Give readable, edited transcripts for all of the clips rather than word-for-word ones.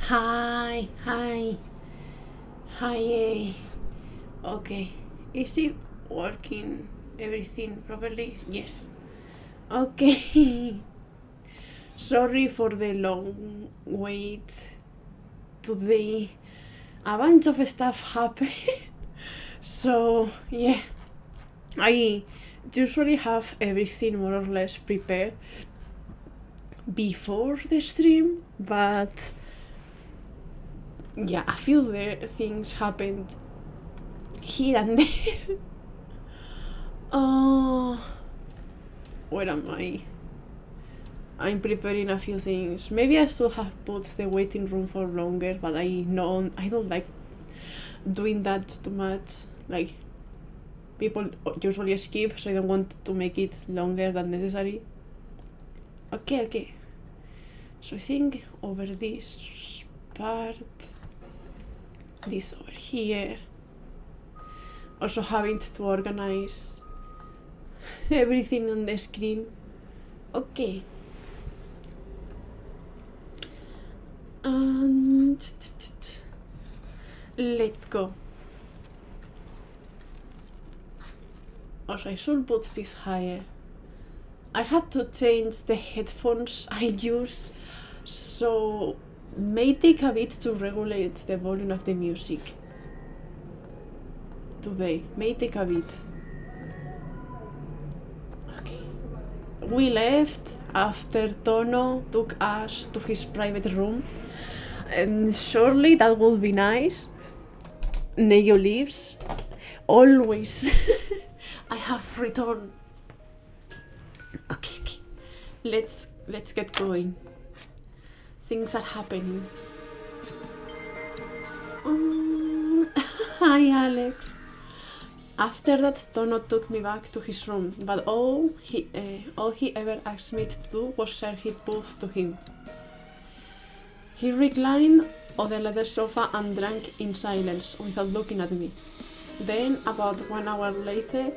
Hi, hi, hi. Okay, is it working? Everything properly? Yes. Okay. Sorry for the long wait. Today, a bunch of stuff happened. So, yeah, I usually have everything more or less prepared before the stream, but yeah, a few things happened here and there. Oh, where am I? I'm preparing a few things. Maybe I should have put the waiting room for longer, but I know I don't like doing that too much. Like, people usually skip, so I don't want to make it longer than necessary. Okay. So I think over this part, this over here. Also having to organize everything on the screen. Okay. And let's go. Also, I should put this higher. I had to change the headphones I use, so may take a bit to regulate the volume of the music today. May take a bit. Okay. We left after Tono took us to his private room, and surely that will be nice. Neo leaves. Always. I have returned. Okay. Let's get going. Things are happening. Hi, Alex. After that, Tono took me back to his room, but all he ever asked me to do was share his booth to him. He reclined on the leather sofa and drank in silence without looking at me. Then, about 1 hour later,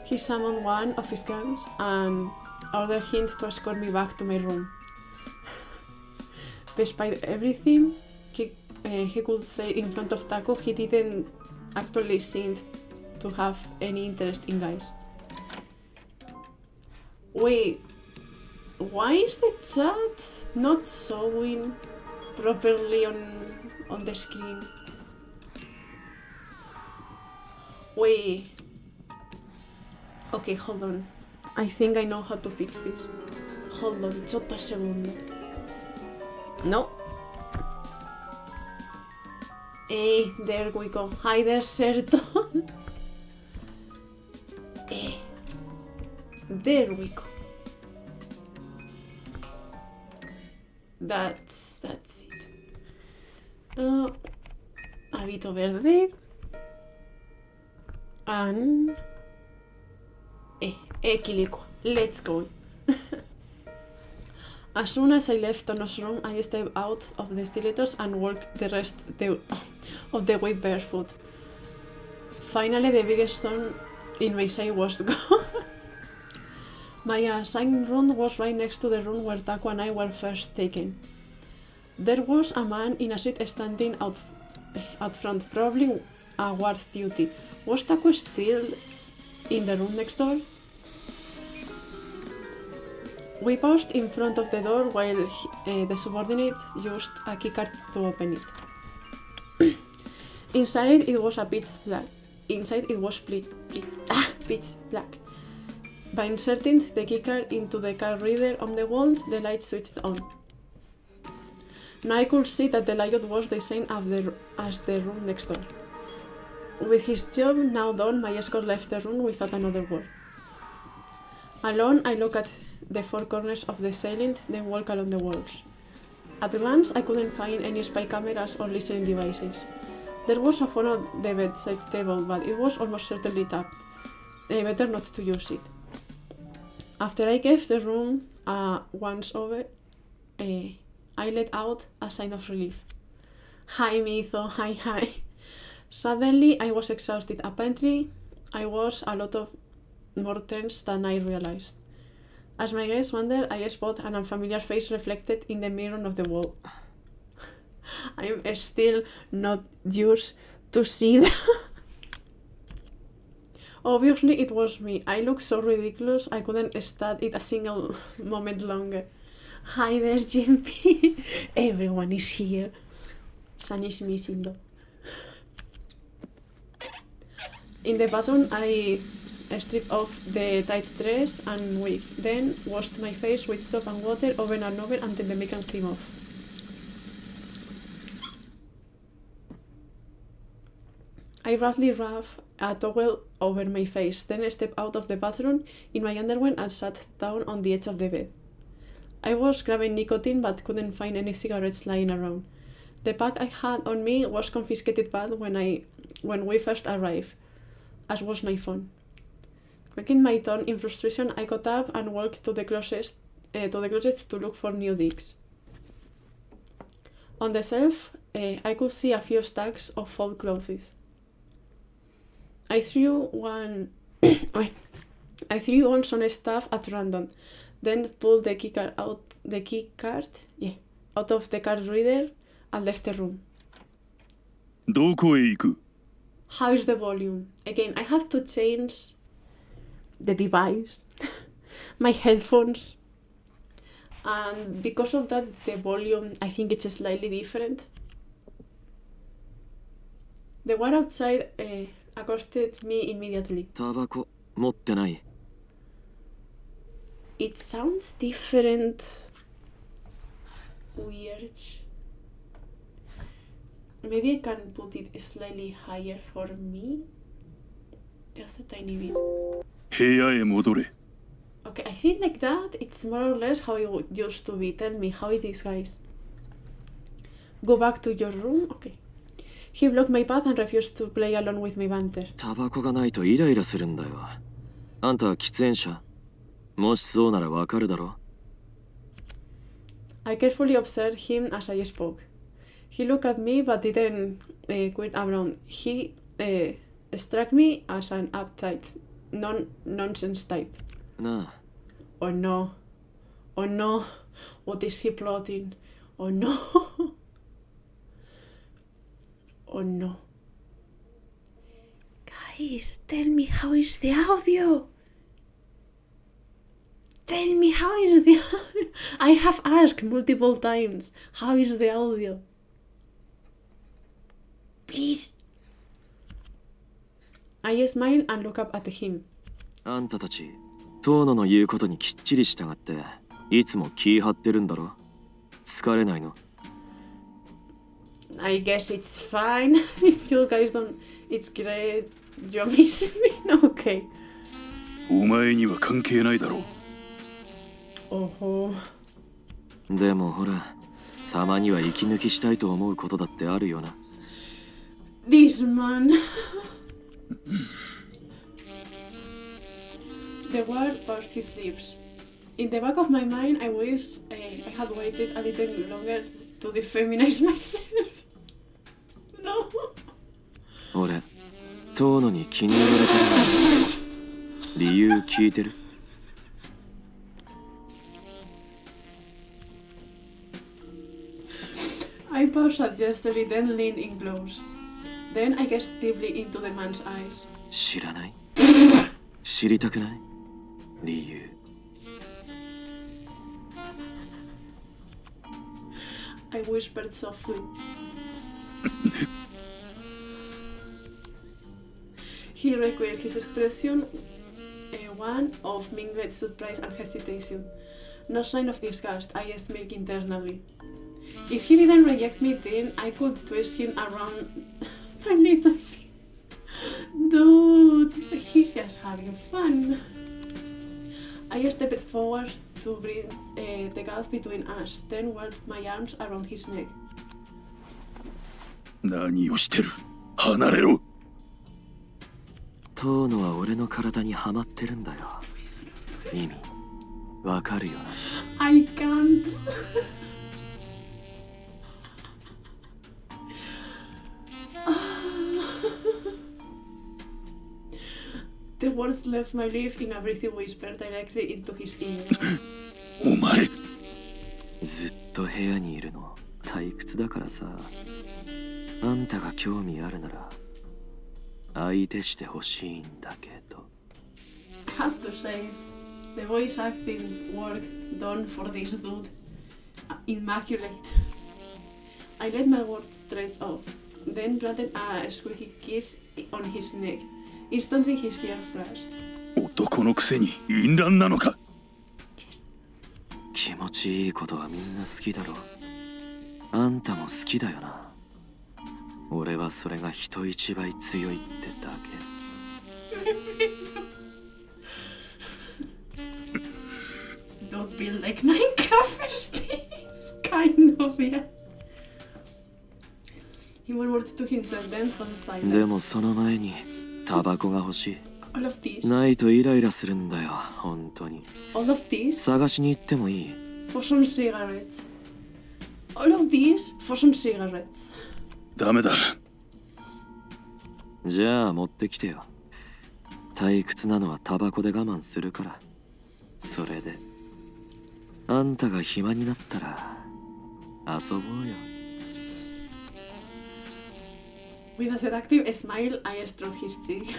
he summoned one of his guns and ordered him to escort me back to my room. Despite everything he could say in front of Taku, he didn't actually seem to have any interest in guys. Wait, why is the chat not showing properly on the screen? Wait. Okay, hold on. I think I know how to fix this. Hold on, solo un segundo. No. Hey, there we go. Hi there, Serton. Hey. There we go. That's it. A bit over there. And equilico. Let's go. As soon as I left Tono's room, I stepped out of the stilettos and walked the rest of the way barefoot. Finally, the biggest thorn in my side was gone. My assigned room was right next to the room where Taku and I were first taken. There was a man in a suit standing out front, probably a guard duty. Was Taku still in the room next door? We paused in front of the door while the subordinate used a keycard to open it. Inside it was pitch black. By inserting the keycard into the card reader on the wall, the light switched on. Now I could see that the layout was the same as the room next door. With his job now done, my escort left the room without another word. Alone, I looked at the four corners of the ceiling, then walked along the walls. At a glance, I couldn't find any spy cameras or listening devices. There was a phone on the bedside table, but it was almost certainly tapped. Better not to use it. After I gave the room once over, I let out a sign of relief. Hi, Mitho, hi. Suddenly, I was exhausted. Apparently, I was a lot more tense than I realized. As my gaze wandered, I spotted an unfamiliar face reflected in the mirror of the wall. I'm still not used to see that. Obviously, it was me. I look so ridiculous, I couldn't stand it a single moment longer. Hi there, GMP. Everyone is here. Sun is missing though. In the bathroom, I stripped off the tight dress and wig, then washed my face with soap and water over and over until the makeup came off. I roughly wrapped a towel over my face, then stepped out of the bathroom in my underwear and sat down on the edge of the bed. I was grabbing nicotine but couldn't find any cigarettes lying around. The pack I had on me was confiscated back when we first arrived, as was my phone. Clicking my tongue in frustration, I got up and walked to the closet to look for new digs. On the shelf, I could see a few stacks of fold clothes. I threw on some stuff at random, then pulled the keycard out of the card reader and left the room. どこへ行く? How is the volume? Again, I have to change the device, my headphones, and because of that, the volume, I think it's slightly different. The one outside accosted me immediately. タバコ持ってない? It sounds different. Weird. Maybe I can put it slightly higher for me. Just a tiny bit. 部屋へ戻れ. Okay, I think like that, it's more or less how it used to be. Tell me how it is, guys. Go back to your room? Okay. He blocked my path and refused to play along with my banter. タバコがないとイライラするんだよ。あんたは喫煙者？もしそうならわかるだろ? I carefully observed him as I spoke. He looked at me but didn't quit around. He struck me as an uptight, nonsense type. なあ。 Oh no. Oh no. What is he plotting? Oh no. Oh no. Guys, tell me how is the audio? Tell me how is the audio? I have asked multiple times, how is the audio? Please. I smile and look up at him. あんたたち、トーノの言うことにきっちり従って、いつも気張ってるんだろ? 疲れないの? I guess it's fine. If you guys don't, it's great. You're missing me. Okay. お前には関係ないだろう. Oh. でもほら、たまには息抜きしたいと思うことだってあるよな. This man. The word burst his lips. In the back of my mind, I wish I had waited a little longer to defeminize myself. No. 俺、トーノに気に入られてるんだ。理由聞いてる? I paused at gestury, then leaned in close. Then I gazed deeply into the man's eyes. 知らない? 知りたくない? 理由. I whispered softly. He recoiled, his expression one of mingled surprise and hesitation. No sign of disgust, I smirked internally. If he didn't reject me then, I could twist him around my little feet. Dude, he's just having fun. I stepped forward to bridge the gulf between us, then wrapped my arms around his neck. 何をしてる? 離れろ! トーノは俺の体にはまってるんだよ。意味、わかるよな? I can't. The words left my lips in a breathy whisper directly into his ear. お前! ずっと部屋にいるの退屈だからさ。あんたが興味あるなら相手してほしいんだけど。I have to say, the voice acting work done for this dude, immaculate. I let my words stress off, then planted a squeaky kiss on his neck. Instantly his hair flashed. 男のくせに淫乱なのか。気持ちいいことはみんな好きだろう。あんたも好きだよな。俺はそれが人一倍強いってだけ。Don't be like Minecraft, Steve. Kind of, yeah. He murmured to himself then from the side. でもその前にタバコが欲しい。All of this. ないとイライラするんだよ、本当に。All of this. 探しに行ってもいい。For some cigarettes. All of this for some cigarettes. ダメだ。じゃあ持ってきてよ。退屈なのはタバコで我慢するから。それであんたが暇になったら遊ぼうよ。With a seductive smile, I stroked his cheek.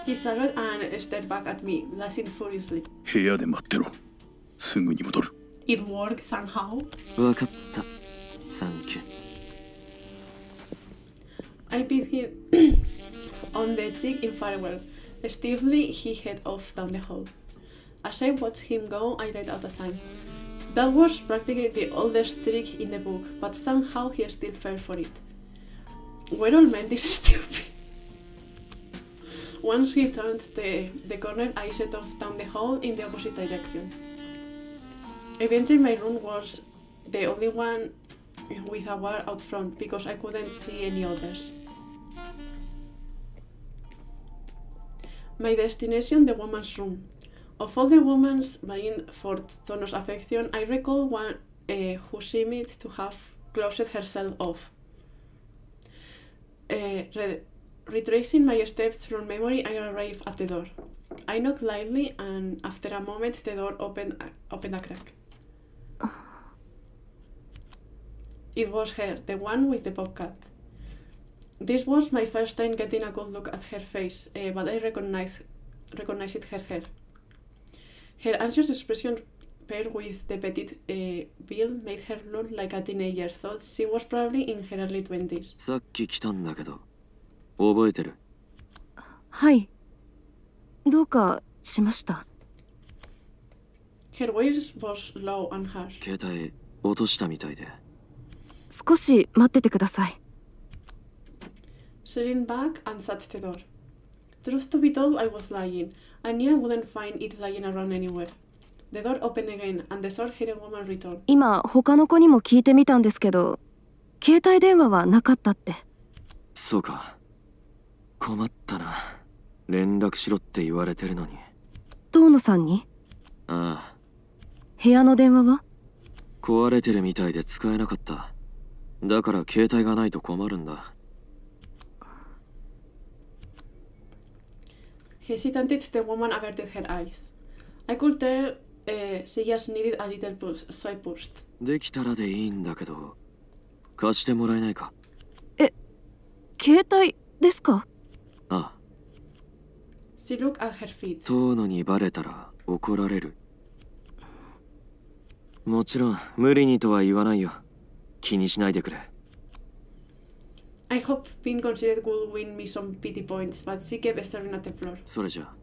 He shuddered and stared back at me, laughing furiously. 部屋で待ってろ。すぐに戻る。It worked somehow. わかった。サンキュー。I beat him on the cheek in farewell. Stiffly, he headed off down the hall. As I watched him go, I let out a sigh. That was practically the oldest trick in the book, but somehow he still fell for it. Were all men this stupid? Once he turned the corner, I set off down the hall in the opposite direction. Eventually, my room was the only one with a wall out front because I couldn't see any others. My destination, the woman's room. Of all the women vying for Tono's affection, I recall one who seemed to have closed herself off. Retracing my steps from memory, I arrived at the door. I knocked lightly, and after a moment, the door opened a crack. It was her, the one with the bobcat. This was my first time getting a good look at her face, but I recognized her hair. Her anxious expression paired with the petite build made her look like a teenager, thought she was probably in her early 20s. さっき来たんだけど、覚えてる？はい。どうかしました。Her voice was low and harsh. 携帯落としたみたいで。少し待っててください。She leaned back and shut the door. Truth to be told, I was lying. I knew I wouldn't find it lying around anywhere. The door opened again, and the short-haired woman returned. 今他の子にも聞いてみたんですけど、携帯電話はなかったって。そうか。困ったな。連絡しろって言われてるのに。遠野さんに？ああ。部屋の電話は？壊れてるみたいで使えなかった。だから携帯がないと困るんだ。Hesitant, the woman averted her eyes. I could tell she just needed a little push, so I pushed. できたらでいいんだけど、貸してもらえないか？携帯ですか？ああ。She looked at her feet. 遠野にバレたら怒られる。もちろん無理にとは言わないよ。気にしないでくれ。I hope being considered would win me some pity points, but she kept staring at the floor. それじゃあ。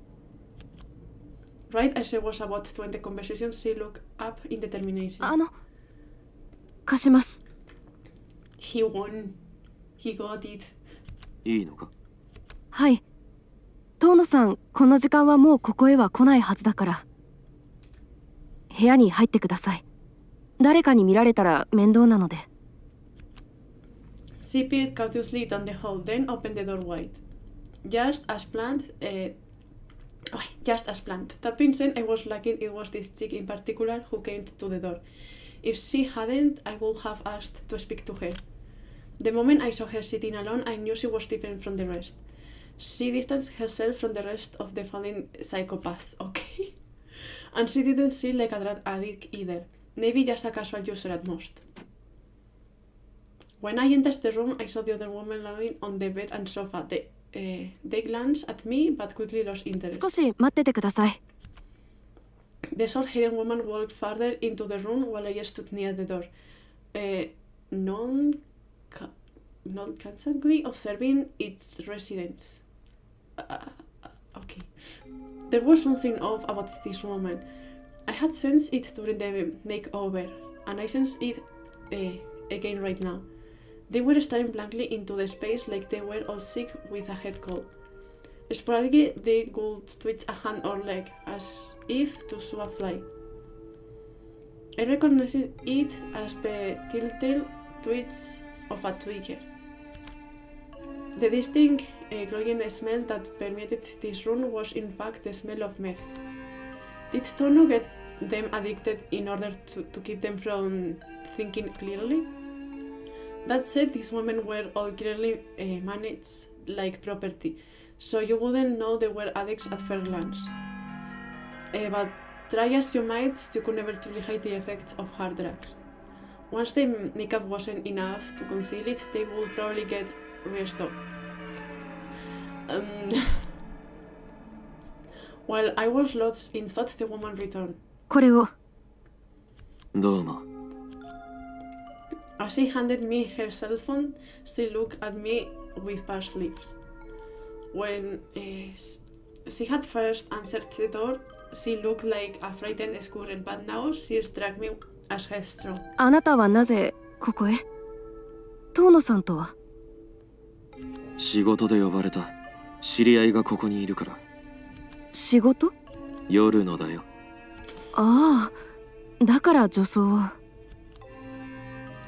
Right as she was about to end the conversation, she looked up in determination. 貸します。He won. He got it. いいのか？はい。遠野さん、この時間はもうここへは来ないはずだから。部屋に入ってください。誰かに見られたら面倒なので。She peered cautiously down the hall, then opened the door wide. Just as planned. That being said, I was lucky it was this chick in particular who came to the door. If she hadn't, I would have asked to speak to her. The moment I saw her sitting alone, I knew she was different from the rest. She distanced herself from the rest of the fallen psychopaths, okay? And she didn't seem like a drug addict either. Maybe just a casual user at most. When I entered the room, I saw the other woman lying on the bed and sofa. They glanced at me, but quickly lost interest. 少し待っててください。 The short-haired woman walked farther into the room while I stood near the door, non-constantly observing its residents. Okay. There was something off about this woman. I had sensed it during the makeover, and I sensed it again right now. They were staring blankly into the space like they were all sick with a head cold. Sporadically, they would twitch a hand or leg, as if to swat a fly. I recognized it as the telltale twitch of a tweaker. The distinct cloying smell that permeated this room was in fact the smell of meth. Did Tono get them addicted in order to keep them from thinking clearly? That said, these women were all clearly managed like property, so you wouldn't know they were addicts at first glance. But try as you might, you could never truly hide the effects of hard drugs. Once the makeup wasn't enough to conceal it, they would probably get restocked. While I was lost in thought, the woman returned. これを。どうも。 As she handed me her cell phone, she looked at me with pursed lips. When she had first answered the door, she looked like a frightened squirrel, but now she struck me as headstrong. あなたはなぜここへ？遠野さんとは？仕事で呼ばれた。知り合いがここにいるから。仕事？夜のだよ。ああ、だから女装を。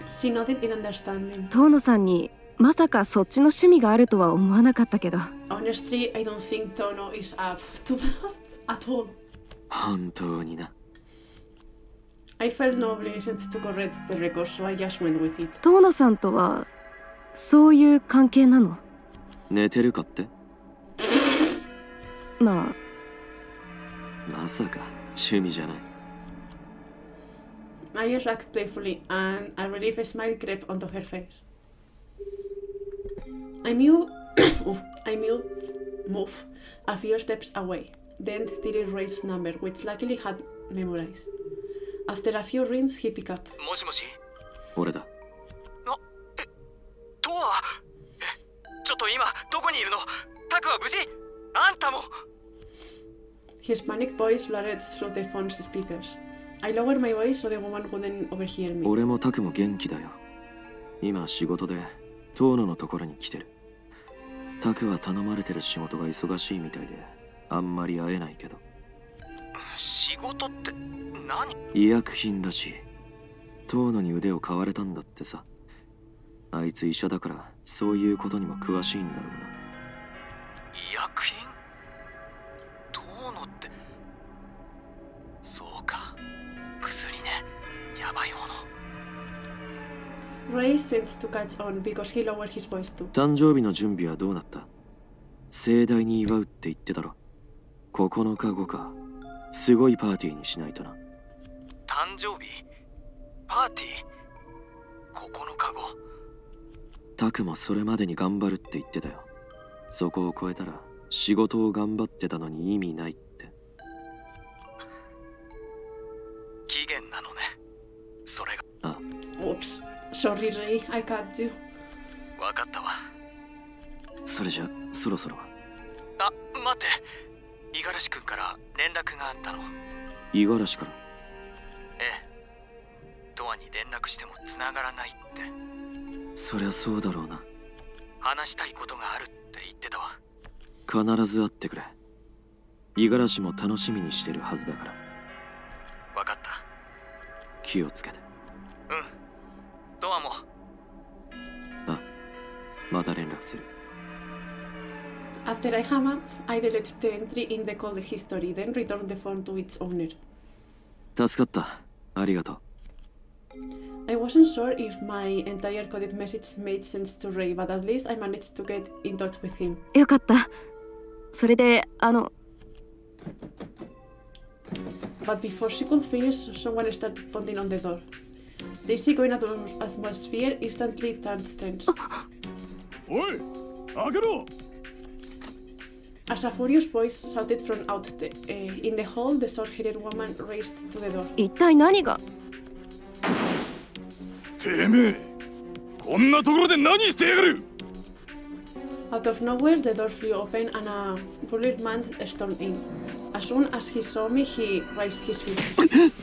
She nodded in understanding. 遠野さんにまさかそっちの趣味があるとは思わなかったけど。Honestly, I don't think Tono is up to that at all. 本当にな。I felt no obligation to correct the record, so I just went with it. 遠野さんとはそういう関係なの？寝てるかって？まあ。まさか趣味じゃない。I laughed playfully, and a relief smile crept onto her face. I moved a few steps away. Then Tiri raised number, which luckily had memorized. After a few rings, he picked up. もしもし。俺だ。トワ。ちょっと今どこにいるの？タクは無事？あんたも。His panicked voice blared through the phone's speakers. I lowered my voice so the woman wouldn't overhear me. 俺もタクも元気だよ。今仕事で遠野のところに来てる。タクは頼まれてる仕事が忙しいみたいであんまり会えないけど。仕事って何？医薬品らしい。遠野に腕を買われたんだってさ。あいつ医者だからそういうことにも詳しいんだろうな。医薬品？遠野って。そうか。薬ね。やばいもの。Ray seemed to catch on because he lowered his voice too. 誕生日の準備はどうなった？盛大に祝うって言ってたろ。9日後か。すごいパーティーにしないとな。誕生日？パーティー？9日後。タクもそれまでに頑張るって言ってたよ。そこを超えたら仕事を頑張ってたのに意味ないって。期限なのね。それが。ああ。Oops. Sorry, Ray. I cut you. わかったわ。それじゃそろそろ。あ、待って。五十嵐君から連絡があったの。五十嵐から？ええ。トアに連絡しても繋がらないって。そりゃそうだろうな。話したいことがあるって言ってたわ。必ず会ってくれ。五十嵐も楽しみにしてるはずだから。わかった。気をつけて。うん。トアも。あ、また連絡する。After I hung up, I deleted the entry in the call history, then returned the phone to its owner. 助かった。ありがとう。I wasn't sure if my entire coded message made sense to Ray, but at least I managed to get in touch with him. よかった。それでBut before she could finish, someone started pounding on the door. The easygoing atmosphere instantly turned tense. おい開けろ As a furious voice shouted from in the hall, the short-haired woman raced to the door. 一体何が。てめえこんなところで何してやがる Out of nowhere, the door flew open and a bullied man stormed in. As soon as he saw me, he raised his fist.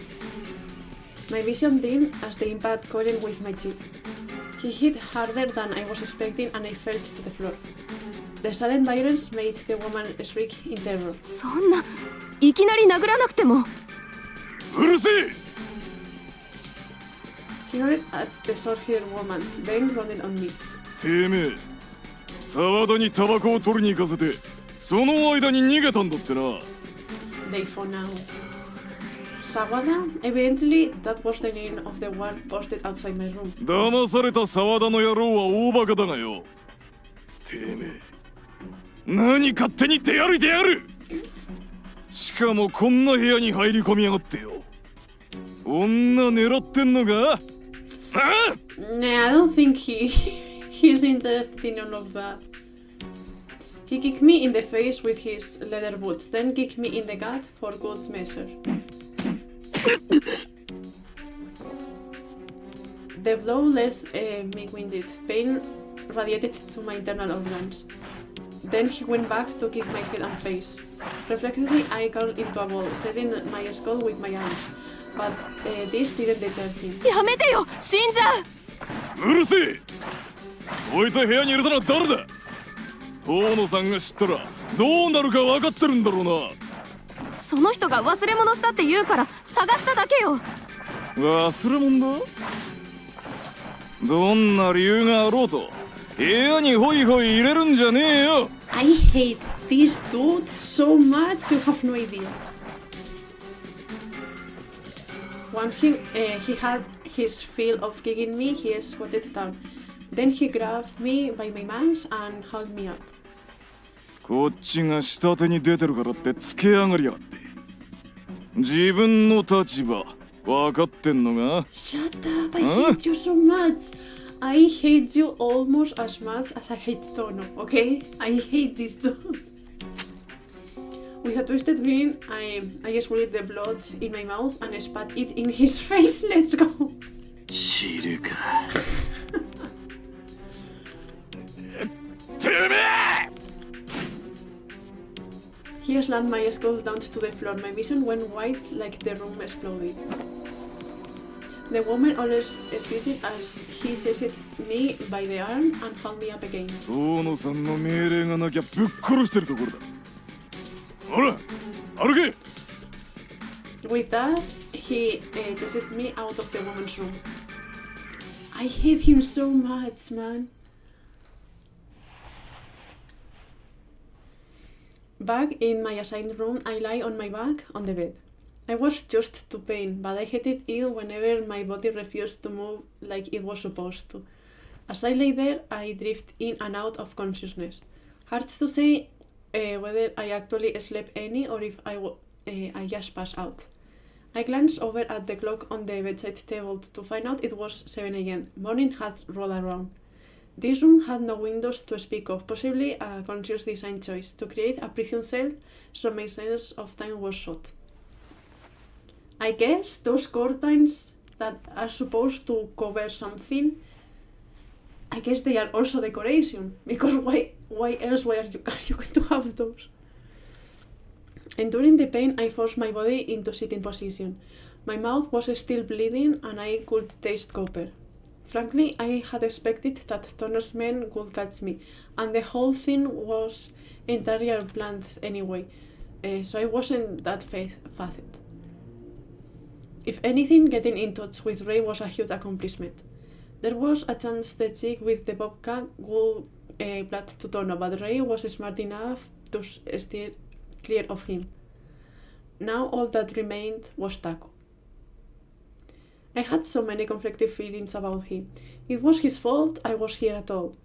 My vision dimmed as the impact collided with my cheek. He hit harder than I was expecting and I fell to the floor. The sudden violence made the woman shriek in terror. そんな、いきなり殴らなくても。うるせえ He nodded at the short-haired woman, then rounded on me. てめえ沢田にタバコを取りに行かせてその間に逃げたんだってな They phoned out. Sawada? Evidently, that was the name of the one posted outside my room. 騙された沢田の野郎は大バカだがよてめえ何勝手に出歩いてやるしかもこんな部屋に入り込みやがってよ女狙ってんのかあ Nah, I don't think he's interested in all of that. He kicked me in the face with his leather boots, then kicked me in the gut for good measure. The blow left me winded. Pain radiated to my internal organs. Then he went back to kick my head and face. Reflexively, I curled into a ball, setting my skull with my arms. But this didn't deter him. やめてよ、死んじゃう。うるせえこいつは部屋に入れたのは誰だ遠野さんが知ったらどうなるか分かってるんだろうなその人が忘れ物したって言うから探しただけよ。忘れ物だどんな理由があろうと部屋にホイホイ入れるんじゃねえよ I hate this dude so much, you have no idea. Once he had his fill of kicking me, he squatted down. Then he grabbed me by my arms and held me up. こっちが下手に出てるからってつけ上がりやがって自分の立場分かってんのが Shut up, I hate you so much. I hate you almost as much as I hate Tono, okay? I hate this dude. With a twisted grin, I swallowed the blood in my mouth and spat it in his face. Let's go. 知るかてめえ He slammed my skull down to the floor. My vision went white like the room exploded. The woman always screeched as he seized me by the arm and held me up again. 遠野さんの命令がなきゃぶっ殺してるところだほら歩け With that, he chased me out of the woman's room. I hate him so much, man. Back in my assigned room, I lie on my back on the bed. I was just too pain, but I hated it whenever my body refused to move like it was supposed to. As I lay there, I drifted in and out of consciousness. Hard to say whether I actually slept any or if I just passed out. I glanced over at the clock on the bedside table to find out it was 7 a.m. Morning had rolled around. This room had no windows to speak of, possibly a conscious design choice to create a prison cell so my sense of time was shot. I guess those curtains that are supposed to cover something, I guess they are also decoration, because why else are you going to have those? Enduring the pain, I forced my body into sitting position. My mouth was still bleeding and I could taste copper. Frankly, I had expected that Tono's men would catch me, and the whole thing was entirely planned anyway, so I wasn't that facet. If anything, getting in touch with Ray was a huge accomplishment. There was a chance the chick with the bobcat would blood to Tono, but Ray was smart enough to steer clear of him. Now all that remained was Taku. I had so many conflicting feelings about him. It was his fault I was here at all.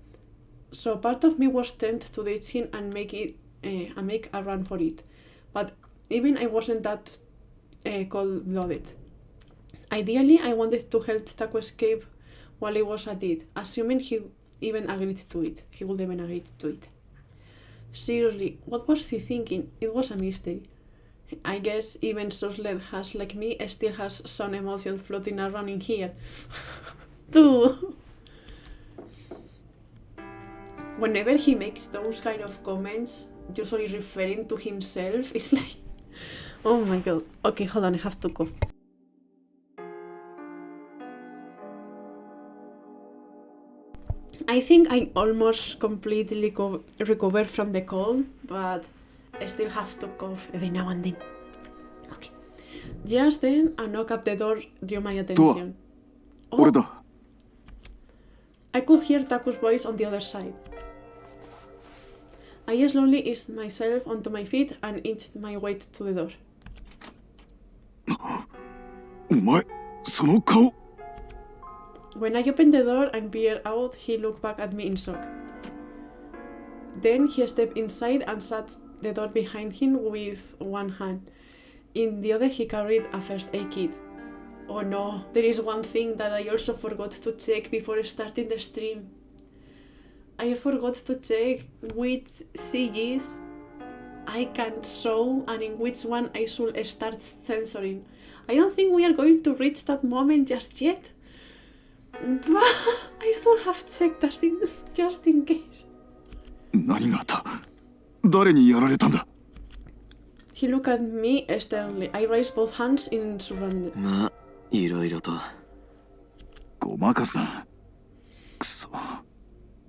So part of me was tempted to ditch him and make a run for it. But even I wasn't that cold-blooded. Ideally, I wanted to help Taku escape while he was at it, assuming he even agreed to it. He would even agree to it. Seriously, what was he thinking? It was a mystery. I guess even Suslet has, like me, still has some emotion floating around in here. Dude. Whenever he makes those kind of comments, usually referring to himself, it's like, oh my god. Okay, hold on, I have to cough. I think I almost completely recovered from the cold, but I still have to cough every now and then. Okay. Just then, a knock at the door drew my attention. Oh, 俺だ。 I could hear Taku's voice on the other side. I slowly eased myself onto my feet and inched my way to the door. お前、その顔。 When I opened the door and peered out, he looked back at me in shock. Then he stepped inside and shut the door behind him with one hand. In the other, he carried a first aid kit. Oh no, there is one thing that I also forgot to check before starting the stream. I forgot to check which CGs I can show and in which one I should start censoring. I don't think we are going to reach that moment just yet. But I should have checked that thing just in case. 何があった？誰にやられたんだ？ He looked at me sternly. I raised both hands in surrender. まあいろいろと。ごまかすな。くそ。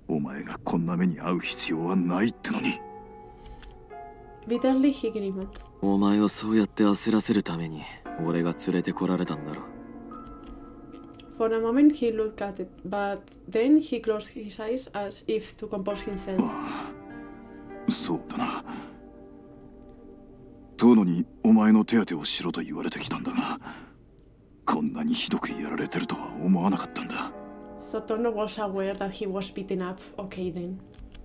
お前がこんな目に遭う必要はないってのに。Bitterly he grimaced. お前をそうやって焦らせるために俺が連れてこられたんだろ。 For a moment he looked at it, but then he closed his eyes as if to compose himself. そうだな。トノにお前の手当てをしろと言われてきたんだが、こんなにひどくやられてるとは思わなかったんだ。So Tono was aware that he was beaten up. Okay then.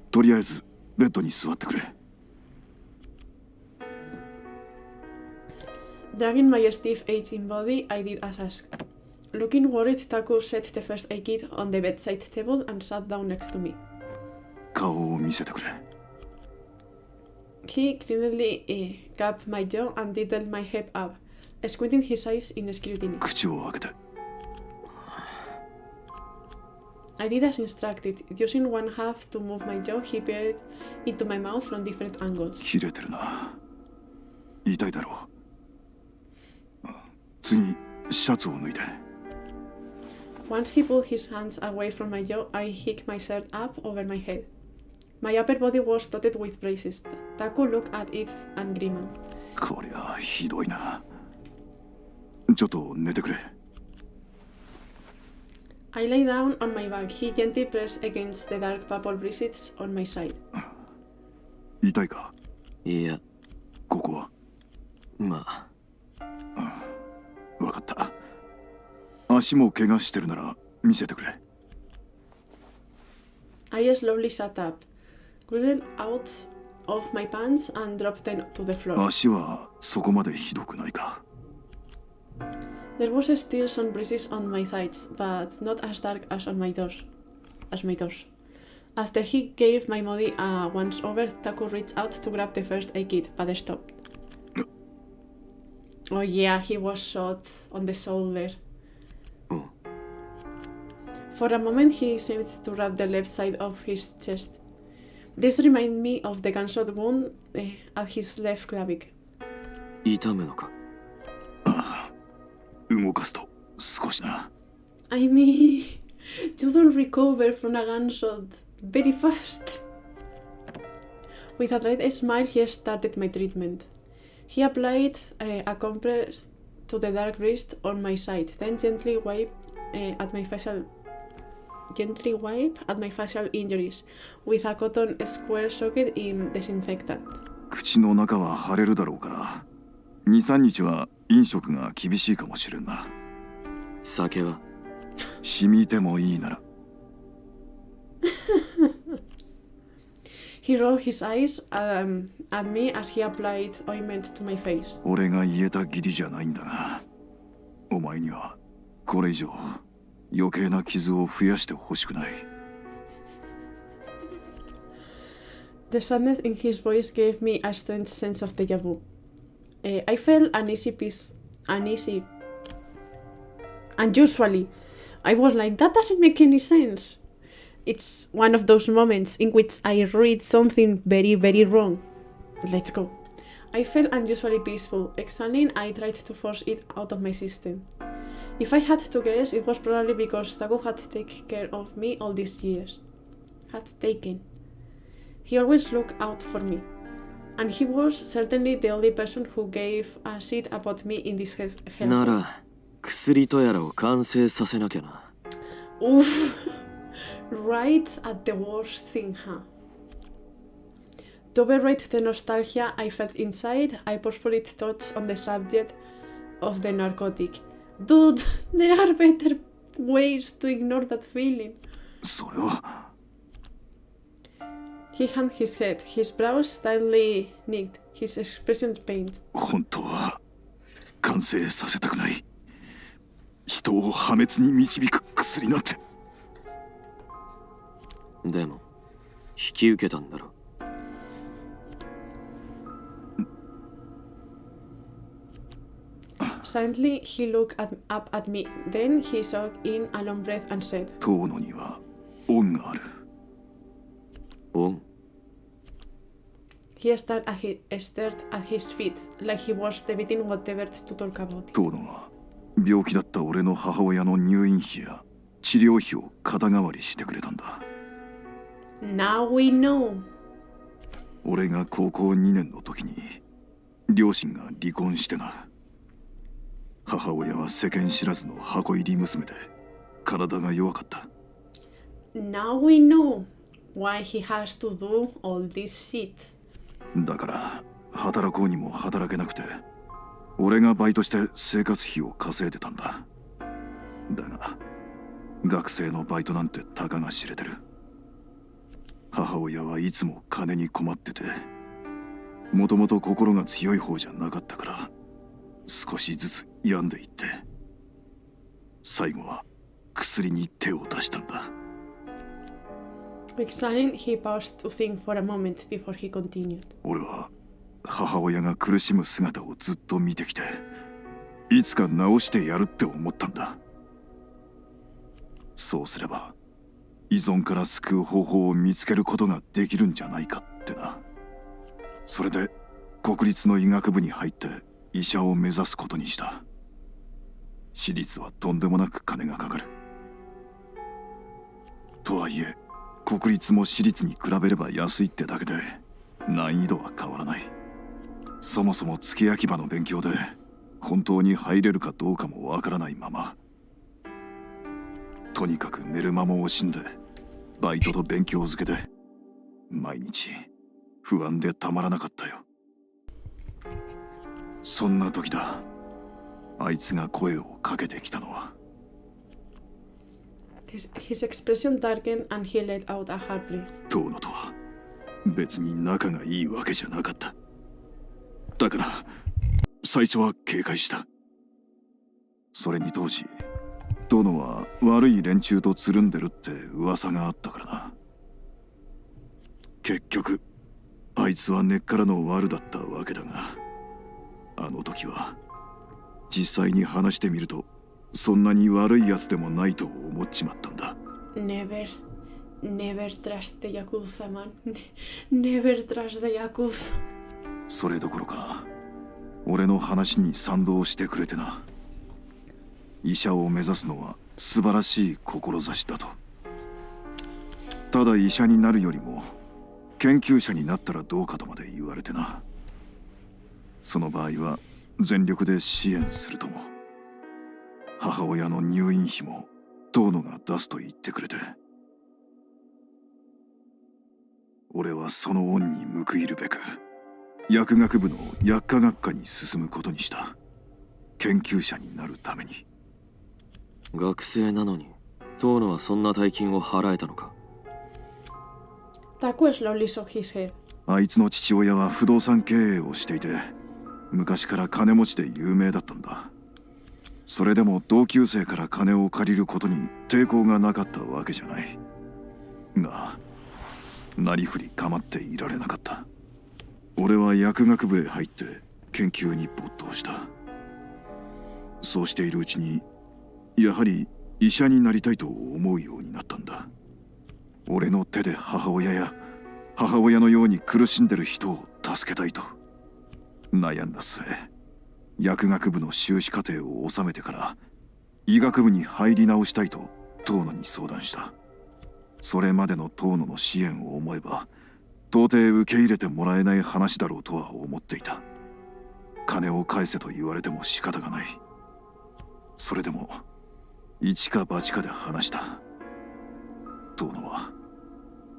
とりあえずベッドに座ってくれ。 Dragging my stiff aging body, I did as asked. Looking worried, Taku set the first aid kit on the bedside table and sat down next to me. 顔を見せてくれ。 He clearly gapped my jaw and tilted my head up, squinting his eyes in scrutiny. 口を開けて。 I did as instructed. Using one half to move my jaw, he peered into my mouth from different angles. 切れてるな。痛いだろう。次、シャツを脱いで。 Once he pulled his hands away from my jaw, I hiked my shirt up over my head. My upper body was dotted with braces. Taku looked at it and grimaced. こりゃひどいな。ちょっと寝てくれ。 I lay down on my back. He gently pressed against the dark purple braces on my side. 痛いか？いや、ここは。まあ。わかった。足も怪我してるなら見せてくれ。I slowly sat up, wriggled out of my pants and dropped them to the floor. 足はそこまでひどくないか。 There was still some bruises on my thighs, but not as dark as on my torso. After he gave my body a once-over, Taku reached out to grab the first aid kit, but stopped. Oh yeah, he was shot on the shoulder. For a moment, he seemed to wrap the left side of his chest. This reminded me of the gunshot wound at his left clavicle. 痛むのか？動かすと少しな。 I mean, you don't recover from a gunshot very fast. With a dread smile, he started my treatment. He applied a compress to the dark wrist on my side, then gently wiped at my facial injuries with a cotton square soaked in disinfectant. 口の中は腫れるだろうから、2、3日は飲食が厳しいかもしれんな。酒は？染みてもいいなら。He rolled his eyes at me as he applied ointment to my face. 俺が言えた義理じゃないんだが、お前にはこれ以上余計な傷を増やしてほしくない。 The sadness in his voice gave me a strange sense of déjà vu. I felt unusually. I was like, that doesn't make any sense. It's one of those moments in which I read something very, very wrong. Let's go. I felt unusually peaceful. Exhaling, I tried to force it out of my system. If I had to guess, it was probably because Taku had taken care of me all these years. He always looked out for me. And he was certainly the only person who gave a shit about me in this hell. なら薬とやらを完成させなきゃな。 Oof. Right at the worst thing, huh? To overrate the nostalgia I felt inside, I forcefully touched on the subject of the narcotic. Dude, there are better ways to ignore that feeling. それは He hung his head, his brows slightly knit, his expression pained. 本当は完成させたくない。人を破滅に導く薬なんて。でも引き受けたんだろ。 Silently, he looked up at me. Then he took in a long breath and said, 遠野には恩がある。恩 He stared at his feet, like he was debating whatever to talk about. 遠野は病気だった俺の母親の入院費や治療費を肩代わりしてくれたんだ。 Now we know. 俺が高校2年の時に両親が離婚してな。母親は世間知らずの箱入り娘で体が弱かった。 Now we know why he has to do all this shit. だから働こうにも働けなくて、俺がバイトして生活費を稼いでたんだ。だが学生のバイトなんてたかが知れてる。母親はいつも金に困ってて、もともと心が強い方じゃなかったから少しずつ病んでいって、最後は薬に手を出したんだ。 Exhaling, he paused to think for a moment before he continued. 俺は母親が苦しむ姿をずっと見てきて、いつか治してやるって思ったんだ。そうすれば依存から救う方法を見つけることができるんじゃないかってな。それで国立の医学部に入って医者を目指すことにした。私立はとんでもなく金がかかる。とはいえ国立も私立に比べれば安いってだけで難易度は変わらない。そもそも付け焼き場の勉強で本当に入れるかどうかもわからないまま、とにかく寝る間も惜しんでバイトと勉強漬けで毎日不安でたまらなかったよ。そんな時だ、あいつが声をかけてきたのは。 His expression darkened and he let out a hard breath. 遠野とは別に仲がいいわけじゃなかった。だから最初は警戒した。それに当時トノは悪い連中とつるんでるって噂があったからな。結局あいつは根っからの悪だったわけだが、あの時は実際に話してみるとそんなに悪いやつでもないと思っちまったんだ。 Never trust the Yakuza, man. Never trust the Yakuza. それどころか俺の話に賛同してくれてな。医者を目指すのは素晴らしい志だと。ただ医者になるよりも研究者になったらどうかとまで言われてな。その場合は全力で支援するとも。母親の入院費も遠野が出すと言ってくれて、俺はその恩に報いるべく薬学部の薬科学科に進むことにした。研究者になるために。学生なのに遠野はそんな大金を払えたのか。 Taku slowly shook his head. あいつの父親は不動産経営をしていて、昔から金持ちで有名だったんだ。それでも同級生から金を借りることに抵抗がなかったわけじゃない。が、なりふり構っていられなかった。俺は薬学部へ入って研究に没頭した。そうしているうちに、やはり医者になりたいと思うようになったんだ。俺の手で母親や母親のように苦しんでる人を助けたいと悩んだ末、薬学部の修士課程を収めてから医学部に入り直したいと遠野に相談した。それまでの遠野の支援を思えば到底受け入れてもらえない話だろうとは思っていた。金を返せと言われても仕方がない。それでも一か八かで話した。遠野は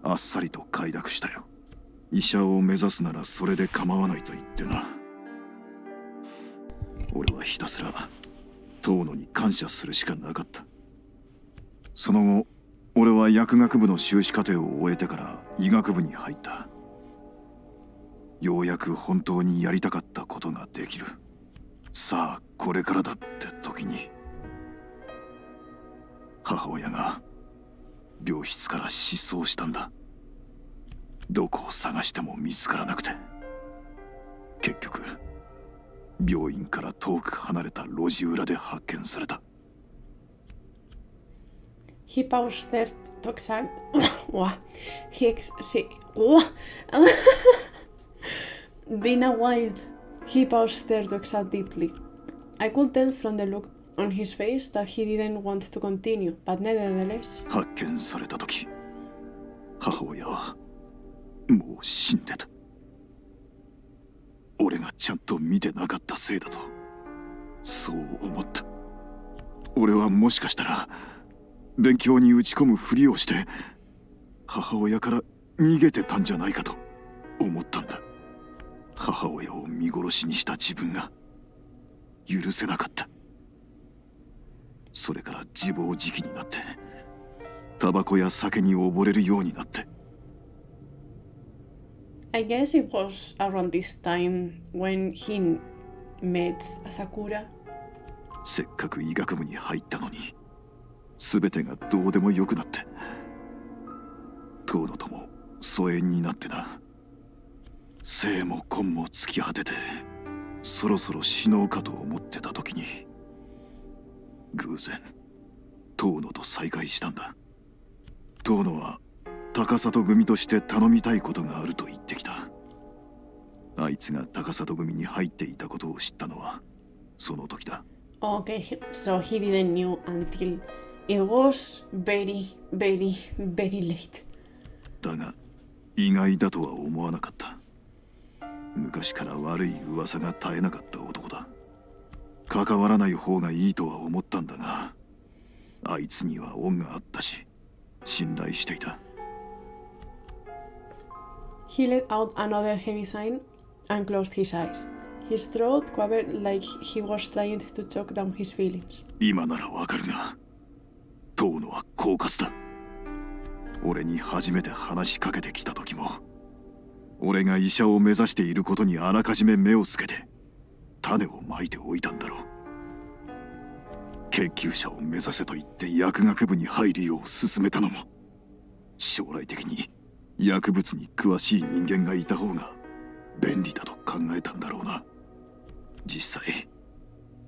あっさりと快諾したよ。医者を目指すならそれで構わないと言ってな。俺はひたすら遠野に感謝するしかなかった。その後、俺は薬学部の修士課程を終えてから医学部に入った。ようやく本当にやりたかったことができる。さあこれからだって時に、母親が病室から失踪したんだ。どこを探しても見つからなくて、結局病院から遠く離れた路地裏で発見された。He paused there to examine. Been a while. He paused there to examine deeply. I could tell from the look on his face that he didn't want to continue, but nevertheless. 発見された時、母親はもう死んでた。俺がちゃんと見てなかったせいだと、そう思った。俺はもしかしたら勉強に打ち込むふりをして母親から逃げてたんじゃないかと思ったんだ。母親を見殺しにした自分が許せなかった。それから自暴自棄になって、タバコや酒に溺れるようになって。I guess it was around this time when he met Asakura. せっかく医学部に入ったのに、全てがどうでもよくなって、遠野とも疎遠になってな。生も根も尽き果てて、そろそろ死のうかと思ってた時に、偶然遠野と再会したんだ。遠野は高里組として頼みたいことがあると言ってきた。あいつが高里組に入っていたことを知ったのはその時だ。Okay, so he didn't know until it was very late. だが意外だとは思わなかった。昔から悪い噂が絶えなかった男だ。関わらない方がいいとは思ったんだが、あいつには恩があったし、信頼していた。He let out another heavy sigh and closed his eyes. His throat quivered like he was trying to choke down his feelings. 今ならわかるが、遠野は狡猾だ。俺に初めて話しかけてきた時も、俺が医者を目指していることにあらかじめ目をつけて種をまいておいたんだろう。研究者を目指せと言って薬学部に入るよう勧めたのも、将来的に薬物に詳しい人間がいた方が便利だと考えたんだろうな。実際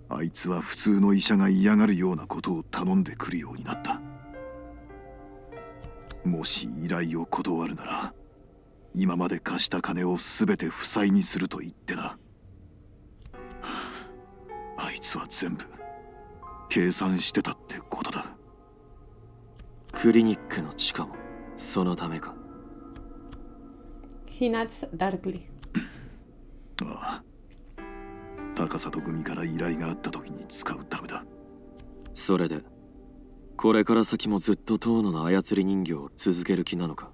あいつは普通の医者が嫌がるようなことを頼んでくるようになった。もし依頼を断るなら、今まで貸した金を全て負債にすると言ってな。あいつは全部計算してたってことだ。クリニックの地下もそのためか。He nods darkly. ああ、高里組から依頼があった時に使うためだ。それでこれから先もずっと遠野の操り人形を続ける気なのか。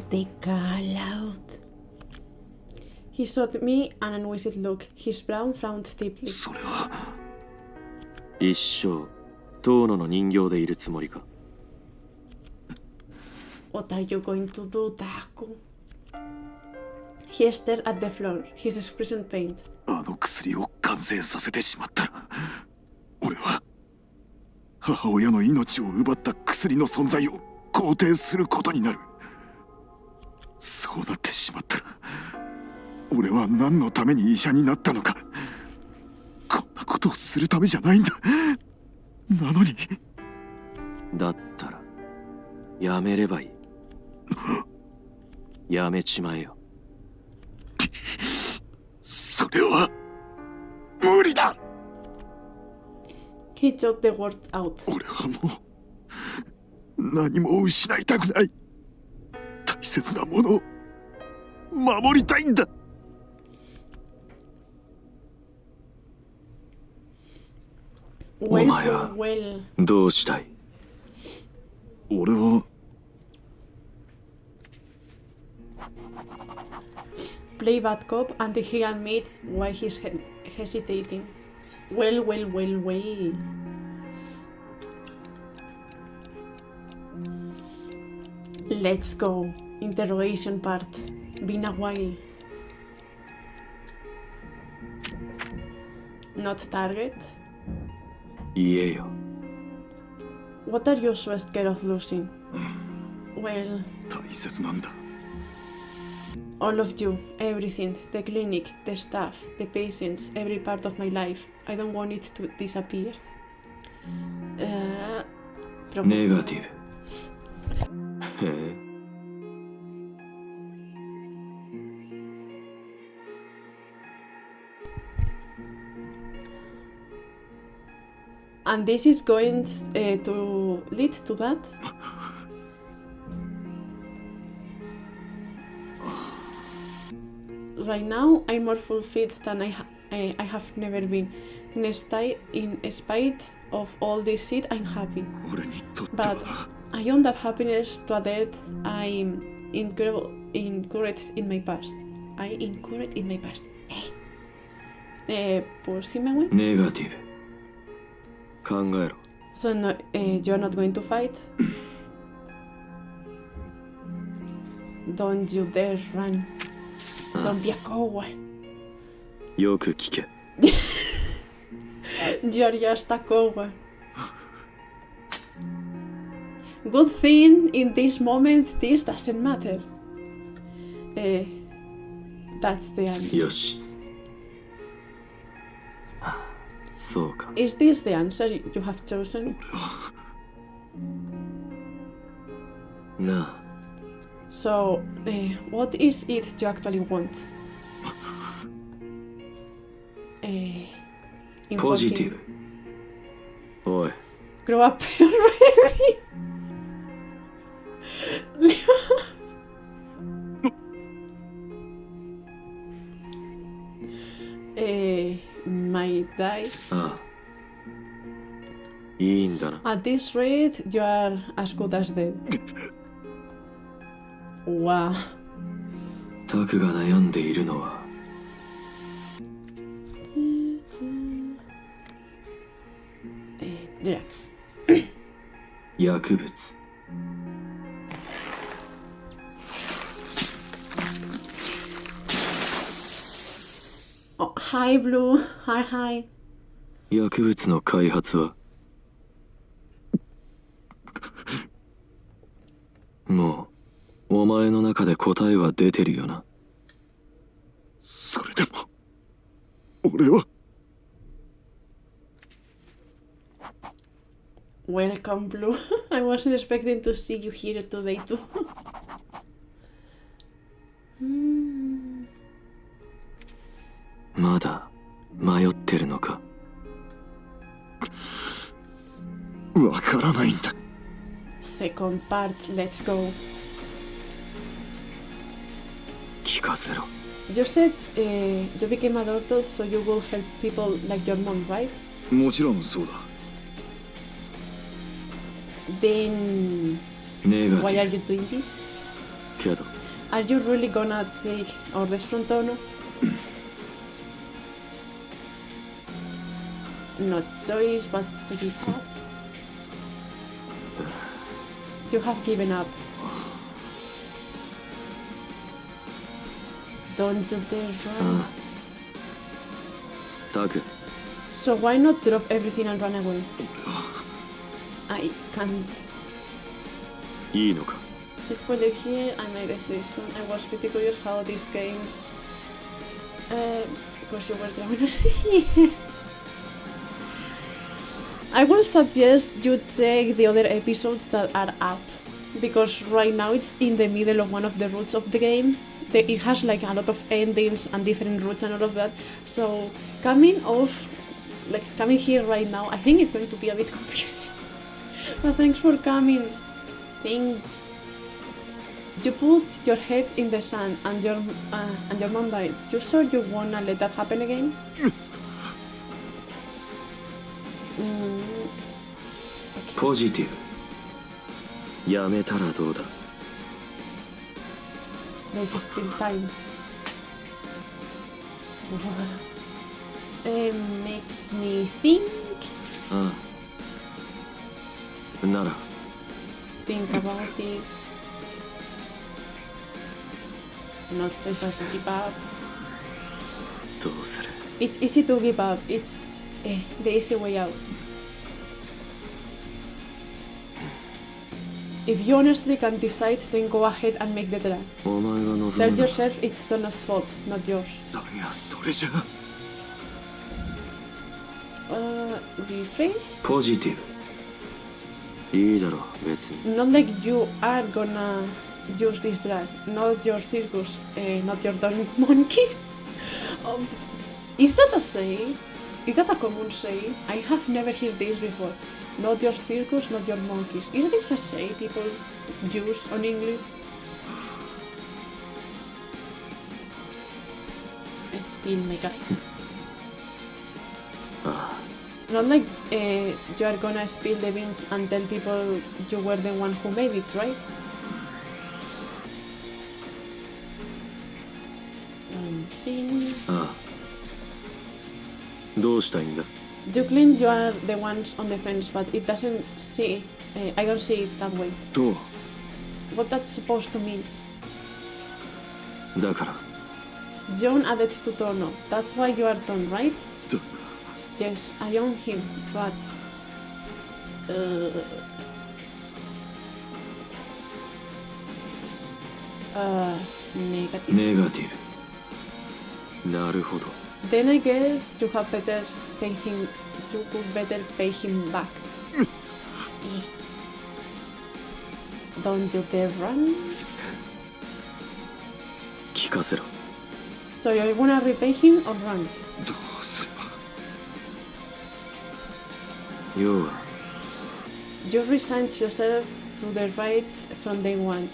They call out. He shot me an unwished look. His brow frowned deeply. それは一生遠野の人形でいるつもりか。What are you going to do, Taku? He stared at the floor, his expression pained. あの薬を貸完成させてしまったら、俺は母親の命を奪った薬の存在を肯定することになる。そうなってしまったら、俺は何のために医者になったのか。こんなことをするためじゃないんだ。なのに。だったらやめればいい。やめちまえよ。それは無理だ。He choked the words out. 俺はもう何も失いたくない。大切なものを守りたいんだ。お前は well. どうしたい？俺は Play bad cop until he admits why he's hesitating. Well. Let's go. Interrogation part. Been a while. Not target. 言えよ。 What are you so scared of losing? Well, 大切なんだ。 all of you, everything, the clinic, the staff, the patients, every part of my life. I don't want it to disappear. ネガティブ。へえ。And this is going to lead to that? Right now, I'm more fulfilled than I have never been. In spite of all this shit, I'm happy. 俺にとって But は I owe that happiness to a debt I'm incurred in my past. I incurred in my past. Pues sí me voy. ネガティブ。考えろ。 So no, you're not going to fight? Don't you dare run. Don't be a coward. よく聞け。 You're just a coward. Good thing in this moment this doesn't matter. That's the answer. よし。そうか。 Is this the answer you have chosen? なあ。 So, what is it you actually want? ポジティブ。おい。 Grow up already. Might die. ああ。いいんだな。 At this rate, you are as good as dead. Wow. タクが悩んでいるのは。Relax. 薬物。 Oh, hi, Blue. Hi. 薬物の開発はもうお前の中で答えは出てるよな。それでも俺は Welcome, Blue. I wasn't expecting to see you here today, too. まだ迷ってるのか。わからないんだ。 Second part, let's go. 聞かせろ。 You said you became a doctor so you will help people like your mom, right? もちろんそうだ。 Then ネガ why テ are ィ you doing this? ブけど Are you really gonna take orders from Tono? No choice but to give up. You have given up. Don't you dare run. タク So why not drop everything and run away? I can't. いいのか This project here, I made this decision. I was pretty curious how these games... because you were driving. I will suggest you check the other episodes that are up. Because right now it's in the middle of one of the routes of the game. It has like a lot of endings and different routes and all of that. So coming here right now, I think it's going to be a bit confusing. But thanks for coming. Thanks. You put your head in the sand and your mom died. You sure you wanna let that happen again? Okay. ポジティブやめたらどうだ There's still time. Makes me think. ああなら Think about it. Not so fast to give up. どうする It's easy to give up. It's the easy way out. If you honestly can't decide, then go ahead and make the draw. お前が望 Tell んだ yourself it's Tono's fault, not yours. だがそれじゃ Rephrase? ポジティブいいだろ別に Not like you are gonna use this drag, not your circus, not your donkey. Is that a saying? Is that a common saying? I have never heard this before. Not your circus, not your monkeys. Is this a saying people use on English? Spill my guys. あ Not like you are gonna spill the beans and tell people you were the one who made it, right? See. ああどうしたいんだ You claim you are the ones on the fence, but it doesn't see. I don't see it that way. どう What that's supposed to mean? だから John added to Tono. That's why you are done, right? だ Yes, I own him, but... negative. ネガティブなるほど Then I guess you have better pay him. You could better pay him back. Don't you dare run. 聞かせろ So you wanna repay him or run? どうすれば要は You resigned yourself to the rights from day one.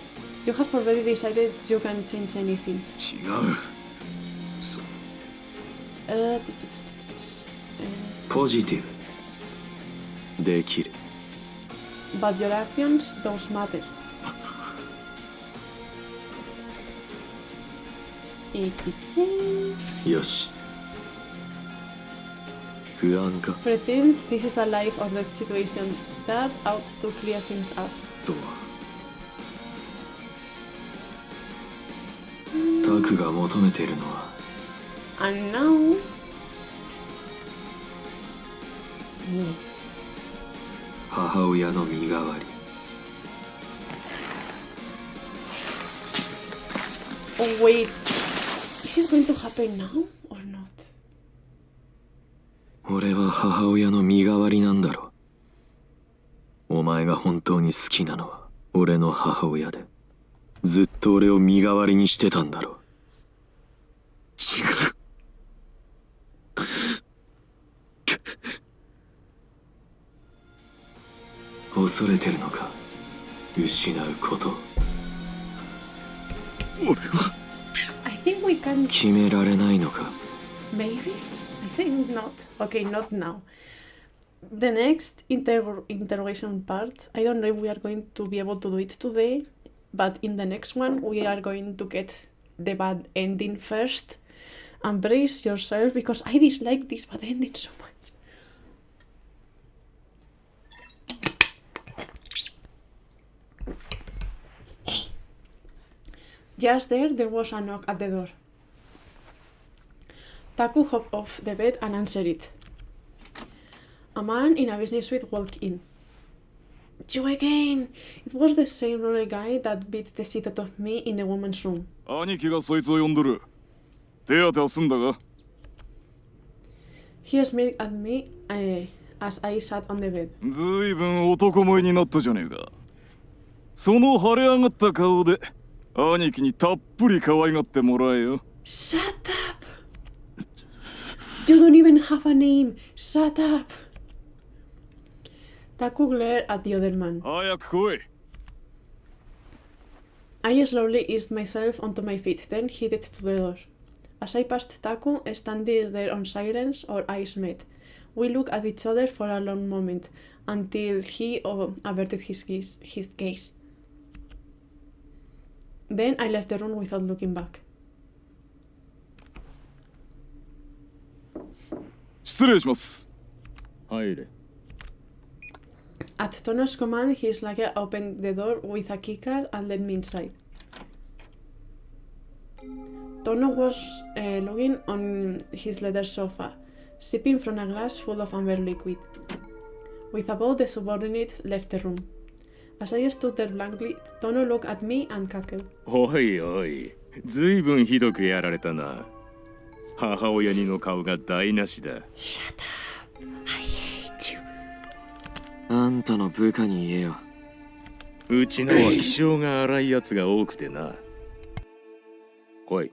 You have already decided you can't change anything. 違うそう ポジティブできる But your actions don't matter.よし不安か Pretend this is a life or death situation. That ought to clear things up. とはタクが求めているのは And now... Me. 母親の身代わり Oh wait, is it going to happen now or not? 俺は母親の身代わりなんだろお前が本当に好きなのは俺の母親でずっと俺を身代わりにしてたんだろ違う恐れてるのか失うことを 俺は I think we can... 決められないのか Maybe? I think not. Okay, not now. The next interrogation part, I don't know if we are going to be able to do it today, but in the next one we are going to get the bad ending first. And brace yourself because I dislike this bad ending so much. Just there was a knock at the door. Taku hopped off the bed and answered it. A man in a business suit walked in. You again! It was the same roller guy that beat the shit out of me in the woman's room. 兄貴がそいつを呼んどる。手当ては済んだが。He smirked at me as I sat on the bed. ずいぶん男前になったじゃねえか。その腫れ上がった顔で兄貴にたっぷり可愛がってもらえよ。Shut up! You don't even have a name! Shut up! Taku glared at the other man. 早く来い。I slowly eased myself onto my feet, then headed to the door. As I passed Taku, standing there on silence, our eyes met. We looked at each other for a long moment, until he averted his gaze. Then I left the room without looking back. 失礼します。入れ。At Tono's command, his lackey opened the door with a keycard and led me inside. Tono was lying on his leather sofa, sipping from a glass full of amber liquid. With a bow, the subordinate left the room. As I stood there blankly, Tono looked at me and cackled. おいおい、ずいぶんひどくやられたな。母親にの顔が台無しだ。Shut up! I hate you! あんたの部下に言えよ。うちのは気性が荒いやつが多くてな。来い。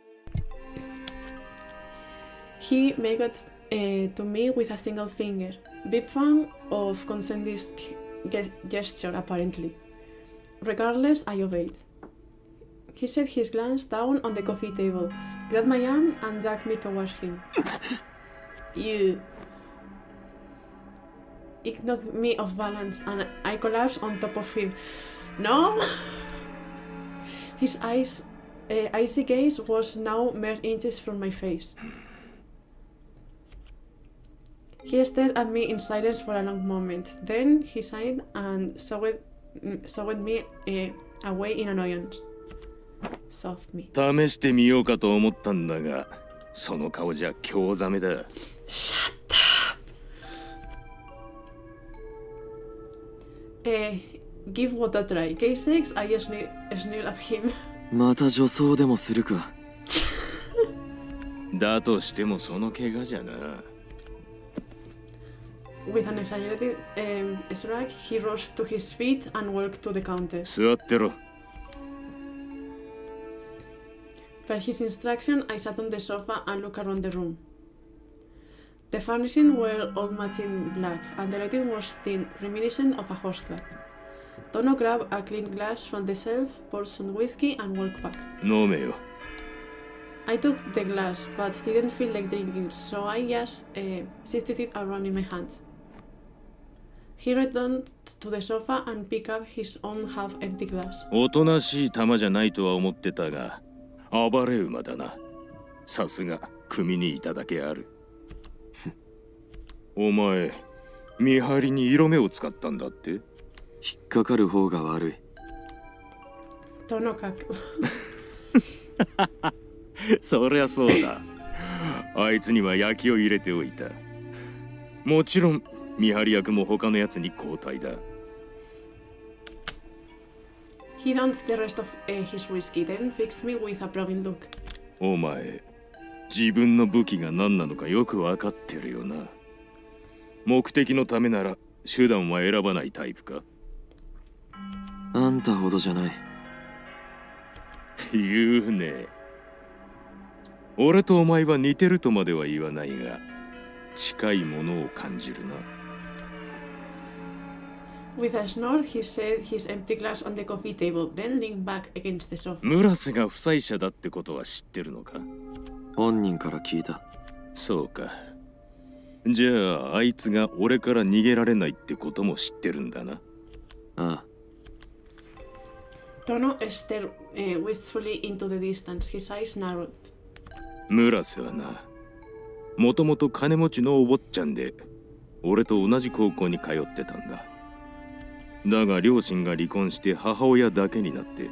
He made it to me with a single finger, big fan of consenting gesture apparently. Regardless, I obeyed. He set his glance down on the coffee table, grabbed my arm and dragged me towards him. You. It knocked me off balance and I collapsed on top of him. No! His icy gaze was now mere inches from my face. He stared at me in silence for a long moment. Then he sighed and showed me away in annoyance. Soft me. 試してみようかと思ったんだが、その顔じゃ興ざめだ。Shut up! Give what a try. K6, I sneered at him. また女装でもするか。だとしてもその怪我じゃな。With an exaggerated shrug, he rose to his feet and walked to the counter. 座ってろ。Per his instruction, I sat on the sofa and looked around the room. The furnishings were all matching black, and the lighting was thin, reminiscent of a horse club. Tono grabbed a clean glass from the shelf, poured some whiskey, and walked back. 飲めよ。I took the glass, but didn't feel like drinking, so I just shifted it around in my hands. He returned to the sofa and picked up his own half-empty glass. おとなしい玉じゃないとは思ってたが、暴れ馬だな。さすが組にいただけある。お前、見張りに色目を使ったんだって？引っかかる方が悪い。Tono cackled. そりゃそうだ。あいつには焼きを入れておいた。もちろん見張り役も他のやつに交代だ。He downed the rest of his whiskey, then fixed me with a probing look. お前、自分の武器が何なのかよくわかってるよな。目的のためなら手段は選ばないタイプか？あんたほどじゃない。言うね。俺とお前は似てるとまでは言わないが、近いものを感じるな。With a snort, he set his empty glass on the coffee table, then leaned back against the sofa. 村瀬が負債者だってことは知ってるのか？本人から聞いた。そうか。じゃあ、あいつが俺から逃げられないってことも知ってるんだな。ああ。Tono stared wistfully into the distance, his eyes narrowed. 村瀬はな、もともと金持ちのお坊ちゃんで、俺と同じ高校に通ってたんだ。だが両親が離婚して母親だけになって、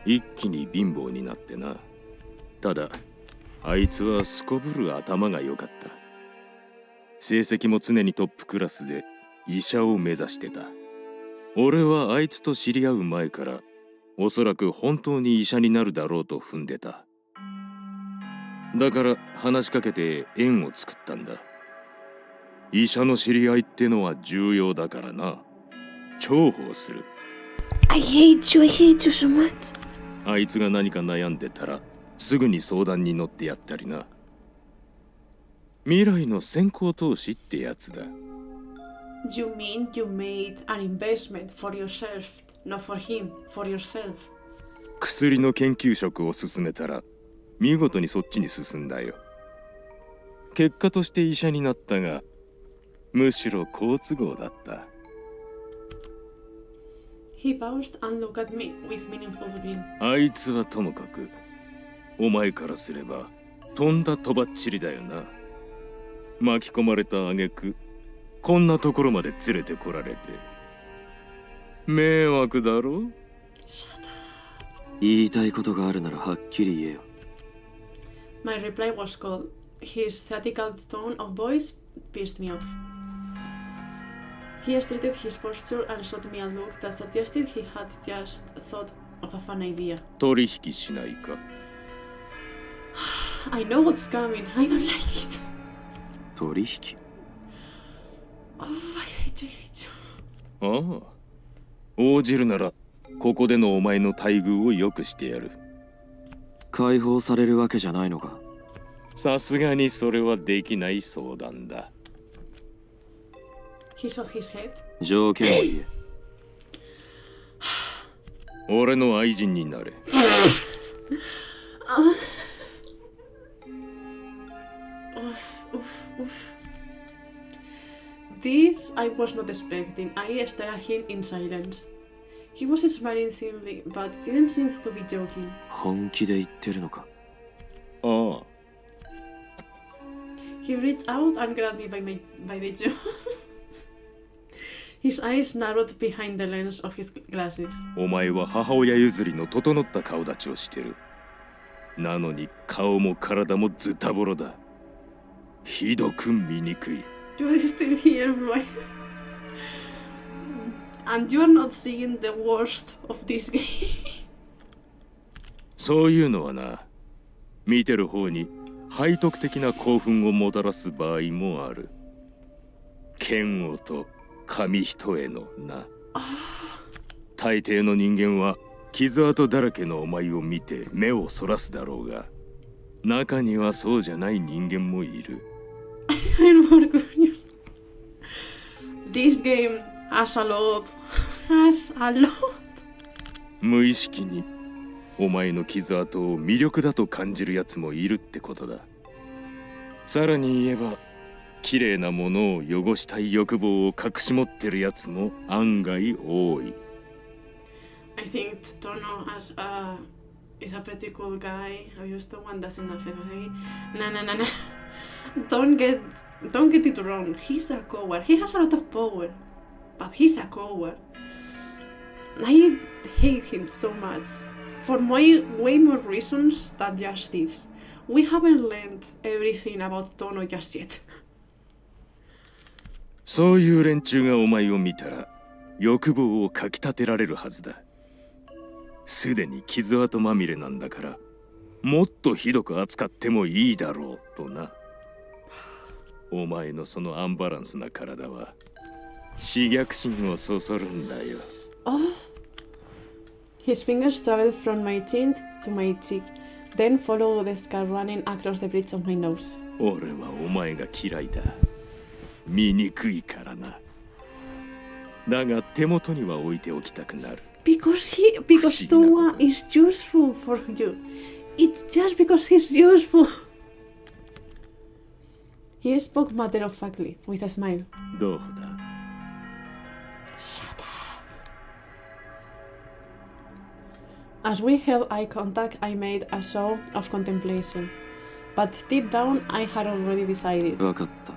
一気に貧乏になってな。ただ、あいつはすこぶる頭が良かった。成績も常にトップクラスで医者を目指してた。俺はあいつと知り合う前からおそらく本当に医者になるだろうと踏んでた。だから話しかけて縁を作ったんだ。医者の知り合いってのは重要だからな。重宝する。 I hate you so much. あいつが何か悩んでたらすぐに相談に乗ってやったりな。未来の先行投資ってやつだ。You mean you made an investment for yourself, not for him, for yourself. 薬の研究職を進めたら見事にそっちに進んだよ。結果として医者になったが、むしろ好都合だった。He paused and looked at me with meaningful grin. あいつはともかく、お前からすればとんだとばっちりだよな。巻き込まれた挙句、こんなところまで連れてこられて迷惑だろ。言いたいことがあるならはっきり言えよ。My reply was cold. His theatrical tone of voice pissed me off. He straightened his posture and shot me a look that suggested he had just thought of a fun idea. 取引しないか。I know what's coming. I don't like it. 取引 Oh, I hate you. ああ、応じるならここでのお前の待遇を良くしてやる。解放されるわけじゃないのか。さすがにそれはできない相談だ。He shook his head. 条件を言え。俺の愛人になれ。This I was not expecting. I stared at him in silence. He was smiling thinly, but didn't seem to be joking. 本気で言ってるのか。ああ、He reached out and grabbed me by the jaw. His eyes narrowed behind the lens of his glasses. お前は母親譲りの整った顔立ちをしてる。なのに顔も体もズタボロだ。ひどく醜い。You are still here, boy. And you are not seeing the worst of this game. そういうのはな、見てる方に背徳的な興奮をもたらす場合もある。嫌悪と紙一重のな。大抵の人間は傷跡だらけのお前を見て目をそらすだろうが、中にはそうじゃない人間もいる。I'm more curious. This game has a lot. Has a lot. 無意識にお前の傷跡を魅力だと感じるやつもいるってことだ。さらに言えば、綺麗なものを汚したい欲望を隠し持ってるやつも案外多い。I think Tono is a pretty cool guy. I used to one doesn't affect me. No. Don't get it wrong. He's a coward. He has a lot of power, but he's a coward. I hate him so much for way more reasons than just this. We haven't learned everything about Tono just yet. そういう連中がお前を見たら欲望をかきたてられるはずだ。すでに傷跡まみれなんだから、もっとひどく扱ってもいいだろうとな。お前のそのアンバランスな体は刺激心をそそるんだよ。Oh. His fingers traveled from my chin to my cheek, then followed the scar running across the bridge of my nose. 俺はお前が嫌いだ。醜いからな。だが手元には置いておきたくなる。Because Towa is useful for you. It's just because he's useful. He spoke matter-of-factly, with a smile. どうだ。Shut up. As we held eye contact, I made a show of contemplation. But deep down, I had already decided. 分かった。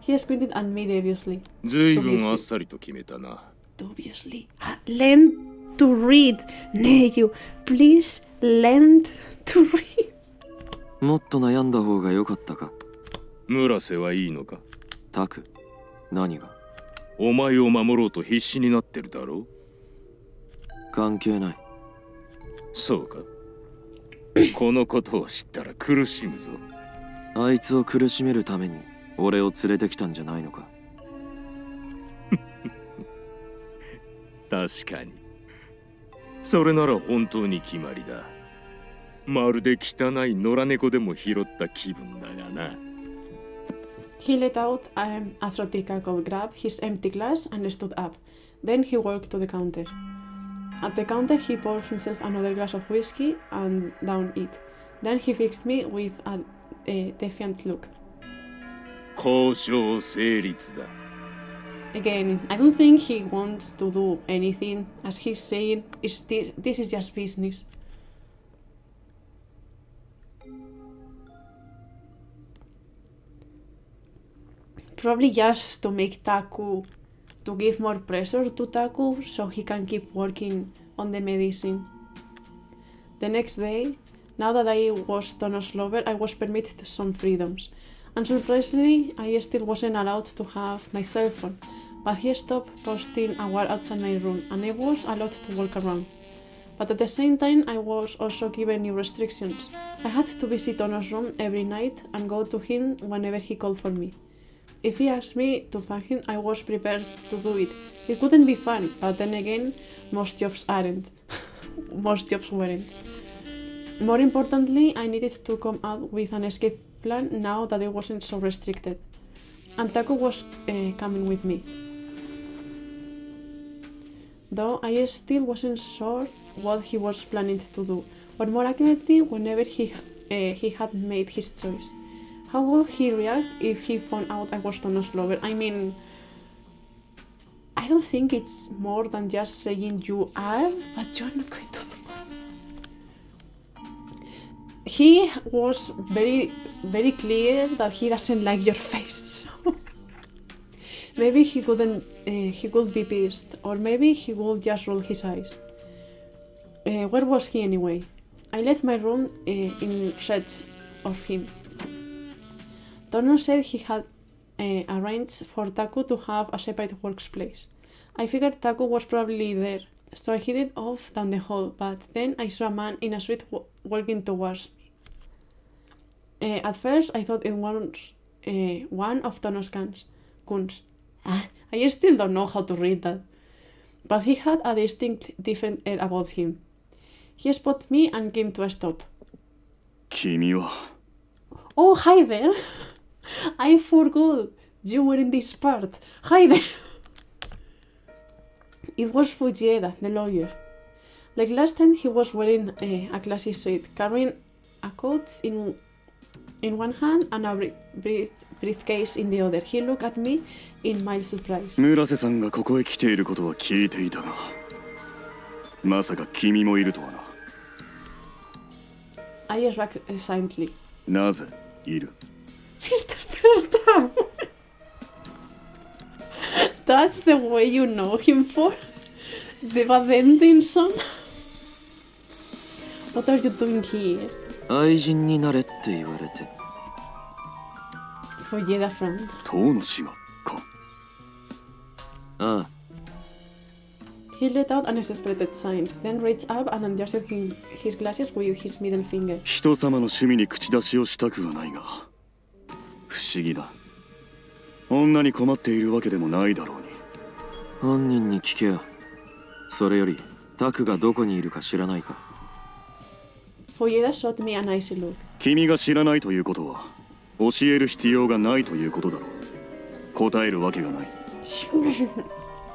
He squinted at me dubiously. ずいぶんあっさりと決めたな。Dubiously. Learn to read, Neyu. Please learn to read. もっと悩んだ方が良かったか。村瀬はいいのか？タク、何が？お前を守ろうと必死になってるだろう。関係ない。そうか。このことを知ったら苦しむぞ。あいつを苦しめるために俺を連れてきたんじゃないのか。確かに。それなら本当に決まりだ。まるで汚い野良猫でも拾った気分だがな。He let out a throaty cackle, grabbed his empty glass, and stood up. Then he walked to the counter. At the counter, he poured himself another glass of whiskey and downed it. Then he fixed me with a defiant look. 交渉成立だ。Again, I don't think he wants to do anything. As he's saying, this is just business. Probably just to make Taku, to give more pressure to Taku so he can keep working on the medicine. The next day, now that I was Tono's lover, I was permitted some freedoms. And surprisingly, I still wasn't allowed to have my cell phone, but he stopped posting a wall outside my room and I was allowed to walk around. But at the same time, I was also given new restrictions. I had to visit Tono's room every night and go to him whenever he called for me. If he asked me to find him, I was prepared to do it. It wouldn't be fun, but then again, most jobs aren't. Most jobs weren't. More importantly, I needed to come up with an escape plan now that I wasn't so restricted. And Taku was coming with me. Though I still wasn't sure what he was planning to do, or more accurately, whenever he had made his choice. How would he react if he found out I was Tono's lover? I mean, I don't think it's more than just saying you are, but you're not going to do much. He was very, very clear that he doesn't like your face, so maybe he could be pissed, or maybe he would just roll his eyes. Where was he anyway? I left my room in search of him. Tono said he had arranged for Taku to have a separate workspace. I figured Taku was probably there, so I headed off down the hall, but then I saw a man in a suit walking towards me. At first, I thought it was one of Tono's goons. I still don't know how to read that. But he had a distinct different air about him. He spotted me and came to a stop. 君は Oh, hi there! I forgot you were in this part. Hi there! It was Fujieda, the lawyer. Like last time, he was wearing a classy suit, carrying a coat in one hand and a briefcase in the other. He looked at me in mild surprise. 村瀬さんがここへ来ていることは聞いていたが、まさか君もいるとはな。I shrugged silently. なぜいる？ That's the way you know him for? The bad ending song? What are you doing here? 愛人になれって言われて。Fujieda frowned. 遠野氏がか。ああ、 He let out an exasperated sign, then reached up and adjusted his glasses with his middle finger. 人様の趣味に口出しをしたくはないが、不思議だ。女に困っているわけでもないだろうに。本人に聞けよ。それよりタクがどこにいるか知らないか。Fujieda shot me an icy look. 君が知らないということは教える必要がないということだろう。答えるわけがない。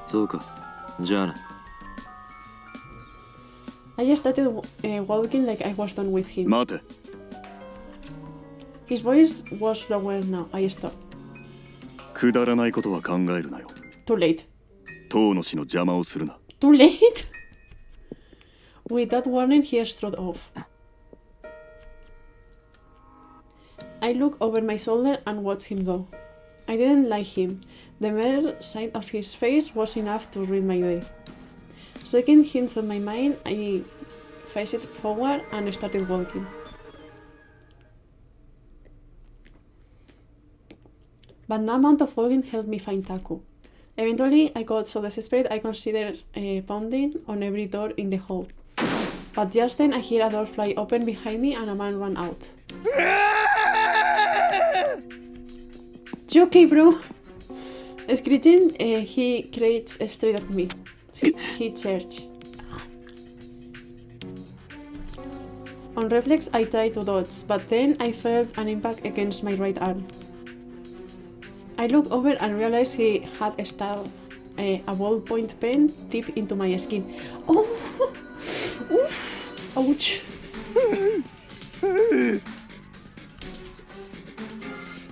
そうか。じゃあな。I started walking like I was done with him. 待て。 His voice was lower now. I stopped. くだらないことは考えるなよ。 Too late. 遠野氏の邪魔をするな。 Too late? With that warning, he strode off. I looked over my shoulder and watched him go. I didn't like him. The mere sight of his face was enough to ruin my day. Shaking him from my mind, I faced forward and started walking. But no amount of walking helped me find Taku. Eventually, I got so desperate I considered pounding on every door in the hall. But just then I hear a door fly open behind me and a man run out. You okay, bro? Screeching, he creates straight at me. He charged. On reflex, I tried to dodge, but then I felt an impact against my right arm. I looked over and realized he had stabbed a ballpoint pen deep into my skin. Oh! Oof! Ouch!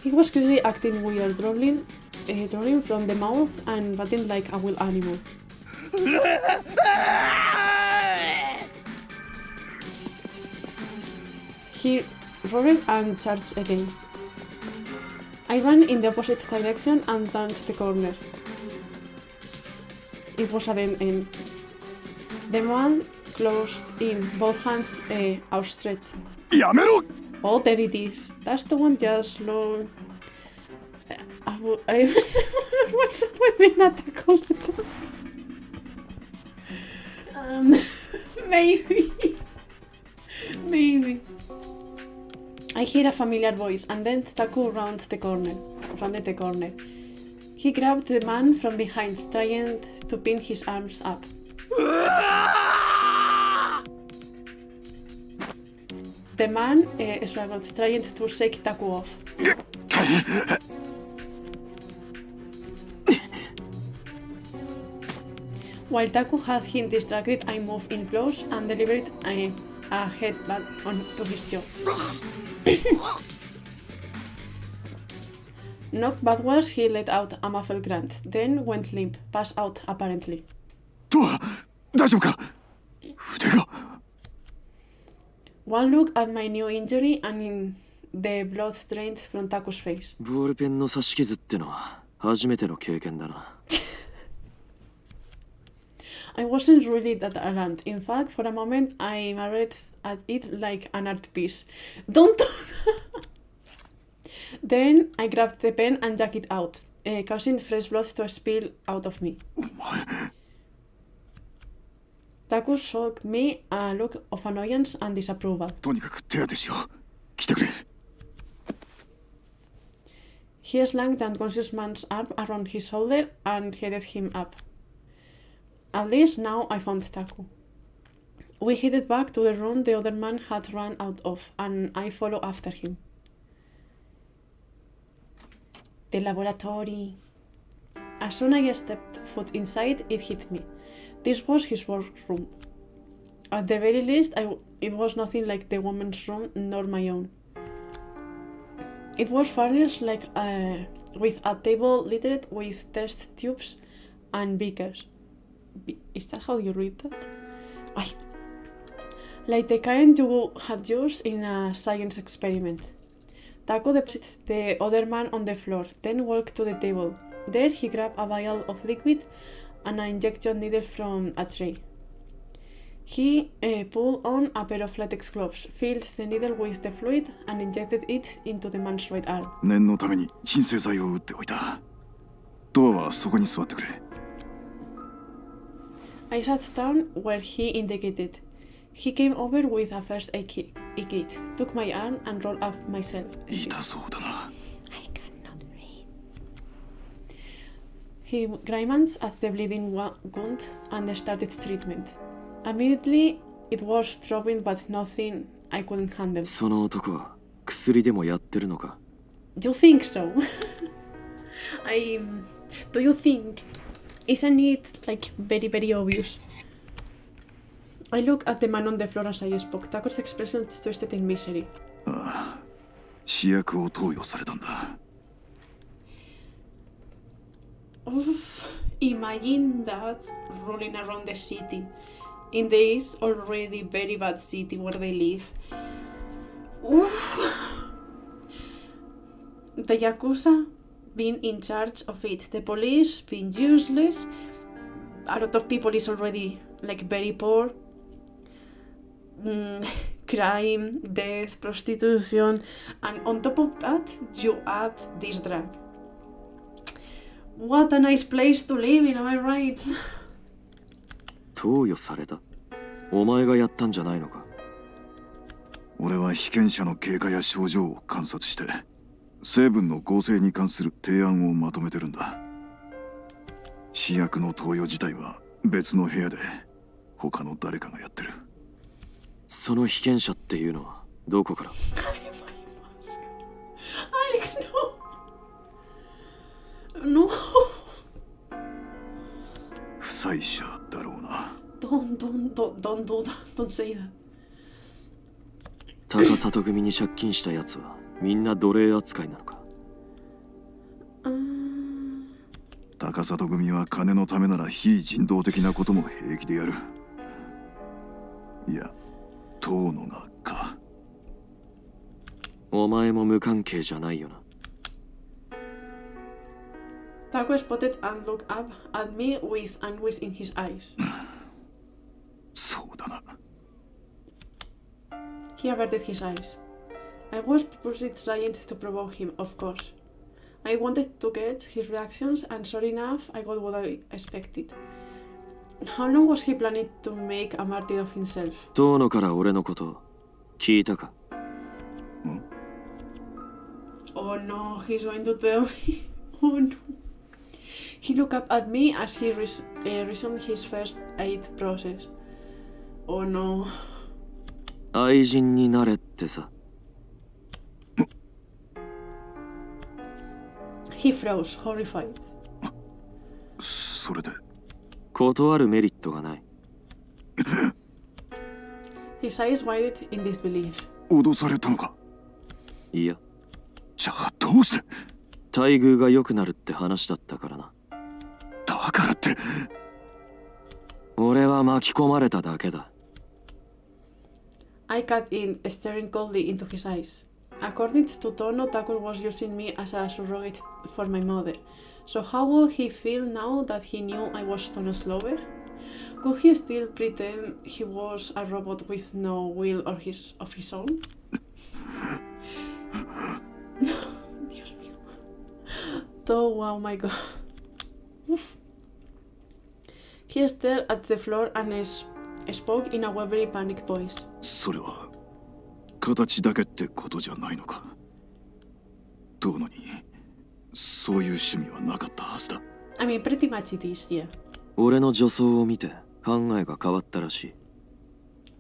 He was clearly acting weird, drooling from the mouth and batting like a wild animal. He roared and charged again. I ran in the opposite direction and turned the corner. It was a dead end. The man closed in, both hands outstretched. やめろ Oh, there it is. That's the one just low. I was what's up with me not all the time? Maybe. I hear a familiar voice, and then Taku rounded the corner. He grabbed the man from behind, trying to pin his arms up. The man struggled, trying to shake Taku off. While Taku had him distracted, I moved in close and delivered a headbutt onto his jaw. Knocked backwards, he let out a muffled grunt, then went limp, passed out apparently. トワ大丈夫か腕が One look at my new injury and in the blood drained from Taku's face. ボールペンの刺し傷ってのは初めての経験だな。I wasn't really that alarmed. In fact, for a moment, I marveled at it like an art piece. Don't do that! Then I grabbed the pen and jacked it out, causing fresh blood to spill out of me. Taku showed me a look of annoyance and disapproval. とにかく手当てしよう来てくれ He slung the unconscious man's arm around his shoulder and headed him up. At least now I found Taku. We headed back to the room the other man had run out of, and I followed after him. The laboratory. As soon as I stepped foot inside, it hit me. This was his workroom. At the very least, it was nothing like the woman's room, nor my own. It was furnished with a table littered with test tubes and beakers. Is that how you read that? Like the kind you had used in a science experiment. Taku deposited the other man on the floor, then walked to the table. There he grabbed a vial of liquid and an injection needle from a tray. He pulled on a pair of latex gloves, filled the needle with the fluid, and injected it into the man's right arm. 念のために鎮静剤を打っておいたドアはそこに座ってくれ I sat down where he indicated. He came over with a first aid kit, took my arm and rolled up myself. 痛そうだな I cannot read. He grimaced at the bleeding wound and started treatment. Immediately, it was throbbing but nothing I couldn't handle. その男は薬でもやってるのか You think so? Do you think? Isn't it very, very obvious? I looked at the man on the floor as I spoke. Taku's expression twisted in misery. ああ試薬を投与されたんだ Oof, imagine that rolling around the city. In this already very bad city where they live. Oof. The Yakuza being in charge of it. The police being useless. A lot of people is already very poor. Crime, death, prostitution, and on top of that, you add this drug. What a nice place to live in, am I right? 投与された。お前がやったんじゃないのか。俺は被験者の経過や症状を観察して成分の合成に関する提案をまとめてるんだ。試薬の投与自体は別の部屋で他の誰かがやってる。その被験者っていうのはどこから？ Alex, no. No. 負債者だろうな。Don't do that. Don't say that. 高里組に借金したやつはみんな奴隷扱いなのか。高里組は金のためなら非人道的なことも平気でやる。いや、トーノがか。お前も無関係じゃないよな。Taku spotted and looked up at me with anguish in his eyes. そうだな。He averted his eyes. I was purposely trying to provoke him, of course. I wanted to get his reactions, and sure enough, I got what I expected. How long was he planning to make a martyr of himself? トーノから俺のこと聞いたか？ Oh no, he's going to tell me. Oh no. He looked up at me as he resumed his first aid process. Oh no. 愛人になれってさ。He froze, horrified. それで断るメリットがない。His eyes widened in disbelief. 脅されたのか？いや、じゃあどうして？待遇が良くなるって話だったからな。だからって。俺は巻き込まれただけだ。I cut in, staring coldly into his eyes. According to Tono, Taku was using me as a surrogate for my mother. So how would he feel now that he knew I was Tono's lover? Could he still pretend he was a robot with no will of his own? Dios mío. Towa, oh my god. Oof. He stared at the floor and spoke in a very panicked voice. それは形だけってことじゃないのか。トーノにそういう趣味はなかったはずだ。I mean, pretty much it is, yeah. 俺の女装を見て考えが変わったらしい。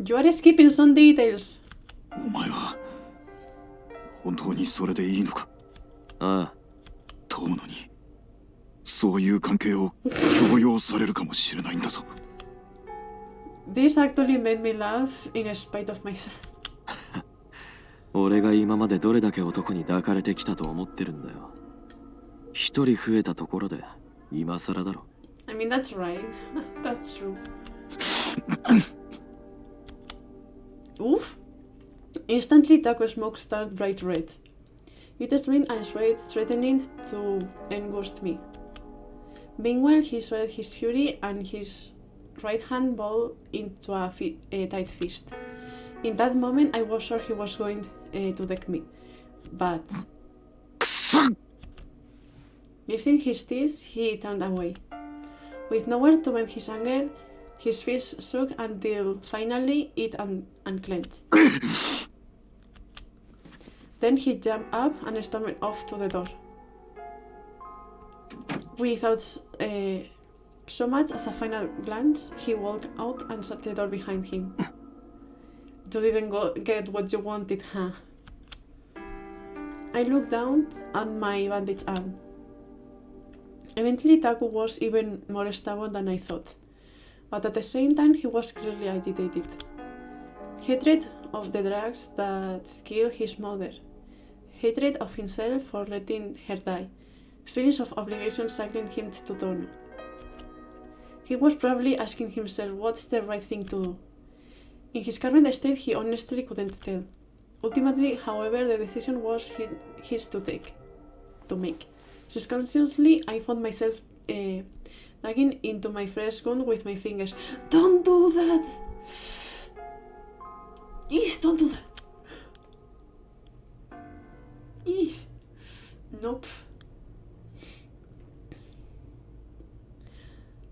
You are skipping some details. お前は本当にそれでいいのか？ああ。トーノにそういう関係を強要されるかもしれないんだぞ。This actually made me laugh in spite of myself. 俺が今までどれだけ男に抱かれてきたと思ってるんだよ。一人増えたところで今更だろ。I mean, that's right. That's true. Oof. Instantly, Taku's smoke started bright red. It streamed and swayed, threatening to engulf me. Meanwhile, he swelled his fury and his right hand balled into a tight fist. In that moment, I was sure he was going to deck me. But... Lifting his teeth, he turned away. With nowhere to vent his anger, his fist shook until finally it unclenched. Then he jumped up and stormed off to the door. Without so much as a final glance, he walked out and shut the door behind him. You didn't get what you wanted, huh? I looked down at my bandaged arm. Eventually, Taku was even more stubborn than I thought, but at the same time, he was clearly agitated. Hatred of the drugs that killed his mother, hatred of himself for letting her die, feelings of obligation cycling him to Tono. He was probably asking himself what's the right thing to do. In his current state, he honestly couldn't tell. Ultimately, however, the decision was his to make. Subconsciously, I found myself digging into my fresh wound with my fingers. Don't do that! Eesh, don't do that! Eesh. Nope.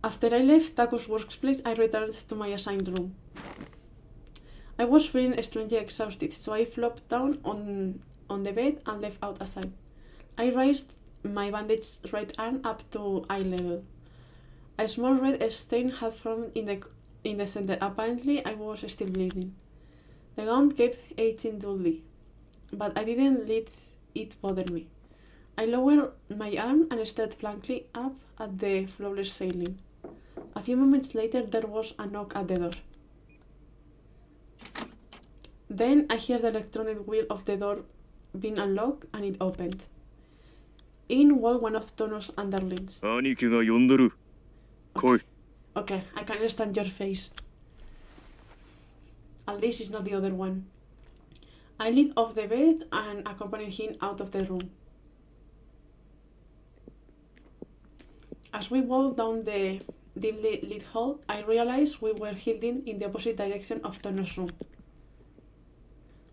After I left Taku's workplace, I returned to my assigned room. I was feeling strangely exhausted, so I flopped down on the bed and left out aside. I raised my bandaged right arm up to eye level. A small red stain had formed in the center. Apparently, I was still bleeding. The wound kept aching dully, but I didn't let it bother me. I lowered my arm and stared blankly up at the flawless ceiling. A few moments later, there was a knock at the door. Then I heard the electronic wheel of the door being unlocked and it opened. In walked one of Tono's underlings. 兄貴が呼んでる。来い。 Okay, I can understand your face. At least it's not the other one. I lit off the bed and accompanied him out of the room. As we walked down the dimly lit hall, I realized we were heading in the opposite direction of Tono's room.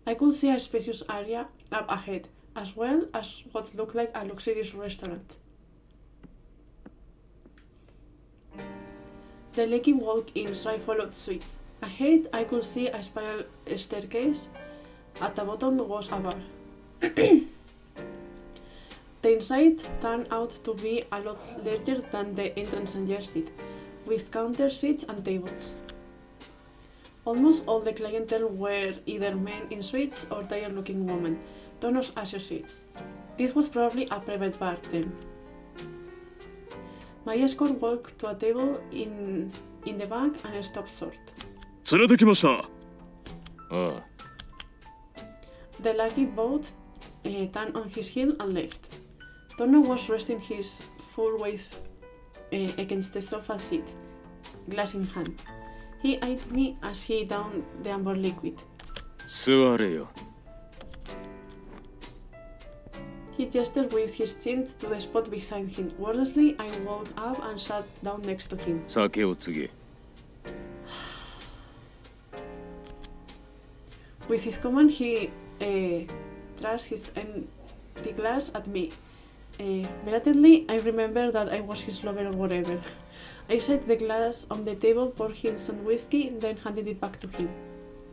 I could see a spacious area up ahead, as well as what looked like a luxurious restaurant. The lady walked in, so I followed suit. Ahead, I could see a spiral staircase. At the bottom was a bar. The inside turned out to be a lot larger than the entrance suggested, with counter seats and tables. Almost all the clientele were either men in suits or tired-looking women, Tono's associates. This was probably a private bar then. My escort walked to a table in the back and stopped short. 連れてきました。ああ、 The lucky boat turned on his heel and left. Tono was resting his full weight against the sofa seat, glass in hand. He eyed me as he downed the amber liquid. 座れよ。 He gestured with his chin to the spot beside him. Wordlessly, I walked up and sat down next to him. 酒を継げ。 With his command, he thrust his empty glass at me. Belatedly, I remembered that I was his lover or whatever. I set the glass on the table, poured him some whiskey, then handed it back to him.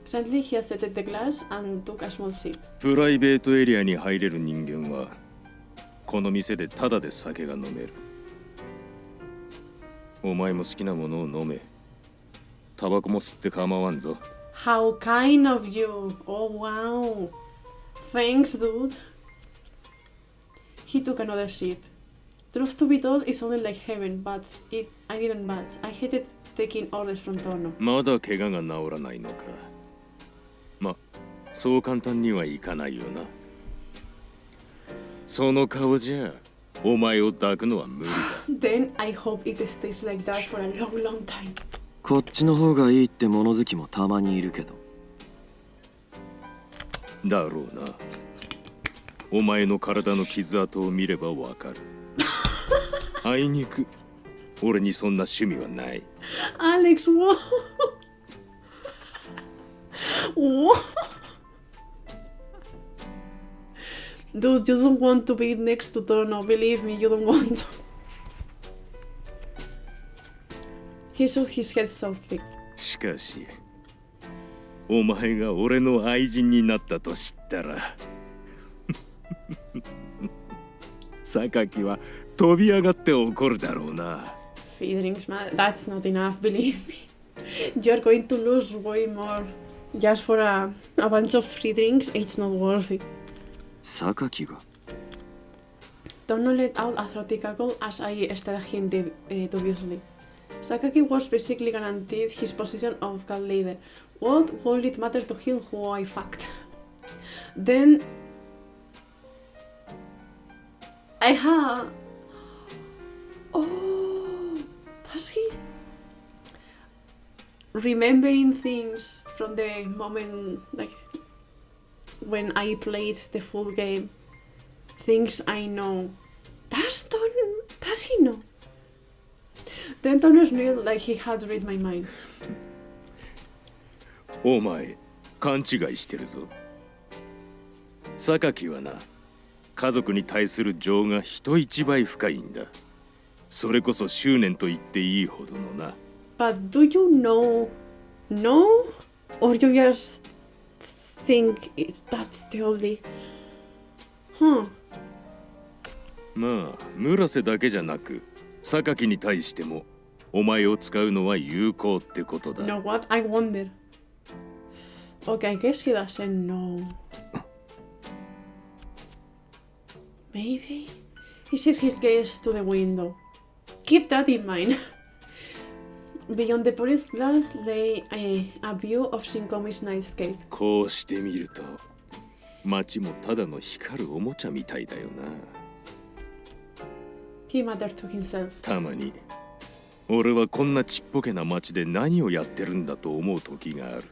Suddenly, he accepted the glass and took a small sip. プライベートエリアに入れる人間はこの店でタダで酒が飲める。お前も好きなものを飲め。タバコも吸って構わんぞ。 How kind of you! Oh wow! Thanks, dude! He took another sip. Truth to be told, it sounded like heaven, but I didn't budge. I hated taking orders from Tono. まだ怪我が治らないのか。ま、そう簡単にはいかないよな。その顔じゃ、お前を抱くのは無理だ。Then I hope it stays like that for a long, long time. こっちの方がいいって物好きもたまにいるけど。だろうな。お前の体の傷跡を見ればわかる。あいにく、俺にそんな趣味はない。Alex, whoa! Whoa! Dude, you don't want to be next to Tono. Believe me, you don't want to. He shook his head softly. しかし、お前が俺の愛人になったと知ったら、榊は飛び上がって怒るだろうな。Feelings, man. That's not enough, believe me. You're going to lose way more. Just for a bunch of free drinks, it's not worth it. 榊が Tono let out a throaty cackle as I stared at him dubiously. Sakaki was basically guaranteed his position of cult leader. What would it matter to him who I fucked? Then I had... Oh, does he? Remembering things from the moment, like, when I played the full game. Things I know. Does he know? Then Tono smiled like he had read my mind. お前、勘違いしてるぞ。榊はな、家族に対する情が人一倍深いんだ。それこそ執念と言っていいほどのな。 But do you know no? Or you just think that's the only... Huh. まあ村瀬だけじゃなく榊に対してもお前を使うのは有効ってことだ。 You know what? I wonder. Okay, I guess he doesn't know. Maybe? He set his gaze to the window. Keep that in mind. Beyond the polished glass lay a view of Shinkomi's nightscape. こうしてみると街もただの光るおもちゃみたいだよな。 He muttered to himself. たまに俺はこんなちっぽけな街で何をやってるんだと思う時がある。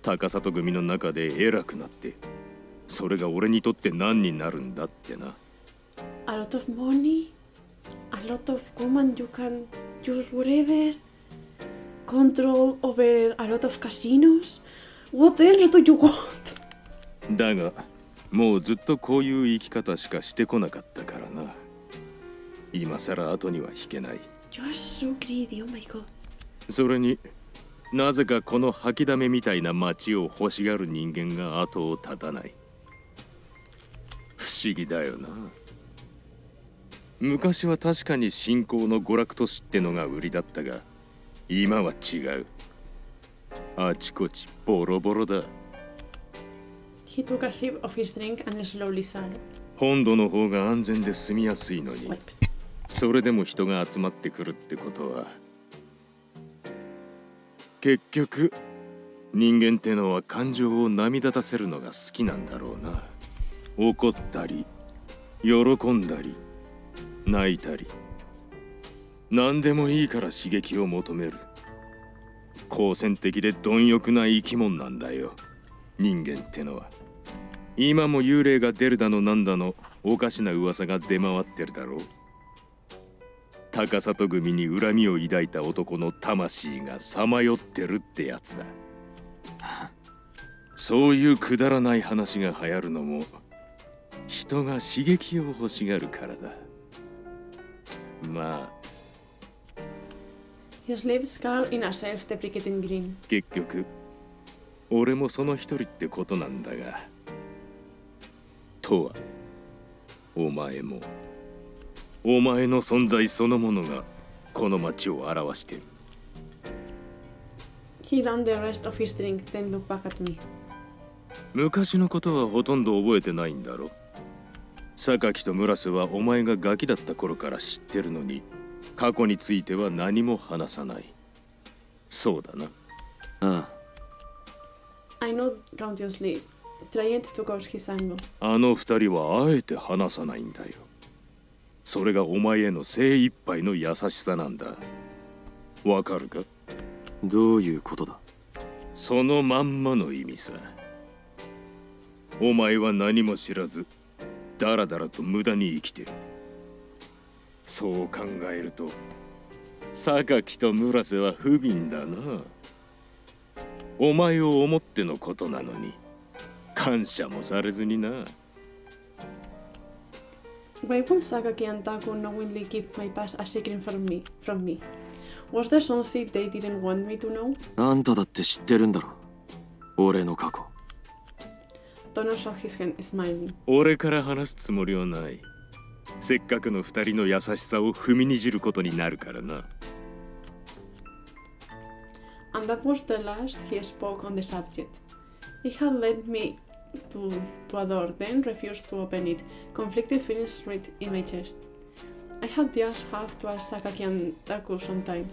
高里組の中で偉くなってそれが俺にとって何になるんだってな。 A lot of money, a lot of women you can use wherever, control over a lot of casinos. What else do you want? だがもうずっとこういう生き方しかしてこなかったからな。今さら後には引けない。 You are so greedy, oh my god. それになぜかこの吐きだめみたいな街を欲しがる人間が後を絶たない。不思議だよな。昔は確かに信仰の娯楽都市ってのが売りだったが今は違う。あちこちボロボロだ。 He took a sip of his drink and slowly sighed. 本土の方が安全で住みやすいのに Wipe. それでも人が集まってくるってことは結局人間ってのは感情を波立たせるのが好きなんだろうな。怒ったり喜んだり泣いたり何でもいいから刺激を求める好戦的で貪欲な生き物なんだよ人間ってのは。今も幽霊が出るだのなんだのおかしな噂が出回ってるだろう。高里組に恨みを抱いた男の魂がさまよってるってやつだ。そういうくだらない話が流行るのも人が刺激を欲しがるからだ。まあ His lips curled in a self-deprecating grin. 結局俺もその一人ってことなんだがとはお前もお前の存在そのものがこの街を表している。 He donned the rest of his drink, then looked back at me. 昔のことはほとんど覚えてないんだろ。榊と村瀬はお前がガキだった頃から知ってるのに過去については何も話さない。そうだな。あ I nodded consciously, trying to gauge his angle. あの二人はあえて話さないんだよ。それがお前への精一杯の優しさなんだ。わかるか？どういうことだ？そのまんまの意味さ。お前は何も知らずだらだらと無駄に生きてる。そう考えると榊と村瀬は不憫だな。お前を思ってのことなのに感謝もされずにな。 Why would Sakaki and Taku knowingly keep my past a secret from me? Was there something they didn't want me to know? あんただって知ってるんだろ俺の過去。 Tono shook his head, smiling. 俺から話すつもりはない。せっかくの二人の優しさを踏みにじることになるからな。 And that was the last he spoke on the subject. He had led me to a door, then refused to open it. Conflicted feelings read in my chest. I had just have to ask Sakaki and Taku sometime.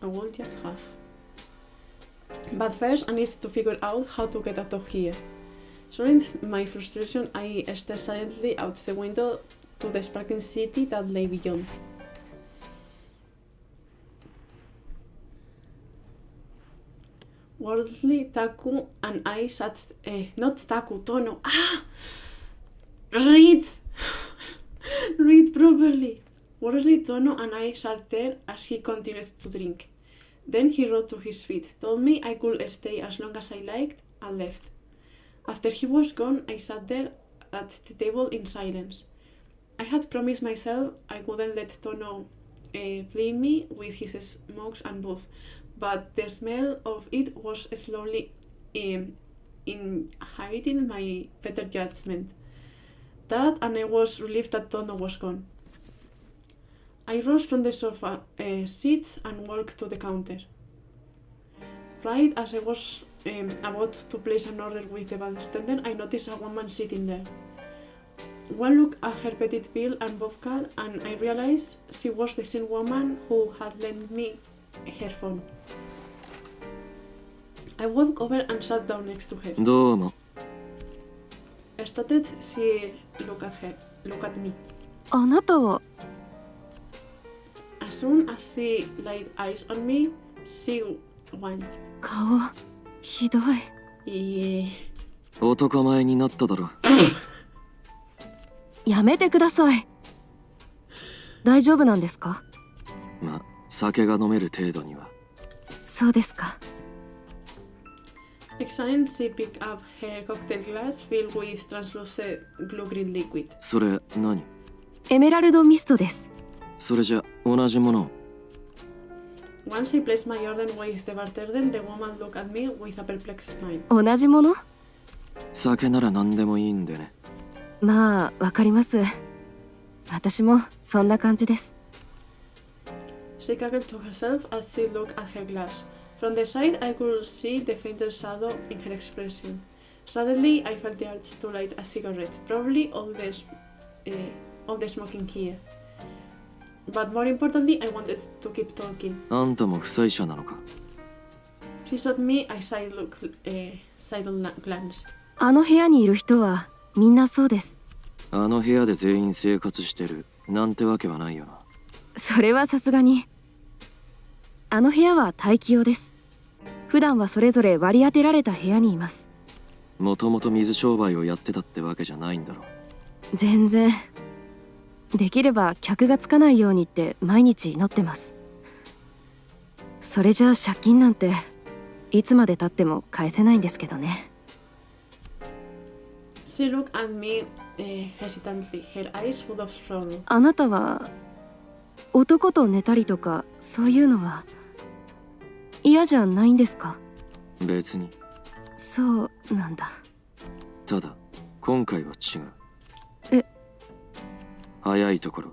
I will just have. But first I need to figure out how to get out of here. So in my frustration I stared silently out the window to the sparkling city that lay beyond. Wordlessly, Taku and I sat... not Taku, Tono. Ah! Read! Read properly. Wordlessly, Tono and I sat there as he continued to drink. Then he rose to his feet, told me I could stay as long as I liked, and left. After he was gone, I sat there at the table in silence. I had promised myself I wouldn't let Tono blame me with his smokes and booze, but the smell of it was slowly inhibiting my better judgment. That, and I was relieved that Tono was gone. I rose from the sofa seat and walked to the counter. Right as I was about to place an order with the bartender, I noticed a woman sitting there. One look at her petite bill and bobcat, and I realized she was the same woman who had lent me her phone. I walked over and sat down next to her. どうも。 Started, she looked at me. あなたは As soon as she laid eyes on me, she went. 顔ひどい。 Yeah. 男前になっただろ。やめてください。大丈夫なんですか？ま、酒が飲める程度には。そうですか。Excited, she picked up her cocktail glass filled with translucent blue-green liquid. それ何？エメラルドミストです。それじゃ同じものを。 Once I placed my order with the bartender, the woman looked at me with a perplexed smile. 同じもの？酒なら何でもいいんでね。まあ、わかります。私もそんな感じです。She cackled to herself as she looked at her glass. From the side, I could see the faintest shadow in her expression. Suddenly, I felt the urge to light a cigarette, probably all the smoking here. But more importantly, I wanted to keep talking. あんたも負債者なのか？ She shot me a side glance. あの部屋にいる人はみんなそうです。あの部屋で全員生活してるなんてわけはないよな。それはさすがに。あの部屋は待機用です。普段はそれぞれ割り当てられた部屋にいます。もともと水商売をやってたってわけじゃないんだろ。全然。できれば客がつかないようにって毎日祈ってます。それじゃあ借金なんていつまで経っても返せないんですけどね。She looked at me hesitantly, her eyes full of sorrow. あなたは男と寝たりとかそういうのは嫌じゃないんですか？別に。そうなんだ。ただ今回は違う。え？早いところ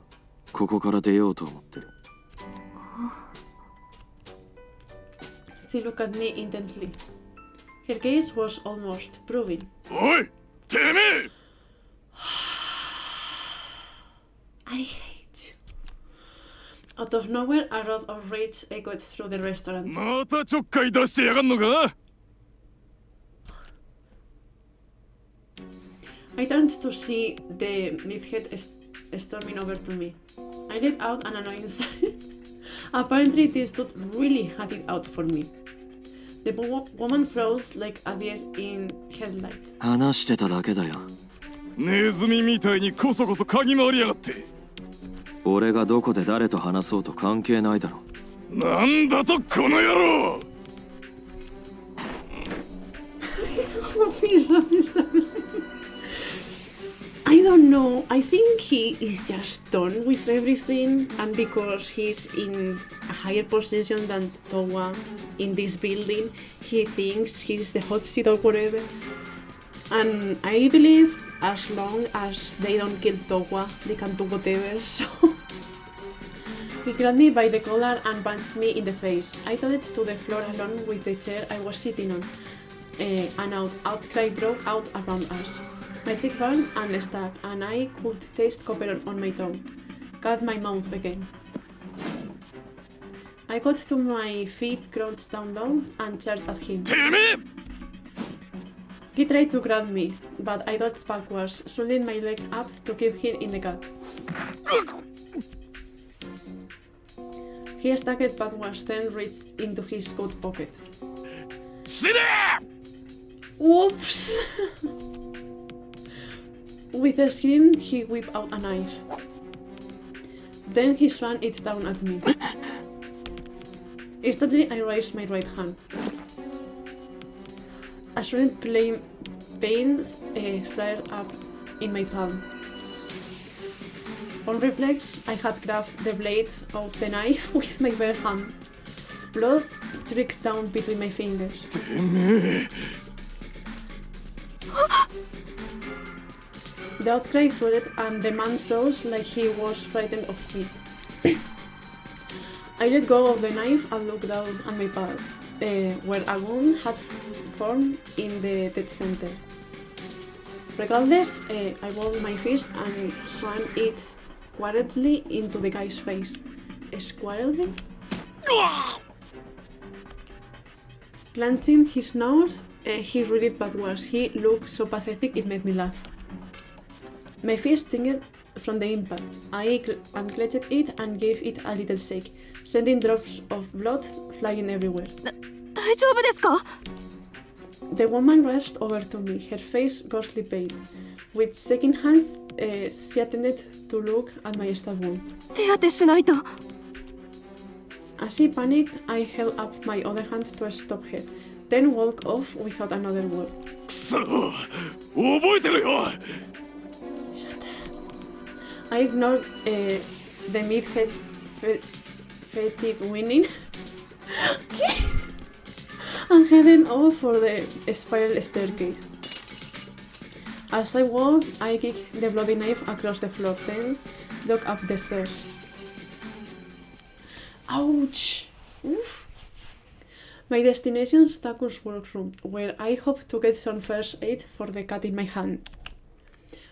ここから出ようと思ってる。She looked at me intently. Her gaze was almost proving. おいてめえ I hate you. Out of nowhere, a roar of rage echoed through the restaurant. またちょっかい出してやがんのか I turned to see the meathead storming over to me. I let out an annoying sigh. Apparently, this dude really had it out for me. The woman froze like a deer in headlight. 話してただけだよ。ネズミみたいにコソコソ嗅ぎ回りやがって。俺がどこで誰と話そうと関係ないだろ。なんだとこの野郎 I don't know. I think he is just done with everything, and because he's in a higher position than Towa in this building, he thinks he's the hot seat or whatever. And I believe as long as they don't kill Towa, they can do whatever, so... He grabbed me by the collar and punched me in the face. I fell to the floor along with the chair I was sitting on. An outcry broke out around us. My cheek burned and stuck, and I could taste copper on my tongue. Cut my mouth again. I got to my feet, crouched down low, and charged at him. てめえ He tried to grab me, but I dodged backwards, swinging my leg up to keep him in the gut. He staggered backwards, then reached into his coat pocket. 死ね Whoops! With a scream, he whipped out a knife. Then he swung it down at me. Instantly, I raised my right hand. A sudden pain flared up in my palm. On reflex, I had grabbed the blade of the knife with my bare hand. Blood tricked down between my fingers. てめえ The outcry swelled and the man froze like he was frightened of me. I let go of the knife and looked down at my palm, where a wound had formed in the dead center. Regardless, I rolled my fist and swung it squarely into the guy's face. Squarely? Clenching his nose, he read bad words. He looked so pathetic it made me laugh. My fist stinged from the impact. I unclenched it and gave it a little shake, sending drops of blood flying everywhere. 大丈夫ですか？ The woman rushed over to me, her face ghostly pale. With shaking hands, she attempted to look at my stab wound. 手当てしないと。 As she panicked, I held up my other hand to stop her, then walked off without another word. くそ覚えてるよ I ignored the meathead's fetid whining and headed off for the spiral staircase. As I walked, I kicked the bloody knife across the floor, then dug up the stairs. Ouch! Oof. My destination's Taku's workroom, where I hoped to get some first aid for the cut in my hand.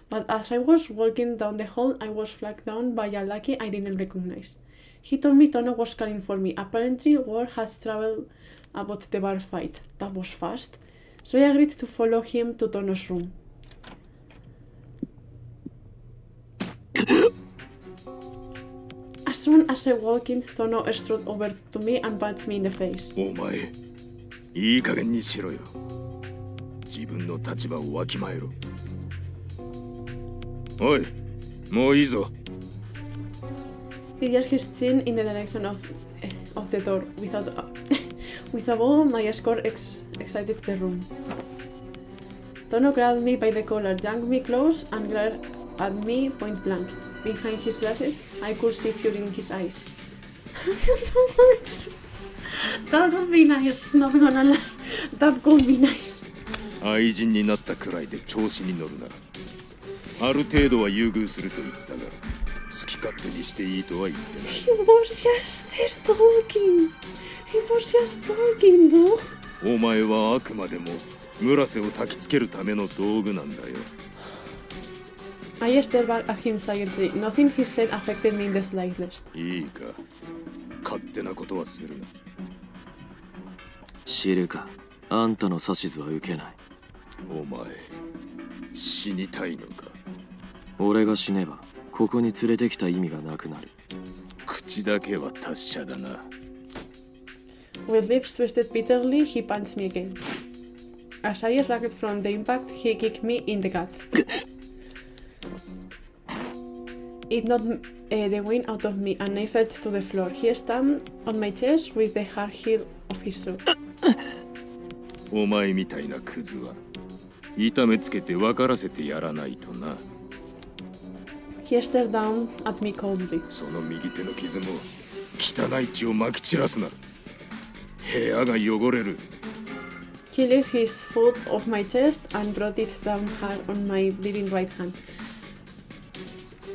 But as I was walking down the hall, I was flagged down by a lackey I didn't recognize. He told me Tono was calling for me. Apparently, word has traveled about the bar fight. That was fast. So I agreed to follow him to Tono's room. As soon as I walked in, Tono strode over to me and punched me in the face. お前いい加減にしろよ自分の立場をわきまえろおいもういいぞ He jerked his chin in the direction of the door. With a bow, my escort exited the room. Tono grabbed me by the collar, yanked me close, and glared at me point blank. Behind his glasses, I could see fury in his eyes. That would be nice, not gonna lie. That could be nice. 愛人になったくらいで調子に乗るなある程度は優遇すると言ったが好き勝手にしていいとは言ってない He was just there talking. He was just talking, though. お前はあくまでも村瀬を焚きつけるための道具なんだよ I stared back at him silently. Nothing he said affected me in the slightest. いいか勝手なことはするな知るかあんたの指図は受けないお前死にたいのか俺が死ねばここに連れてきた意味がなくなる口だけは達者だな With lips twisted bitterly, he punched me again. As I shrugged from the impact, he kicked me in the gut. It knocked the wind out of me and I fell to the floor. He stamped on my chest with the hard heel of his sword. お前みたいなクズは痛めつけて分からせてやらないとな He stared down at me coldly. その右手の傷も汚い血をまき散らすな部屋が汚れる He lifted his foot off my chest and brought it down hard on my bleeding right hand.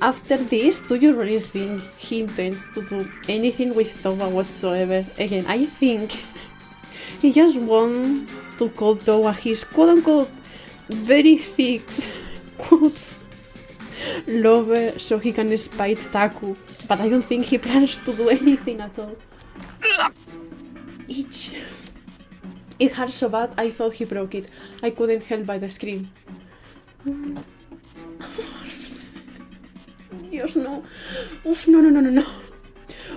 After this, do you really think he intends to do anything with Towa whatsoever? Again, I think he just wants to call Towa his quote-unquote very fixed quotes lover so he can spite Taku. But I don't think he plans to do anything at all. Itch. It hurt so bad I thought he broke it. I couldn't help but scream. Dios, no. Oof, no.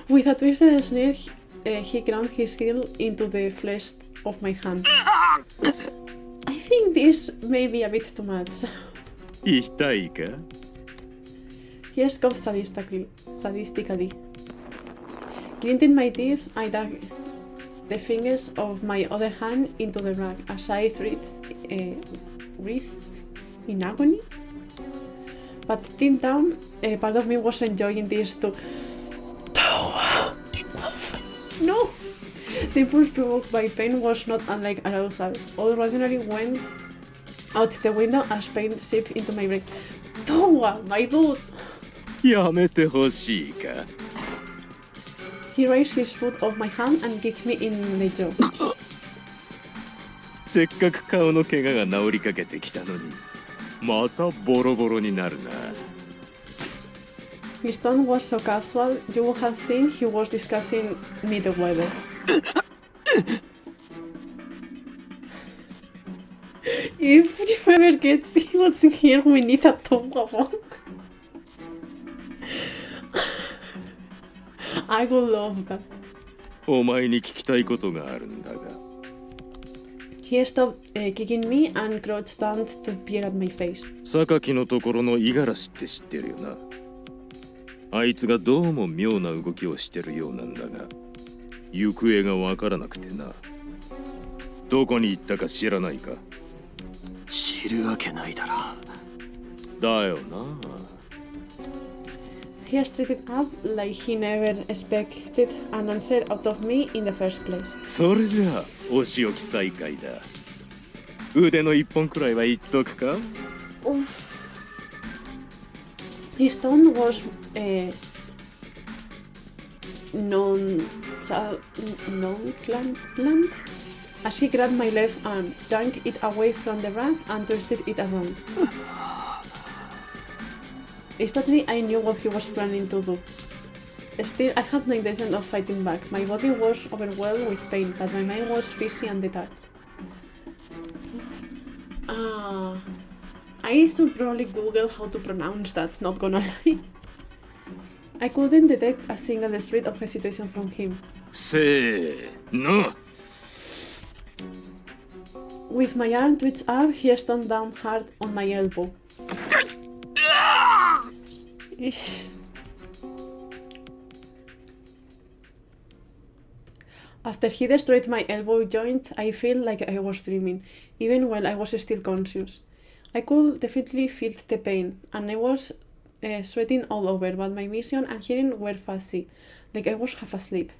With a twisted snare, he ground his heel into the flesh of my hand. I think this may be a bit too much. 痛いか He scoffed sadistically. Glinting my teeth, I dug the fingers of my other hand into the rug as I writhed in agony. But deep down, part of me was enjoying this too. Towa! No! The impulse provoked by pain was not unlike arousal. All rationally went out the window as pain seeped into my brain. Towa, my dude! やめてほしいか。 He raised his foot off my hand and kicked me in the jaw. せっかく顔の怪我が治りかけてきたのに、またボロボロになるな。 His tone was so casual, you would have think he was discussing me the weather. If you ever get what's in here, we need a towa monk. I would love that. お前に聞きたいことがあるんだが。 He stopped kicking me and crouched down to peer at my face. 榊のところの五十嵐って知ってるよな。あいつがどうも妙な動きをしてるようなんだが、行方がわからなくてな。どこに行ったか知らないか。知るわけないだろ。だよな。 He straightened up like he never expected an answer out of me in the first place. それじゃあお仕置き再開だ。腕の一本くらいは言っとくか。 His tone was nonchalant as he grabbed my left arm, yanked it away from the rack, and twisted it around. Instantly, I knew what he was planning to do. Still, I had no intention of fighting back. My body was overwhelmed with pain, but my mind was busy and detached. I should probably Google how to pronounce that, not gonna lie. I couldn't detect a single shred of hesitation from him. せーの。 With my arm twitched up, he stomped down hard on my elbow. Ish. After he destroyed my elbow joint, I felt like I was dreaming, even while I was still conscious. I could definitely feel the pain, and I was sweating all over, but my vision and hearing were fuzzy, like I was half asleep.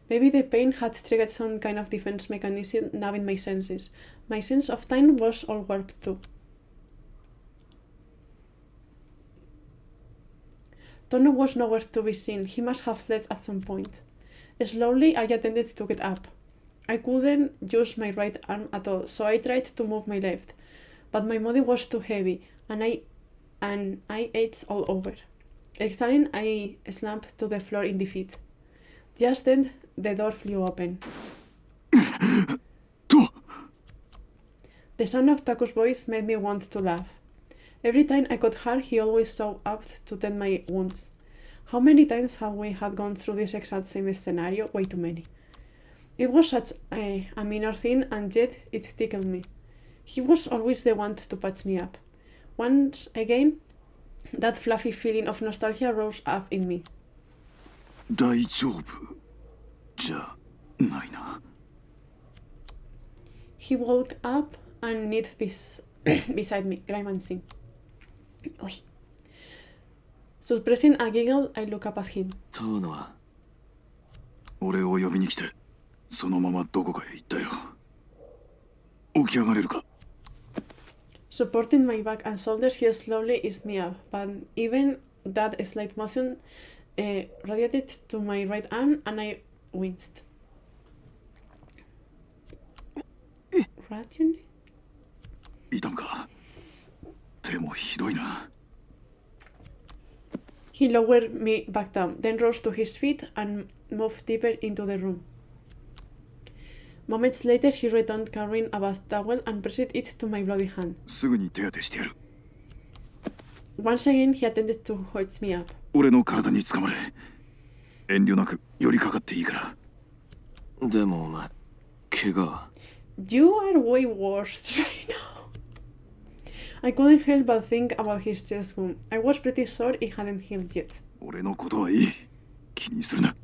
Maybe the pain had triggered some kind of defense mechanism numbing my senses. My sense of time was all warped too. Tono was nowhere to be seen. He must have fled at some point. Slowly, I attempted to get up. I couldn't use my right arm at all, so I tried to move my left, but my body was too heavy, and I ached all over. Exhaling, I slumped to the floor in defeat. Just then, the door flew open. The sound of Taku's voice made me want to laugh. Every time I got hurt, he always showed up to tend my wounds. How many times have we had gone through this exact same scenario? Way too many. It was such a minor thing, and yet it tickled me. He was always the one to patch me up. Once again, that fluffy feeling of nostalgia rose up in me. 大丈夫じゃないな。 He woke up and knelt beside me, grimacing. Oi. Suppressing a giggle, I looked up at him. トーノは俺を呼びに来て、そのままどこかへ行ったよ。起き上がれるか。 Supporting my back and shoulders, he slowly eased me up, but even that slight motion radiated to my right arm, and I winced. Radiant? 痛むか。手もひどいな。 He lowered me back down, then rose to his feet and moved deeper into the room. Moments later, he returned carrying a bath towel and pressed it to my bloody hand. すぐに手当てしてやる。 Once again, he attempted to hoist me up. 俺の体につかまれ。遠慮なく寄りかかっていいから。でもお前怪我 You are way worse right now. I couldn't help but think about his chest wound. I was pretty sure it hadn't healed yet. 俺のことはいい。気にするな。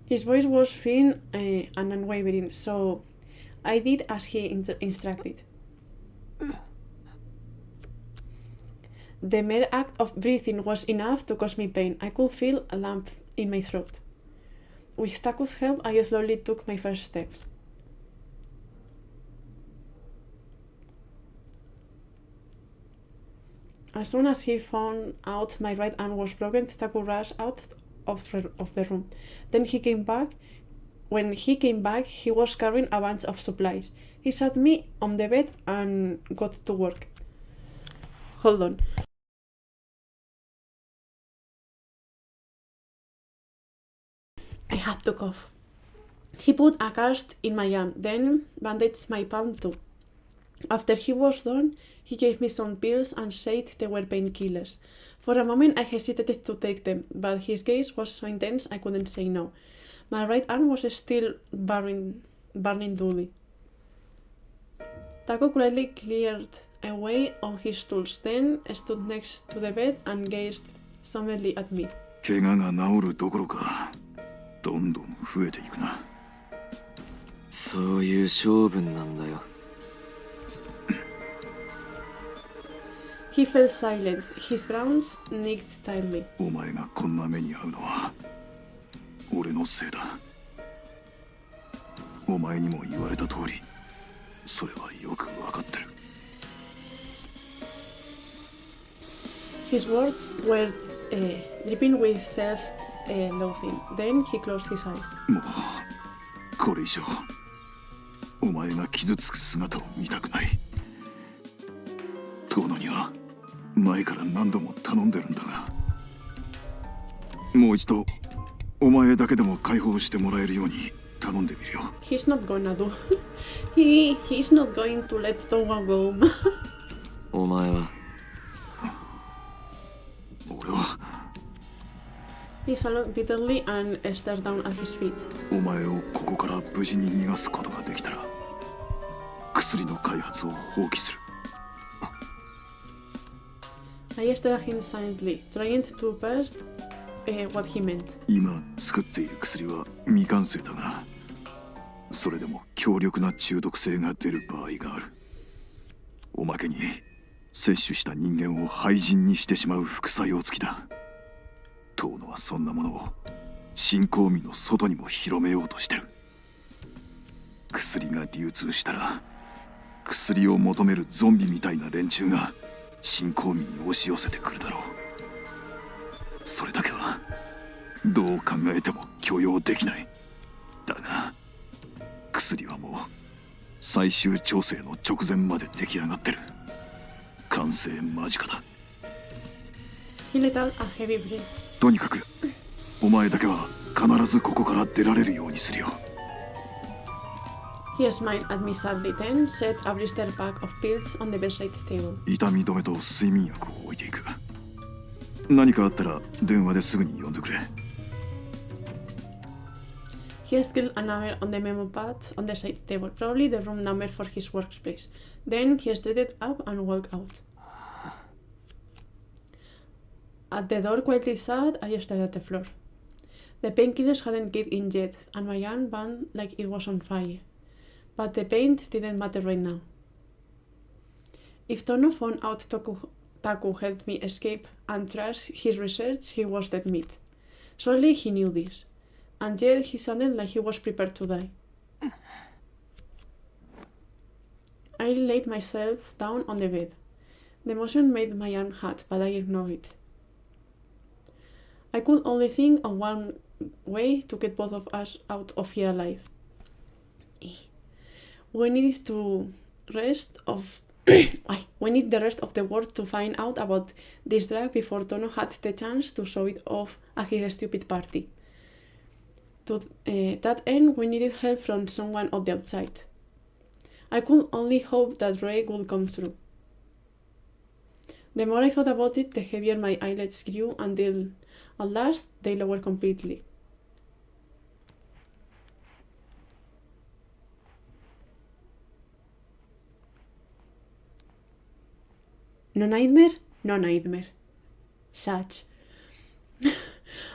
His voice was firm and unwavering, so I did as he instructed. The mere act of breathing was enough to cause me pain. I could feel a lump in my throat. With Taku's help, I slowly took my first steps. As soon as he found out my right arm was broken, Taku rushed out of the room. Then he came back. When he came back, he was carrying a bunch of supplies. He sat me on the bed and got to work. Hold on. I had to cough. He put a cast in my arm, then bandaged my palm too. After he was done, he gave me some pills and said they were painkillers. For a moment I hesitated to take them, but his gaze was so intense I couldn't say no. My right arm was still burning dully. Taku quietly cleared away all his tools, then stood next to the bed and gazed solemnly at me. 怪我が治るどころかどんどん増えていくな。そういう性分なんだよ。He fell silent, his brows knit tightly. お前がこんな目に遭うのは俺のせいだ。お前にも言われた通り、それはよくわかってる。His words were dripping with self-loathing. Then he closed his eyes. もうこれ以上お前が傷つく姿を見たくない。トノには前から何度も頼んでるんだが、もう一度お前だけでも解放してもらえるように頼んでみるよ。He's not gonna do. He's not going to let Towa go. お前は俺は He swallowed bitterly and stared down at his feet. お前をここから無事に逃がすことができたら薬の開発を放棄する。I stared at him silently, trying to parse what he meant. 今作っている薬は未完成だが、それでも強力な中毒性が出る場合がある。おまけに摂取した人間を廃人にしてしまう副作用付きだ。トーノはそんなものを新興民の外にも広めようとしてる。薬が流通したら薬を求めるゾンビみたいな連中が新興民に押し寄せてくるだろう。それだけはどう考えても許容できない。だが薬はもう最終調整の直前まで出来上がってる。完成間近だ。He let out a heavy breath. とにかくお前だけは必ずここから出られるようにするよ。He smiled at me sadly, then set a blister pack of pills on the bedside table. 痛み止めと睡眠薬を置いていく。何かあったら電話ですぐに呼んでくれ。He scribbled a number on the memo pad on the side table, probably the room number for his workspace. Then he straightened up and walked out. At the door quietly sat, I stared at the floor. The painkillers hadn't kicked in yet, and my arm burned like it was on fire. But the pain didn't matter right now. If Tono found out Taku helped me escape and trust his research, he was dead meat. Surely he knew this, and yet he sounded like he was prepared to die. I laid myself down on the bed. The motion made my arm hot, but I ignored it. I could only think of one way to get both of us out of here alive. We needed the rest of the world to find out about this drug before Tono had the chance to show it off at his stupid party. To that end, we needed help from someone on the outside. I could only hope that Ray would come through. The more I thought about it, the heavier my eyelids grew until, at last, they lowered completely. No nightmare? No nightmare. Such.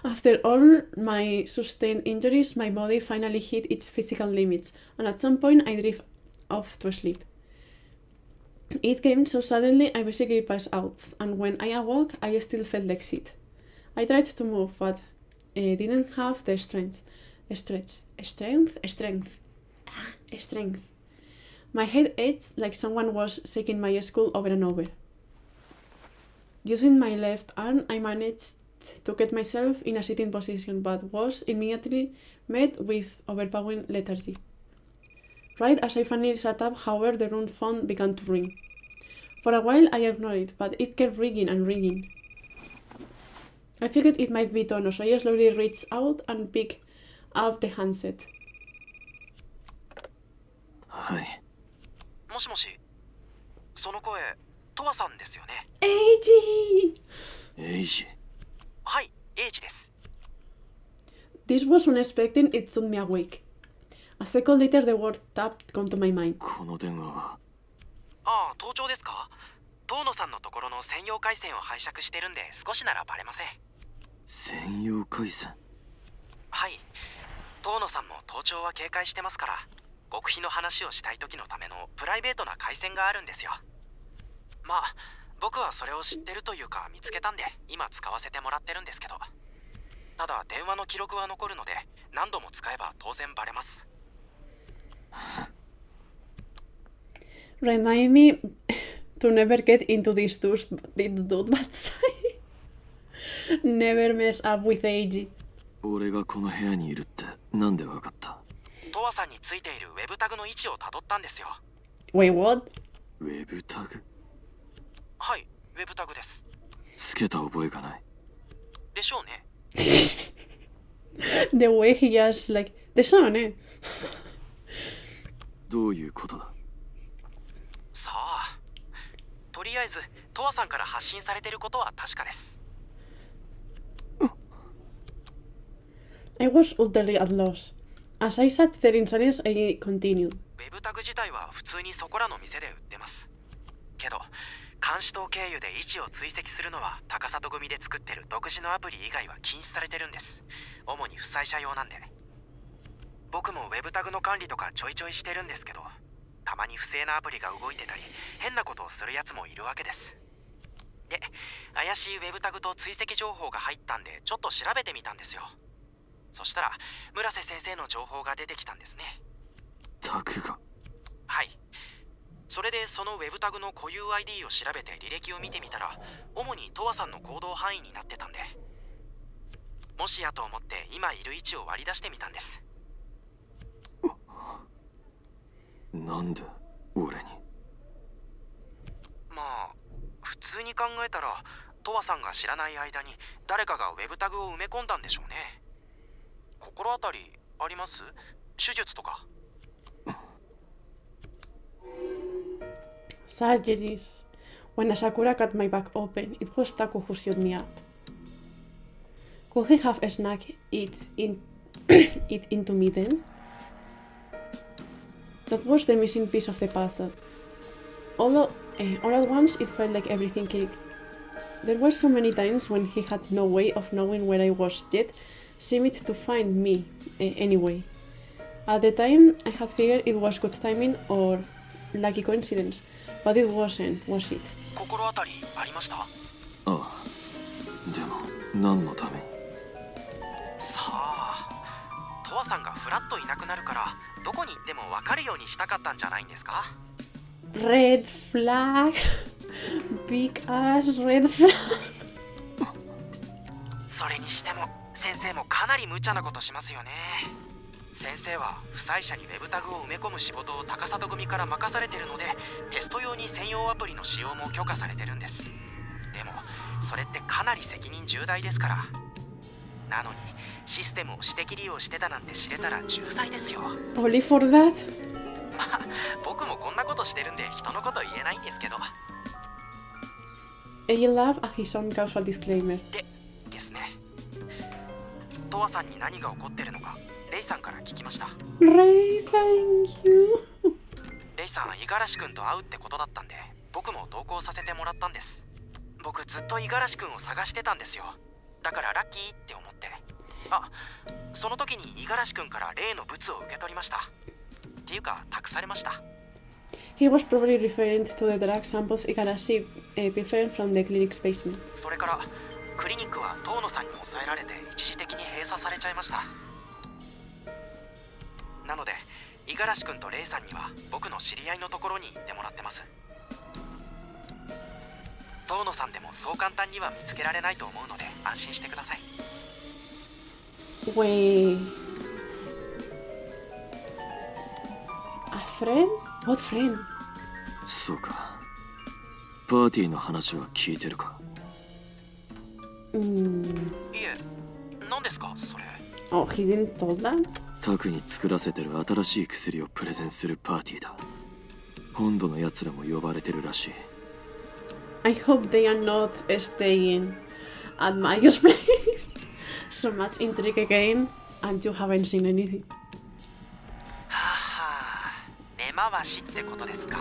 After all my sustained injuries, my body finally hit its physical limits, and at some point I drifted off to sleep. It came so suddenly I basically passed out, and when I awoke, I still felt like shit. I tried to move, but didn't have the strength. Strength. My head ached like someone was shaking my skull over and over. Using my left arm, I managed to get myself in a sitting position, but was immediately met with overpowering lethargy. Right as I finally sat up, however, the room phone began to ring. For a while I ignored it, but it kept ringing and ringing. I figured it might be Tono, so I slowly reached out and picked up the handset. はい。もしもし、その声、トワさんですよね。Eiji! エイジ。はい、エイジです。This was unexpected, it shook me awake. A second later the word tapped onto my mind. この電話は。ああ、盗聴ですか？遠野さんのところの専用回線を拝借してるんで少しならバレません。専用回線。はい、遠野さんも盗聴は警戒してますから、極秘の話をしたい時のためのプライベートな回線があるんですよ。まあ僕はそれを知ってるというか見つけたんで今使わせてもらってるんですけど、ただ電話の記録は残るので何度も使えば当然バレます。Remind me to never get into this bad side. Never mess up with Eiji. 俺がこの部屋にいるってなんでわかった？トワさんについているウェブタグの位置をたどったんですよ。Wait, what? ウェブタグ？はい、ウェブタグです。つけた覚えがない。でしょうね。The way he just like... でしょうね。どういうことだ？さあ、とりあえずトワさんから発信されていることは確かです。I was utterly at loss. As I sat there in silence, I continued. ウェブタグ自体は普通にそこらの店で売ってます。けど、監視塔経由で位置を追跡するのは高里組で作ってる独自のアプリ以外は禁止されてるんです。主に負債者用なんで。僕もウェブタグの管理とかちょいちょいしてるんですけど、たまに不正なアプリが動いてたり、変なことをするやつもいるわけです。で、怪しいウェブタグと追跡情報が入ったんで、ちょっと調べてみたんですよ。そしたら、村瀬先生の情報が出てきたんですね。タクが？はい。それでそのウェブタグの固有 ID を調べて履歴を見てみたら、主にトワさんの行動範囲になってたんで、もしやと思って今いる位置を割り出してみたんです。なんで俺に？まあ普通に考えたらトワさんが知らない間に誰かがウェブタグを埋め込んだんでしょうね。心当たりあります？手術とか。Surgeries. When Asakura cut my back open, it was Taku who shut me up. Could he have snuck it into me then? That was the missing piece of the puzzle. All at once, it felt like everything clicked. There were so many times when he had no way of knowing where I was, yet seemed to find me anyway. At the time, I had figured it was good timing or lucky coincidence, but it wasn't, was it? 心当たりありました？ああ。でも何のために？さあ、トワさんがフラッといなくなるからどこに行っても分かるようにしたかったんじゃないんですか？ Red flag. Big ass red flag. それにしても先生もかなり無茶なことしますよね。先生は負債者にウェブタグを埋め込む仕事を高里組から任されてるので、テスト用に専用アプリの使用も許可されてるんです。でもそれってかなり責任重大ですから。なのにシステムを私的利用してたなんて知れたら重罪ですよ。 Only for that? まあ僕もこんなことしてるんで人のこと言えないんですけど。Eiji laughed at his own casual disclaimer. ですね。トワさんに何が起こってるのかレイさんから聞きました。Ray, thank you. レイさん、五十嵐君と会うってことだったんで僕も同行させてもらったんです。僕ずっと五十嵐君を探してたんですよ。だからラッキーって思って。あ、その時に五十嵐君から例のブツを受け取りました。っていうか託されました。He was probably referring to the drug samples Igarashi pilfered from the clinic's basement. それからクリニックは遠野さんに抑えられて一時的に閉鎖されちゃいました。なので五十嵐君とレイさんには僕の知り合いのところに行ってもらってます。遠野さんでもそう簡単には見つけられないと思うので安心してください。 Wait. A friend? What friend? そうか。パーティーの話は聞いてるか。いえ、何ですかそれ。 Oh, he didn't tell that? タクに作らせてる新しい薬をプレゼンするパーティーだ。本土のやつらも呼ばれてるらしい。I hope they are not staying at Mayo's place. So much intrigue again, and you haven't seen anything. はあ、根回しってことですか。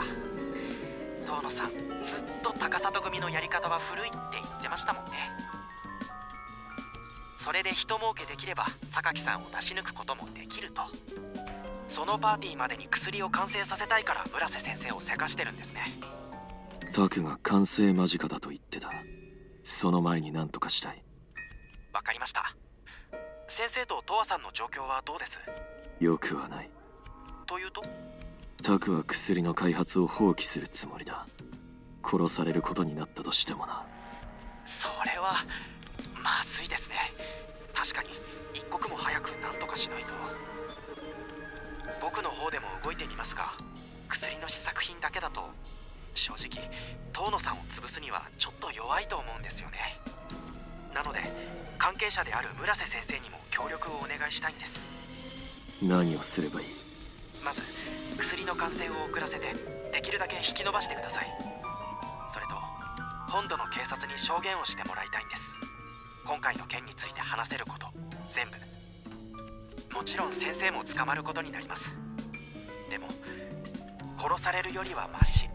遠野さん、ずっと高里組のやり方は古いって言ってましたもんね。それで人儲けできれば榊さんを出し抜くこともできると。そのパーティーまでに薬を完成させたいから村瀬先生をせかしてるんですね。タクが完成間近だと言ってた。その前に何とかしたい。わかりました。先生とトワさんの状況はどうです？よくはない。というと？タクは薬の開発を放棄するつもりだ。殺されることになったとしてもな。それはまずいですね。確かに一刻も早く何とかしないと。僕の方でも動いてみますが、薬の試作品だけだと正直遠野さんを潰すにはちょっと弱いと思うんですよね。なので関係者である村瀬先生にも協力をお願いしたいんです。何をすればいい？まず薬の完成を遅らせてできるだけ引き延ばしてください。それと本土の警察に証言をしてもらいたいんです。今回の件について話せること全部。もちろん先生も捕まることになります。でも殺されるよりはマシ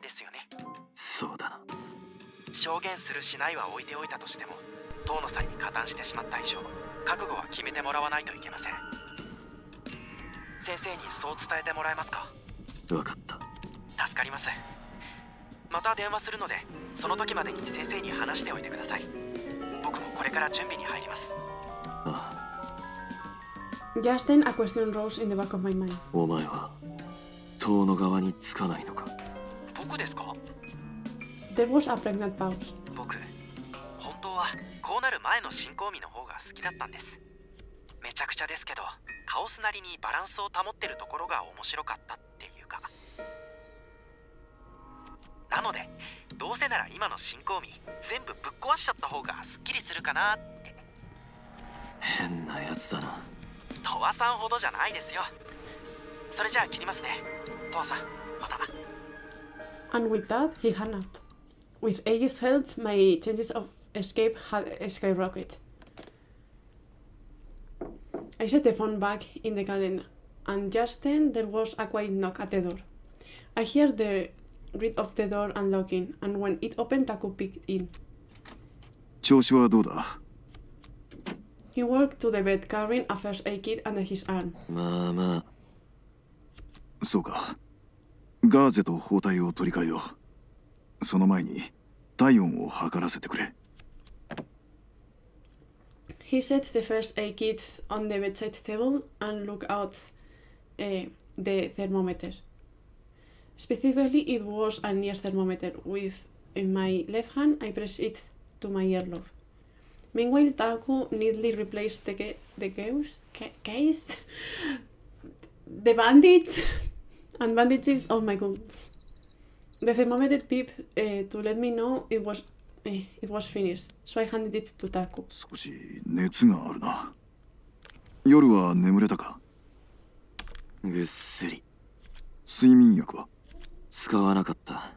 ですよね。そうだな。証言するしないは置いておいたとしても遠野さんに加担してしまった以上覚悟は決めてもらわないといけません。先生にそう伝えてもらえますか？わかった。助かります。また電話するのでその時までに先生に話しておいてください。僕もこれから準備に入ります。ああ。 Just then, a question rose in the back of my mind. お前は遠野側につかないのか？僕ですか？ There was a pregnant pause. 僕、本当はこうなる前の進行日の方が好きだったんです。めちゃくちゃですけど、カオスなりにバランスを保ってるところが面白かったっていうか。なので、どうせなら今の進行日全部ぶっ壊しちゃった方がすっきりするかなって。変なやつだな。トワさんほどじゃないですよ。それじゃあ切りますね。トワさん、また。 And with that, he hung up. With Eigi's help, my chances of escape had skyrocketed. I set the phone back in the garden, and just then there was a quiet knock at the door. I heard the reed of the door unlocking, and when it opened, Taku peeked in. 調子はどうだ？ He walked to the bed carrying a first aid kit under his arm. まあまあ。そうか。ガーゼと包帯を取り替えよう。その前に体温を測らせてくれ。He set the first aid kit on the bedside table and looked out the thermometer. Specifically, it was a near thermometer. With in my left hand, I pressed it to my earlobe. Meanwhile, Taku neatly replaced the case, the bandage, and bandages of my wounds. The thermometer beeped to let me know it was finished, so I handed it to Taku. 少し熱があるな。夜は眠れたか？ぐっすり。睡眠薬は？使わなかった。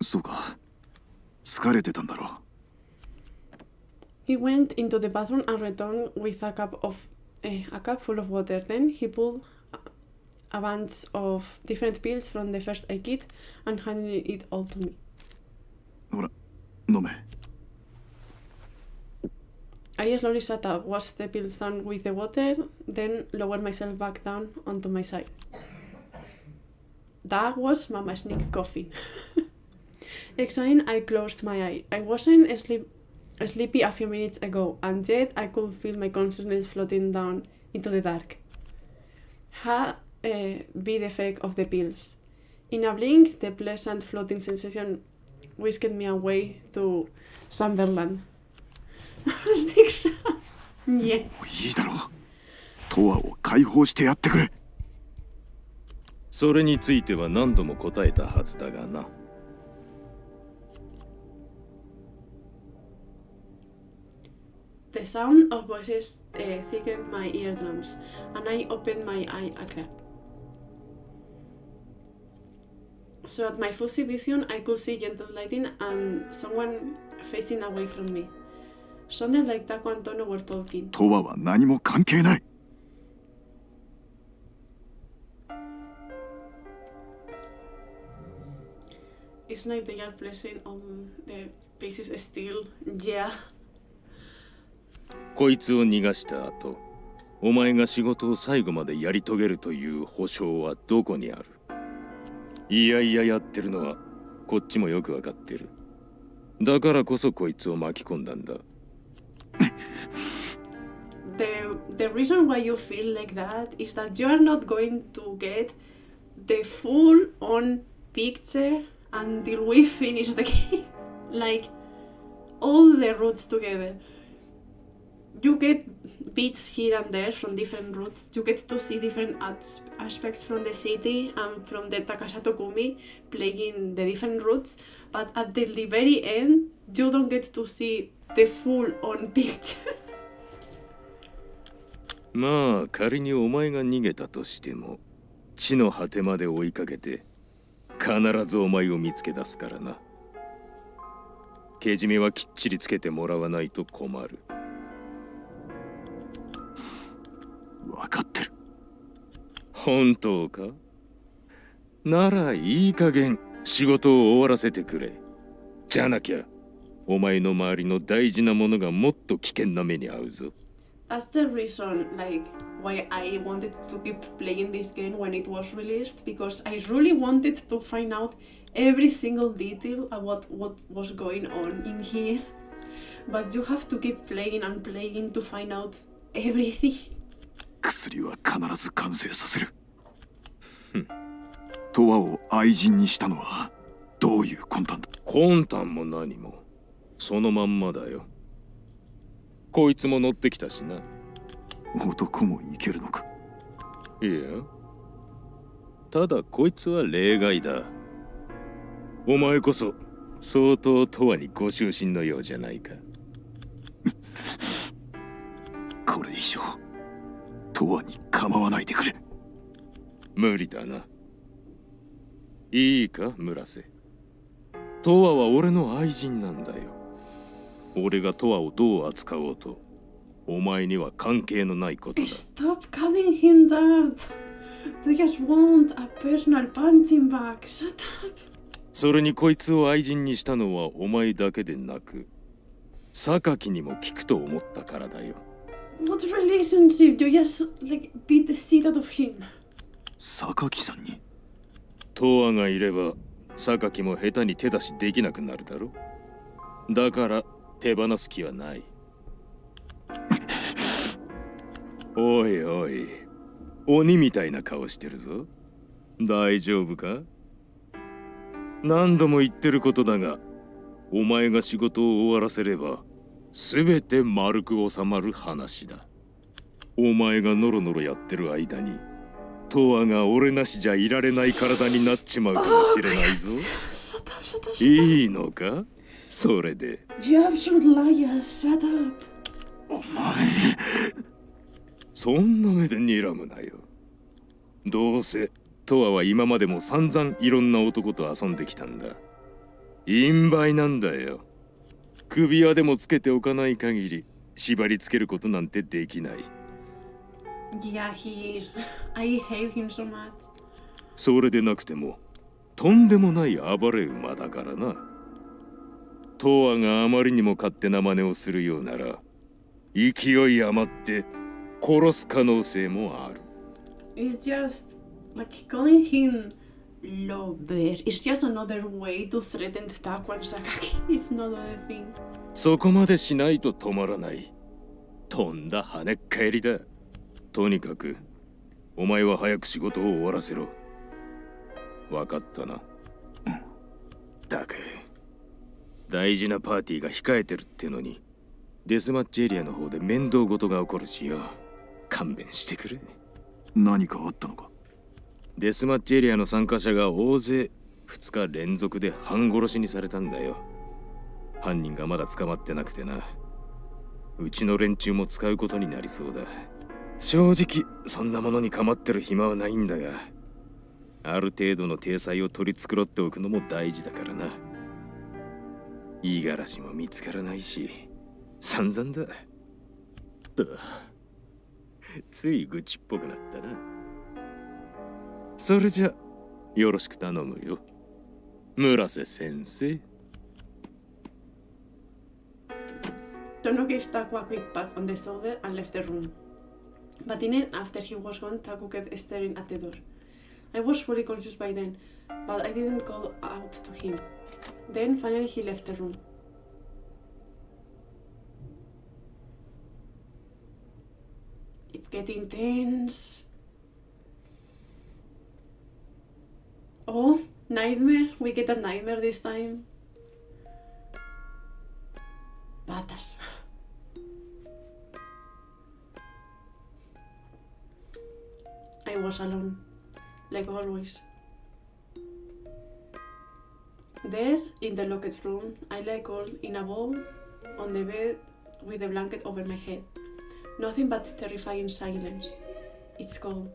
そうか。疲れてたんだろう。He went into the bathroom and returned with a cup full of water. Then he pulled a bunch of different pills from the first aid kit and handed it all to me. ほら、飲め。I slowly sat up, washed the pills down with the water, then lowered myself back down onto my side. That was Mama Sneak coughing. Excited, I closed my eye. I wasn't sleepy a few minutes ago, and yet I could feel my consciousness floating down into the dark. Had be the effect of the pills. In a blink, the pleasant floating sensation whisked me away to Sunderland. Yeah. いいだろう。トアを解放してやってくれ。それについては何度も答えたはずだがな。The sound of voices thickened my eardrums, and I opened my eye a crack. So at my fuzzy vision, I could see gentle lighting and someone facing away from me. Sounded like Taku and Tono were talking. トアは何も関係ない。It's like they are pressing on the pieces still. Yeah. こいつを逃がした後、お前が仕事を最後までやり遂げるという保証はどこにある？いやいややってるのはこっちもよくわかってる。だからこそこいつを巻き込んだんだ。The reason why you feel like that is that you are not going to get the full on picture until we finish the game. Like all the routes together. You get bits here and there from different routes. You get to see different aspects from the city and from the Takasato Kumi playing the different routes. But at the very end, you don't get to see the full on picture. まあ仮にお前が逃げたとしても、地の果てまで追いかけて必ずお前を見つけ出すからな。けじめはきっちりつけてもらわないと困る。分かってる。本当か？ならいい加減仕事を終わらせてくれ。じゃなきゃお前の周りの大事なものがもっと危険な目に遭うぞ。That's the reason, like, why I wanted to keep playing this game when it was released, because I really wanted to find out every single detail about what was going on in here. But you have to keep playing and playing to find out everything. 薬は必ず完成させる。トアを愛人にしたのはどういう魂胆だ？魂胆も何もそのまんまだよ。こいつも乗ってきたしな。男もいけるのか？いや、ただこいつは例外だ。お前こそ相当永遠にご執心のようじゃないか。これ以上永遠に構わないでくれ。無理だな。いいか村瀬、永遠は俺の愛人なんだよ。俺が永遠をどう扱おうとお前には関係のないことだ。Stop calling him that. You just want a personal punching bag. Shut up. それにこいつを愛人にしたのはお前だけでなく榊にも聞くと思ったからだよ。What relationship? You just like beat the shit out of him. 榊さんに？永遠がいれば榊も下手に手出しできなくなるだろ。だから手放す気はない。おいおい、鬼みたいな顔してるぞ。大丈夫か？何度も言ってることだが、お前が仕事を終わらせればすべて丸く収まる話だ。お前がノロノロやってる間に永遠が俺なしじゃいられない体になっちまうかもしれないぞ。いいのか？それで。You absolute liar. Shut up. お前。そんな目で睨むなよ。どうせ永遠は今までも散々いろんな男と遊んできたんだ。陰媒なんだよ。首輪でもつけておかない限り縛りつけることなんてできない。Yeah, he is. I hate him so much. それでなくてもとんでもない暴れ馬だからな。永遠があまりにも勝手な真似をするようなら勢い余って殺す可能性もある。It's just like calling him lover. It's just another way to threaten Taku and Sakaki. It's not a thing. そこまでしないと止まらない。とんだ跳ねっ返りだ。とにかくお前は早く仕事を終わらせろ。わかったな。だけ大事なパーティーが控えてるってのにデスマッチエリアの方で面倒事が起こるしよ。勘弁してくれ。何かあったのか？デスマッチエリアの参加者が大勢2日連続で半殺しにされたんだよ。犯人がまだ捕まってなくてな。うちの連中も使うことになりそうだ。正直そんなものに構ってる暇はないんだが、ある程度の体裁を取り繕っておくのも大事だからな。五十嵐も見つからないし散々だ。つい愚痴っぽくなったな。それじゃよろしく頼むよ、村瀬先生。Tono gave Taku a quick pat on the shoulder and left the room. But in it, after he was gone, Taku kept staring at the door. I was fully confused by then, but I didn't call out to him. Then finally he left the room. It's getting tense. Oh, nightmare. We get a nightmare this time. Patas. I was alone, like always. There, in the locked room, I lay cold in a ball on the bed with a blanket over my head. Nothing but terrifying silence. It's cold.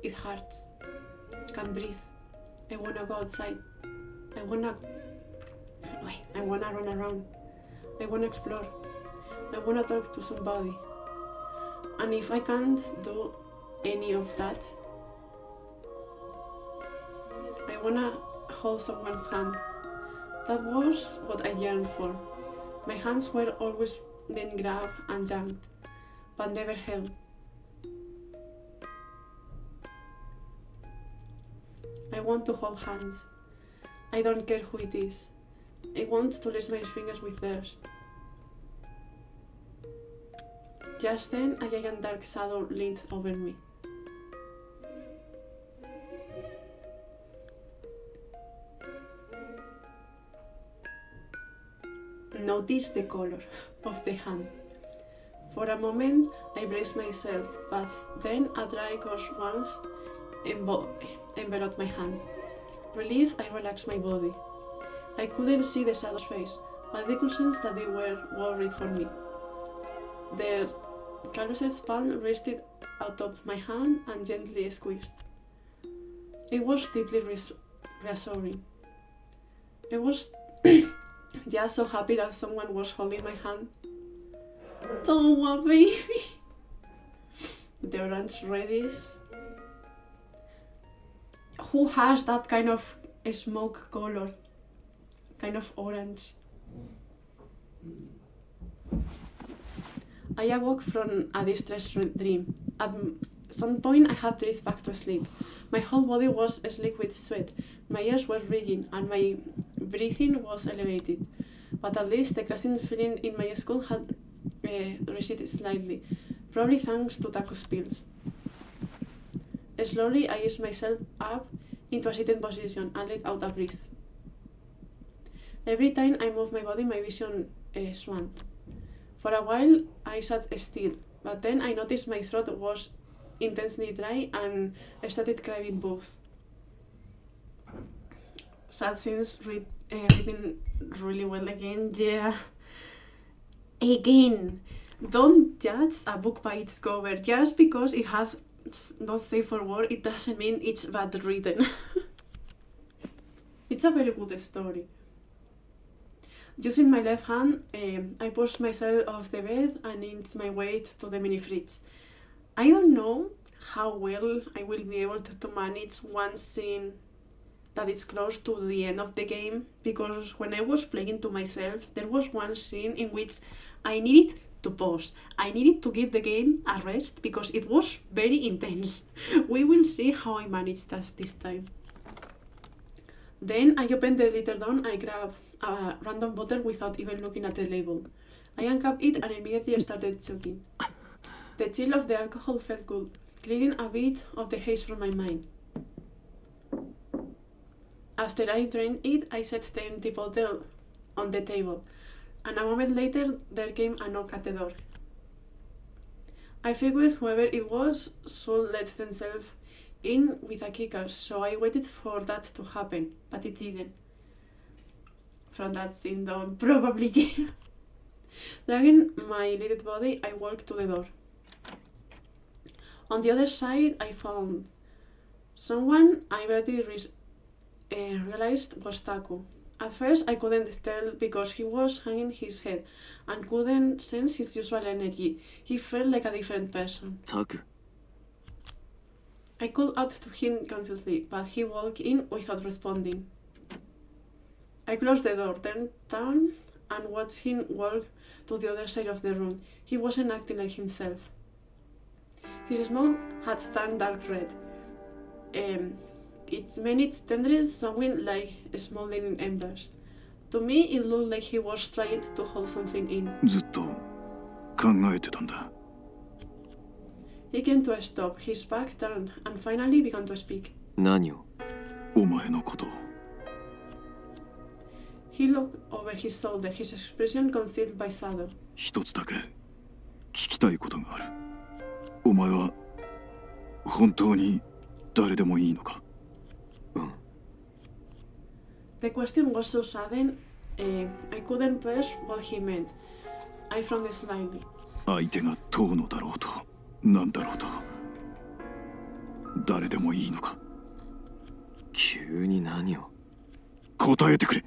It hurts. Can't breathe. I wanna go outside. I wanna run around. I wanna explore. I wanna talk to somebody. And if I can't do any of that, I wanna hold someone's hand. That was what I yearned for. My hands were always being grabbed and yanked, but never held. I want to hold hands. I don't care who it is. I want to lace my fingers with theirs. Just then, a giant dark shadow leaned over me. Notice the color of the hand. For a moment, I braced myself, but then a dry ghost warmth enveloped my hand. Relief, I relaxed my body. I couldn't see the shadow's face, but I could sense that they were worried for me. Their calloused palm rested atop my hand and gently squeezed. It was deeply reassuring. I was just so happy that someone was holding my hand. Towa, baby! The orange reddish. Who has that kind of smoke color? Kind of orange. I awoke from a distressed dream. At some point I had drifted back to sleep. My whole body was slick with sweat, my ears were ringing, and my breathing was elevated. But at least the crushing feeling in my skull had receded slightly, probably thanks to Taku's pills. Slowly I eased myself up into a sitting position and let out a breath. Every time I moved my body, my vision swam. For a while I sat still, but then I noticed my throat was intensely dry and I started craving booze. Sad scenes reading really well again, yeah. Again, don't judge a book by its cover. Just because it has not safe for work, it doesn't mean it's bad written. It's a very good story. Using my left hand, I pushed myself off the bed and inched my way to the mini fridge. I don't know how well I will be able to manage one scene that is close to the end of the game, because when I was playing to myself, there was one scene in which I needed to pause. I needed to give the game a rest because it was very intense. We will see how I managed that this time. Then I open the litter down, I grab a random bottle without even looking at the label. I uncap it and immediately started choking. The chill of the alcohol felt good, clearing a bit of the haze from my mind. After I drained it, I set the empty bottle on the table, and a moment later there came a knock at the door. I figured whoever it was should let themselves in with a keycard, so I waited for that to happen, but it didn't. From that scene down, probably yeah. Dragging my naked body, I walked to the door. On the other side, I found someone I already realized was Taku. At first, I couldn't tell because he was hanging his head and couldn't sense his usual energy. He felt like a different person. Taku. I called out to him consciously, but he walked in without responding. I closed the door, turned down, and watched him walk to the other side of the room. He wasn't acting like himself. His smoke had turned dark red. Its many tendrils showing like smoldering embers. To me, it looked like he was trying to hold something in. ずっと考えてたんだ。 He came to a stop, his back turned, and finally began to speak. 何を？お前のことを。 He looked over his shoulder, his expression concealed by shadow. 一つだけ聞きたいことがある。お前は本当に誰でもいいのか？ The question was so sudden, I couldn't parse what he meant. I frowned slightly. 相手がトーノだろうと何だろうと誰でもいいのか？急に何を？答えてくれ。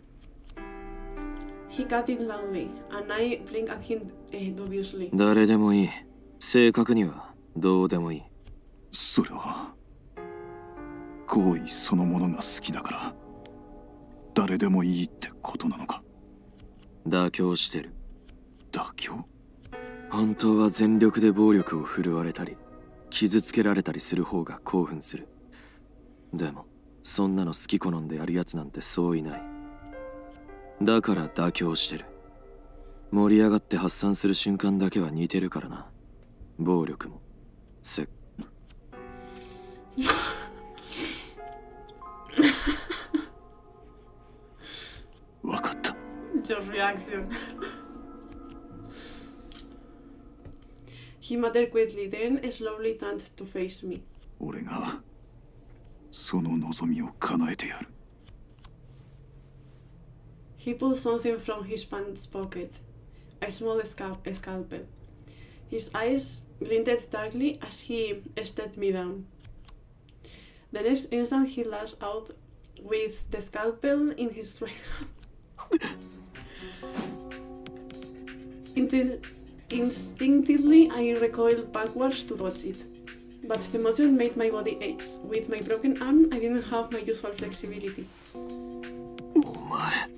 He cut in loudly, and I blinked at him dubiously. 誰でもいい。正確にはどうでもいい。それは行為そのものが好きだから誰でもいいってことなのか？妥協してる。妥協？本当は全力で暴力を振るわれたり傷つけられたりする方が興奮する。でもそんなの好き好んでやるやつなんてそういない。だから妥協してる。盛り上がって発散する瞬間だけは似てるからな。暴力も分かった。 Your reaction. He muttered quickly, then slowly turned to face me. 俺がその望みを叶えてやる。 He pulled something from his pants pocket, a small scalpel. His eyes glinted darkly as he stared me down. The next instant he lashed out with the scalpel in his right hand. Instinctively, I recoiled backwards to dodge it, but the motion made my body ache. With my broken arm, I didn't have my usual flexibility. お前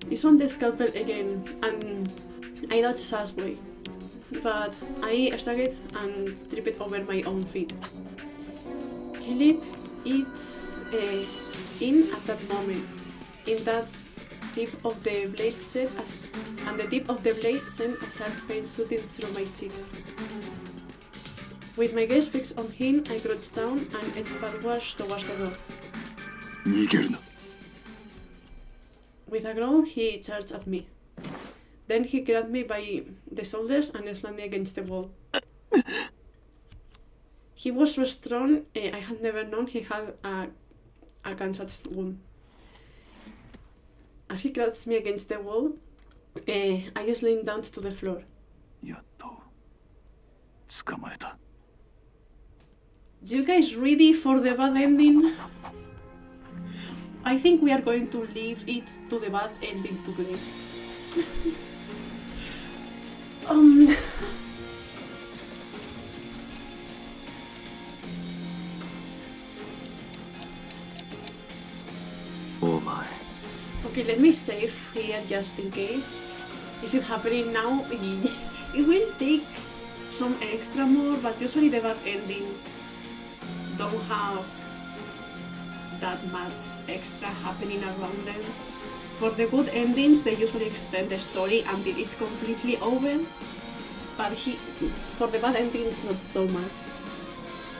He swung the scalpel again, and I dodged halfway, but I struggled and tripped over my own feet. He leaped it in at that moment. In that tip of the blade the tip of the blade sent a sharp pain shooting through my cheek. With my gaze fixed on him, I crouched down and edged backwards towards the door. 逃げるな。 With a groan, he charged at me. Then he grabbed me by the shoulders and slammed me against the wall. He was so strong, I had never known he had a gunshot wound. As he crouched me against the wall, I just leaned down to the floor. やっと捕まえた。 You guys ready for the bad ending? I think we are going to leave it to the bad ending today.お前 Okay, let me save here just in case. Is it happening now? It will take some extra more, but usually the bad endings don't have that much extra happening around them. For the good endings, they usually extend the story until it's completely over, but for the bad endings, not so much.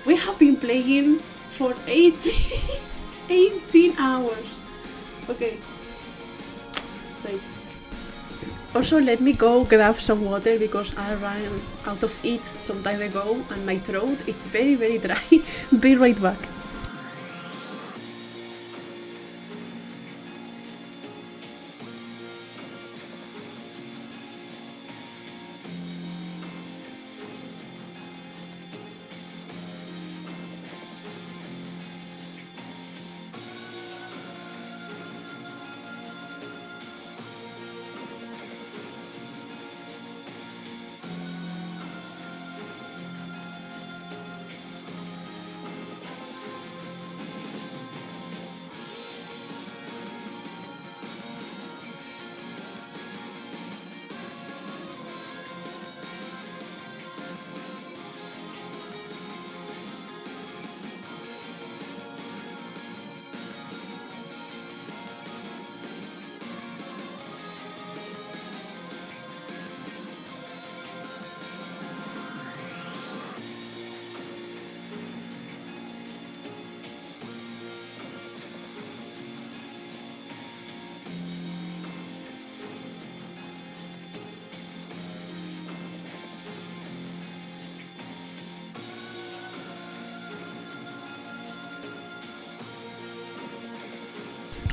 We have been playing for 18 hours. Okay. Save. Also, let me go grab some water because I ran out of it some time ago and my throat it's very, very dry. Be right back.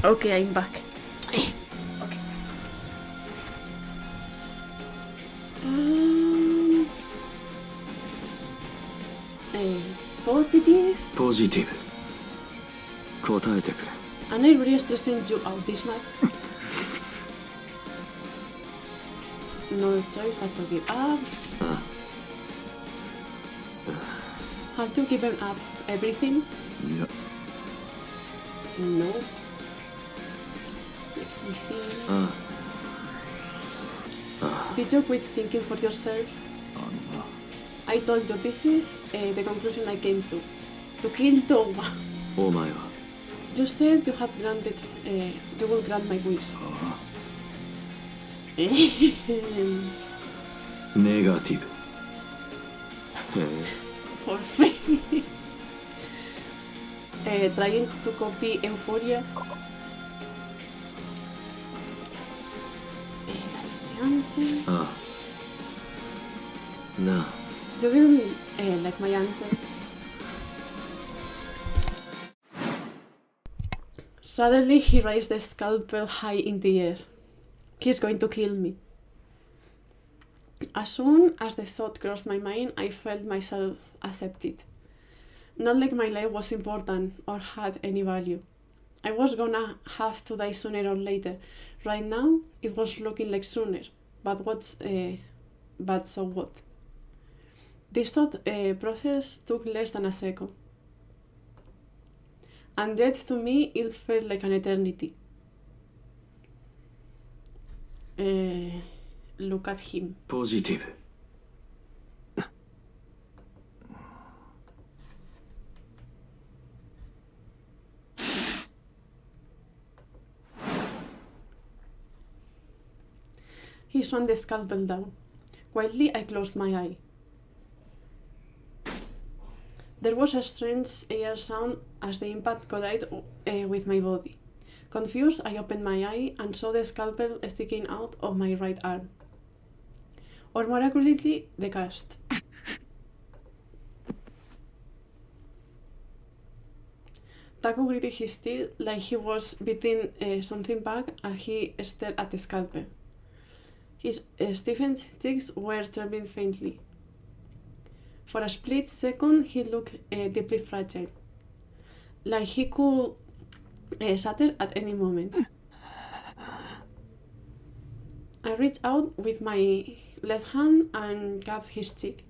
Okay, I'm back. Okay. Positive? ポジティブ。答えてくれ。 And I really stressing you out this much. No choice but to give up. Have to give up everything? いや、 No. Next thing. Did you quit thinking for yourself? あのな。 I told you this is the conclusion I came to. To kill Towa. お前は You said you had granted, you will grant my wish. ネガティブ。へ For free. Trying to copy Euphoria. That's the answer. え。ああ。なあ。 You didn't like my answer. Suddenly he raised the scalpel high in the air. He's going to kill me. As soon as the thought crossed my mind, I felt myself accepted. Not like my life was important or had any value. I was gonna have to die sooner or later. Right now, it was looking like sooner. But so what? This thought process took less than a second. And yet to me it felt like an eternity. Look at him. ポジティブ。 He swung the scalpel down. Quietly I closed my eye. There was a strange air sound as the impact collided with my body. Confused, I opened my eye and saw the scalpel sticking out of my right arm. Or more accurately, the cast. Taku gritted his teeth like he was beating something back and he stared at the scalpel. His stiffened cheeks were trembling faintly. For a split second, he looked deeply fragile, like he could shatter at any moment. I reached out with my left hand and grabbed his cheek.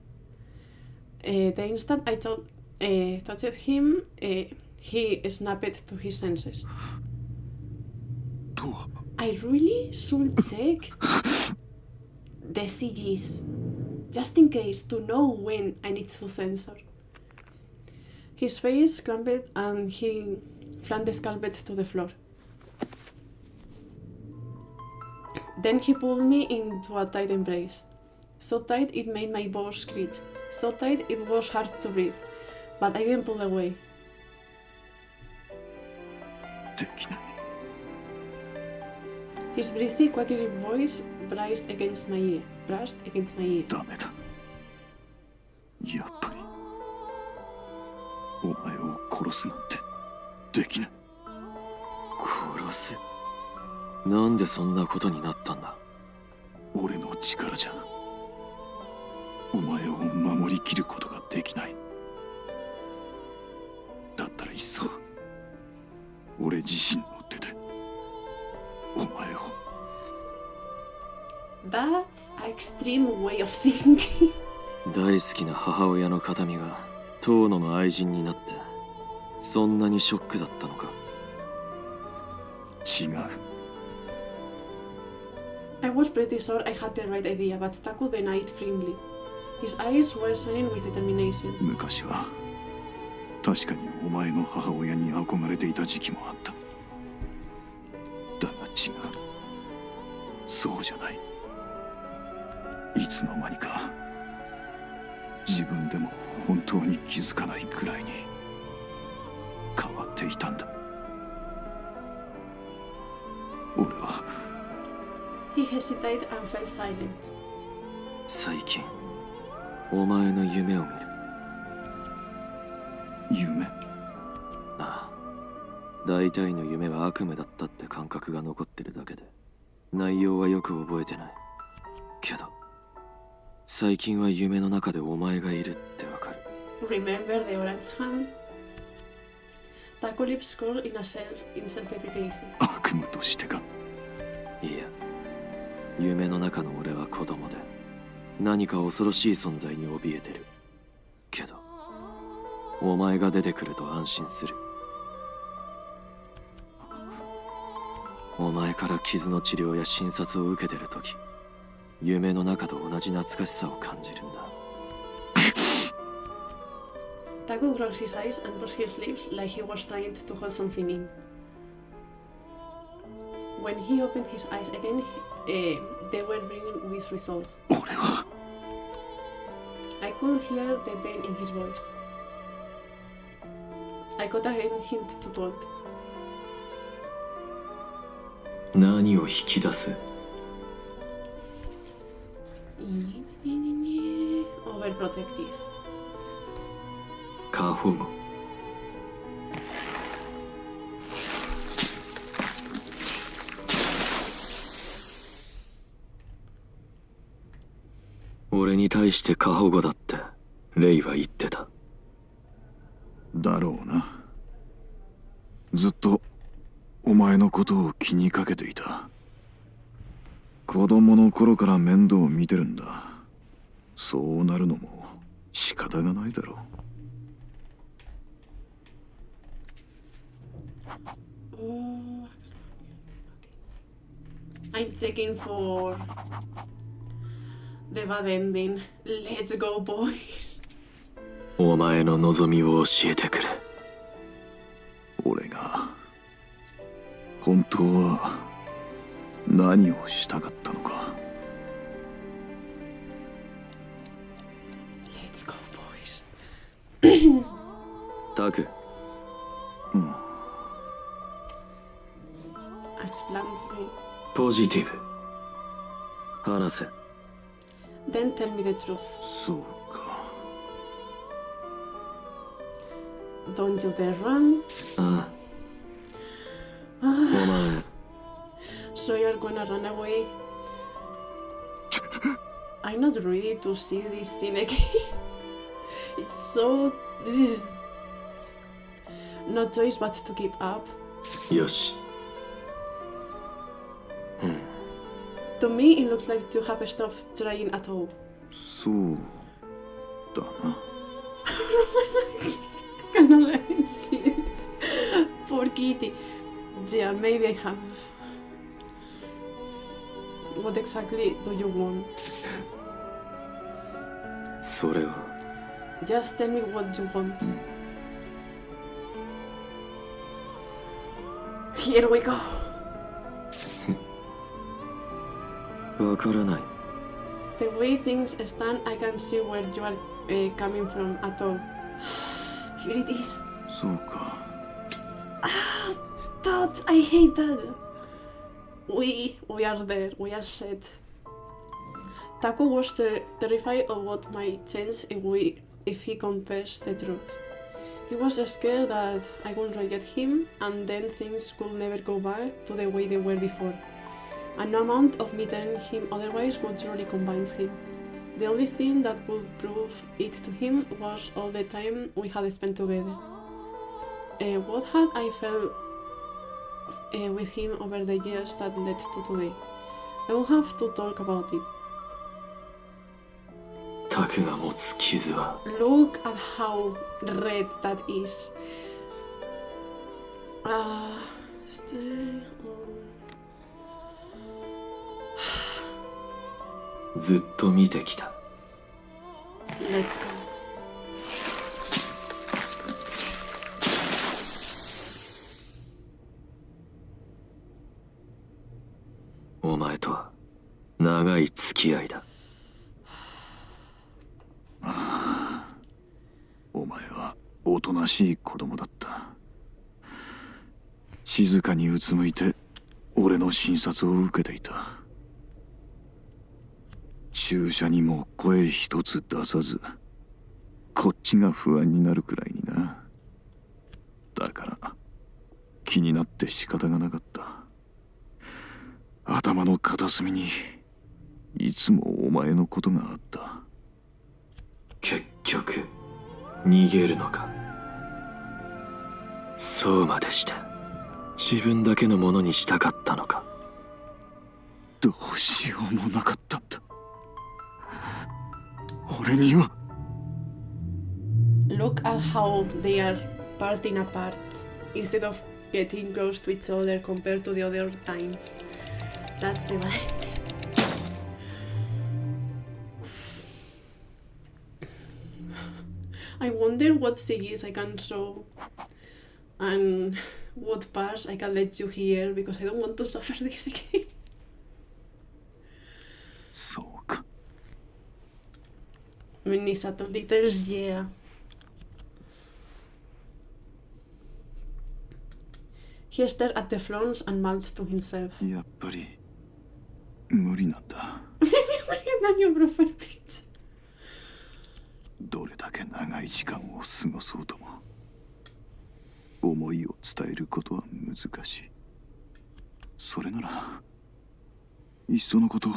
The instant I touched him, he snapped to his senses. I really should check the CGs, just in case, to know when I need to censor. His face crumpled and he flung the sculpet to the floor. Then he pulled me into a tight embrace. So tight it made my voice screech. So tight it was hard to breathe. But I didn't pull away. できない。 His breathy, quacky voice brushed against my ear. ダメだ。やっぱりお前を殺すなんてできない。殺す？なんでそんなことになったんだ？俺の力じゃお前を守りきることができない。だったらいっそ俺自身の手でお前を。 That's an extreme way of thinking. 大好きな母親の形見がトーノの愛人になってそんなにショックだったのか？違う。 I was pretty sure I had the right idea, but Taku denied firmly. His eyes were shining with determination. 昔は確かにお前の母親に憧れていた時期もあった。だが違う。そうじゃない。いつの間にか自分でも本当に気づかないくらいに変わっていたんだ。俺は He hesitated and fell silent. 最近お前の夢を見る。夢。ああ、大体の夢は悪夢だったって感覚が残ってるだけで内容はよく覚えてない。けど最近は夢の中でお前がいるってわかる。 Remember the orange hand? Taku lips curled in self-deprecation. 悪夢としてか。いや、夢の中の俺は子供で何か恐ろしい存在に怯えてる。けどお前が出てくると安心する。お前から傷の治療や診察を受けてるとき、夢の中と同じ懐かしさを感じるんだ。Taku closed his eyes and pursed his lips like he was trying to hold something in. When he opened his eyes again, they were brimming with resolve. 俺は I could hear the pain in his voice. I could have him to talk. 何を引き出す？ Overprotective. 過保護。俺に対して過保護だってレイは言ってた。だろうな。ずっとお前のことを気にかけていた。子供の頃から面倒を見てるんだ。そうなるのも仕方がないだろう。I'm checking for the bad ending. Let's go, boys. お前の望みを教えてくれ。俺が本当は何をしたかったのか。Let's go, boys. タク。うん。Explain. ポジティブ。話せ。Then tell me the truth. そうか。Don't you dare run. ああ。お前。So you're gonna run away? I'm not ready to see this scene again. It's so... This is... No choice but to keep up. よし。To me, it looks like you have stopped trying at all. そうだな。I cannot let him see this. Poor Kitty. Yeah, maybe I have. What exactly do you want? それは。 Just tell me what you want. Here we go. わからない。 The way things stand, I can see where you are coming from at all. Here it is. そうか。 That I hate that. We are there. We are set. Taku was terrified of what might change if he confessed the truth. He was scared that I would reject him, and then things could never go back to the way they were before. And no amount of me telling him otherwise would truly convince him. The only thing that could prove it to him was all the time we had spent together. What had I felt with him over the years that led to today? I will have to talk about it. タクが持つ傷は Look at how red that is. Stay on. ずっと見てきた。 Let's go. お前とは長い付き合いだ。お前はおとなしい子供だった。静かにうつむいて俺の診察を受けていた。注射にも声一つ出さず、こっちが不安になるくらいにな。だから気になって仕方がなかった。頭の片隅にいつもお前のことがあった。結局逃げるのか。そうまでして自分だけのものにしたかったのか。どうしようもなかったんだ。俺には。 Look at how they are parting apart instead of getting close to each other compared to the other times. That's the mind. I wonder what CGs I can show and what parts I can let you hear because I don't want to suffer this again. そうか。 Mini subtle details, yeah. He stared at the flowers and mouthed to himself. やっぱり無理なんだ。Daño profile pitch. どれだけ長い時間を過ごそうとも思いを伝えることは難しい。それならいっそのこと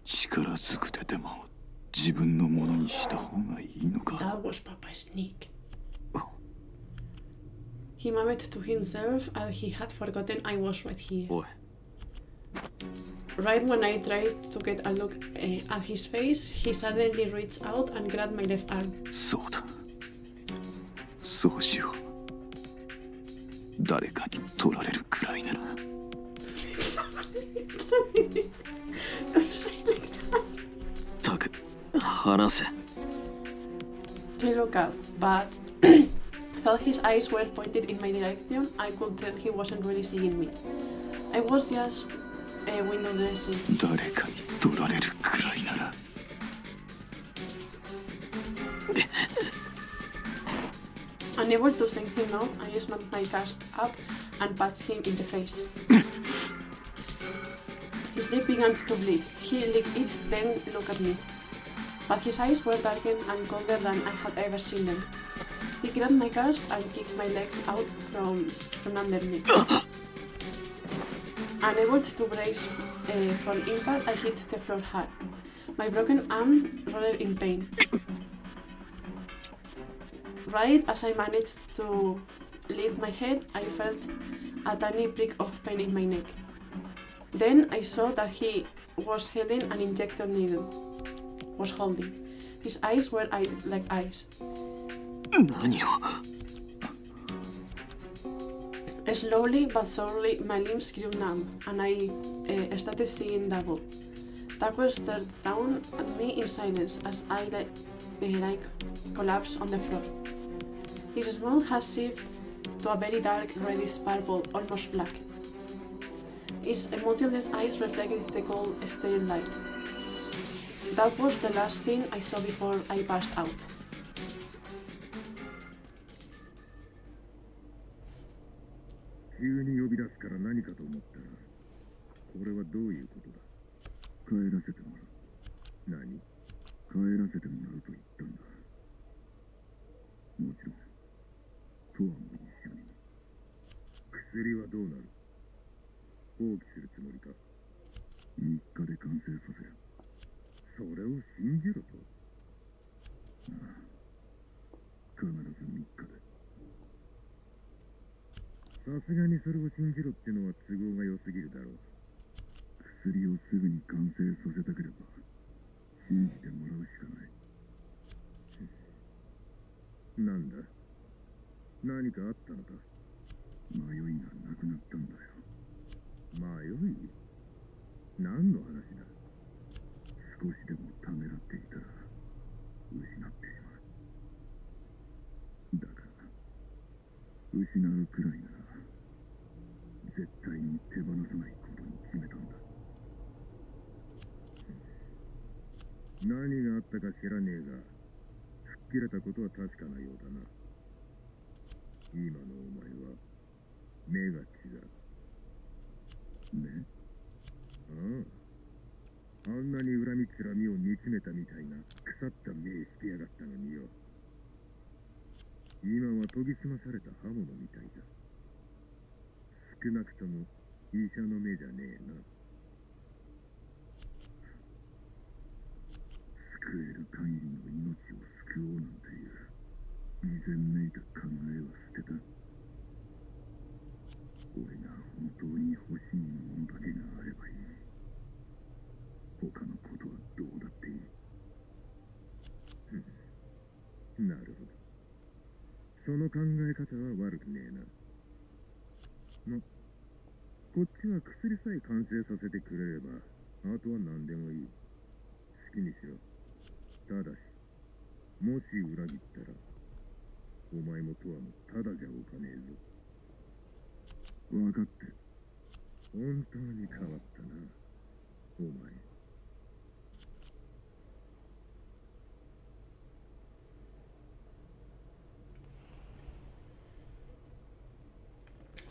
力ずくででも自分のものにした方がいいのか。 That was Papa's sneak. He murmured to himself and he had forgotten I was right here. おい、 Right when I tried to get a look at his face, he suddenly reached out and grabbed my left arm. そうだ。そうしよう。誰かに取られるくらいなら。 Don't say like that. タク、話せ。 He looked up, but though his eyes were pointed in my direction, I could tell he wasn't really seeing me. I was just window dressing. 誰かに取られるくらいなら。 Unable to send him out, I smacked my cast up and patched him in the face. His lip began to bleed. He licked it, then looked at me. But his eyes were darkened and colder than I had ever seen them. He grabbed my cast and kicked my legs out from under me. Unable to brace for impact, I hit the floor hard. My broken arm rolled in pain. Right as I managed to lift my head, I felt a tiny prick of pain in my neck. Then I saw that he was holding an injector needle. His eyes were like eyes. 何を。 Slowly but surely, my limbs grew numb, and I started seeing double. Taku stared down at me in silence as I collapsed on the floor. His smile had shifted to a very dark reddish purple, almost black. Its emotionless eyes reflected the cold, sterile light. That was the last thing I saw before I passed out. 急に呼び出すから何かと思ったら、これはどういうことだ。帰らせてもらう。何？帰らせてもらうと言ったんだ。もちろん、トワも一緒に。薬はどうなる？放棄するつもりか。3日で完成させる。それを信じろと。ああ、必ず3日で。さすがにそれを信じろってのは都合が良すぎるだろう。薬をすぐに完成させたければ信じてもらうしかない。なんだ？何かあったのか？迷いがなくなったんだよ。迷い？何の話だ？少しでもためらっていたら失ってしまう。だから失うくらいなら絶対に手放さないことに決めたんだ。何があったか知らねえが、吹っ切れたことは確かなようだな。今のお前は目が違う。目？ああ。あんなに恨みつらみを見つめたみたいな腐った目してやがったのによ。今は研ぎ澄まされた刃物みたいだ。少なくとも医者の目じゃねえな。救える限りの命を救おうなんていう以前めいた考えは捨てた。俺が本当に欲しいものだけがあればいい。他のことはどうだっていい。なるほど。その考え方は悪くねえな。こっちは薬さえ完成させてくれれば、あとは何でもいい。好きにしろ。ただし、もし裏切ったら、お前もとはもただじゃおかねえぞ。分かってる。本当に変わったな、お前。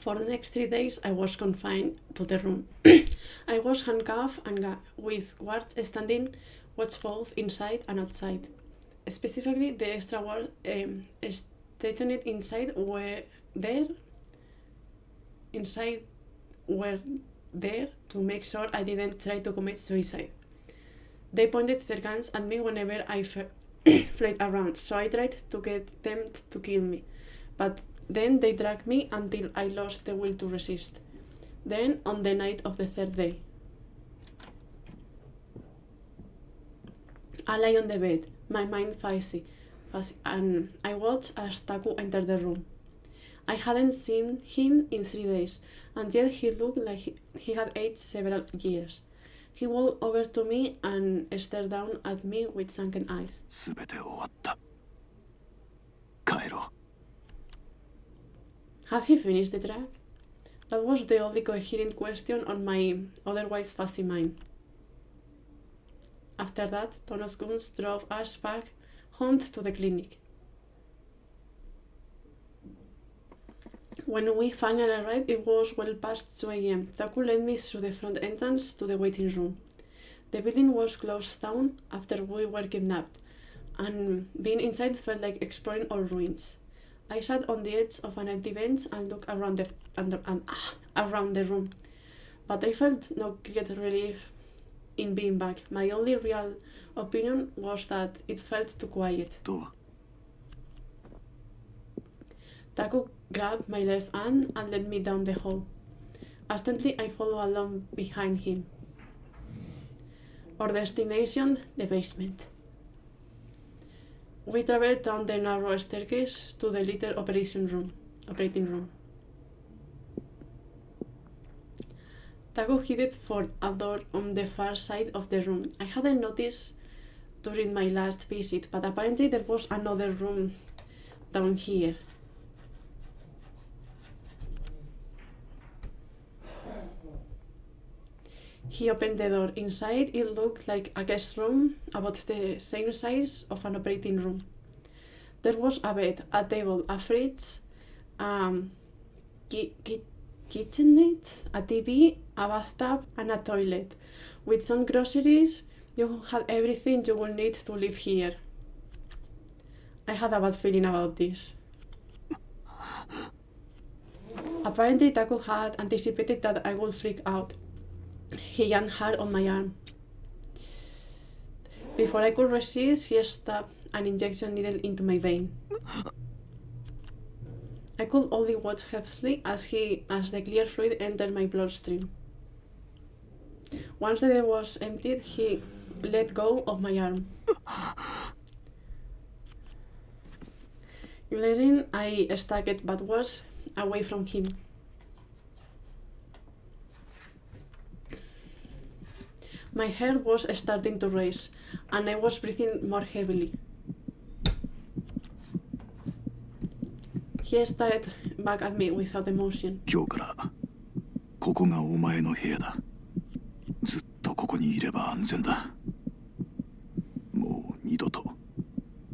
For the next 3 days, I was confined to the room. I was handcuffed and gagged, with guards standing watch both inside and outside. Specifically, the extra guard stationed inside were there to make sure I didn't try to commit suicide. They pointed their guns at me whenever I fled around, so I tried to get them to kill me, but then they dragged me until I lost the will to resist. Then, on the night of the 3rd day, I lay on the bed, my mind fuzzy, and I watched as Taku entered the room. I hadn't seen him in 3 days, and yet he looked like he had aged several years. He walked over to me and stared down at me with sunken eyes. すべて終わった。帰ろう。Had he finished the drug? That was the only coherent question on my otherwise fuzzy mind. After that, Tono's goons drove us back home to the clinic. When we finally arrived, it was well past 2 a.m. Taku led me through the front entrance to the waiting room. The building was closed down after we were kidnapped, and being inside felt like exploring old ruins. I sat on the edge of an empty bench and looked around the room, but I felt no great relief in being back. My only real opinion was that it felt too quiet. どうは？ Taku grabbed my left hand and led me down the hall. Instantly, I followed along behind him. Our destination, the basement. We traveled down the narrow staircase to the little operating room. Taku headed for a door on the far side of the room. I hadn't noticed during my last visit, but apparently there was another room down here. He opened the door. Inside, it looked like a guest room, about the same size of an operating room. There was a bed, a table, a fridge, kitchenette, a TV, a bathtub, and a toilet. With some groceries, you had everything you would need to live here. I had a bad feeling about this. Apparently, Taku had anticipated that I would freak out. He yanked hard on my arm. Before I could resist, he stabbed an injection needle into my vein. I could only watch helplessly as the clear fluid entered my bloodstream. Once the needle was emptied, he let go of my arm. Glaring, I staggered backwards away from him. My heart was starting to race, and I was breathing more heavily. He stared back at me without emotion. 今日からここがお前の部屋だ。ずっとここにいれば安全だ。もう二度と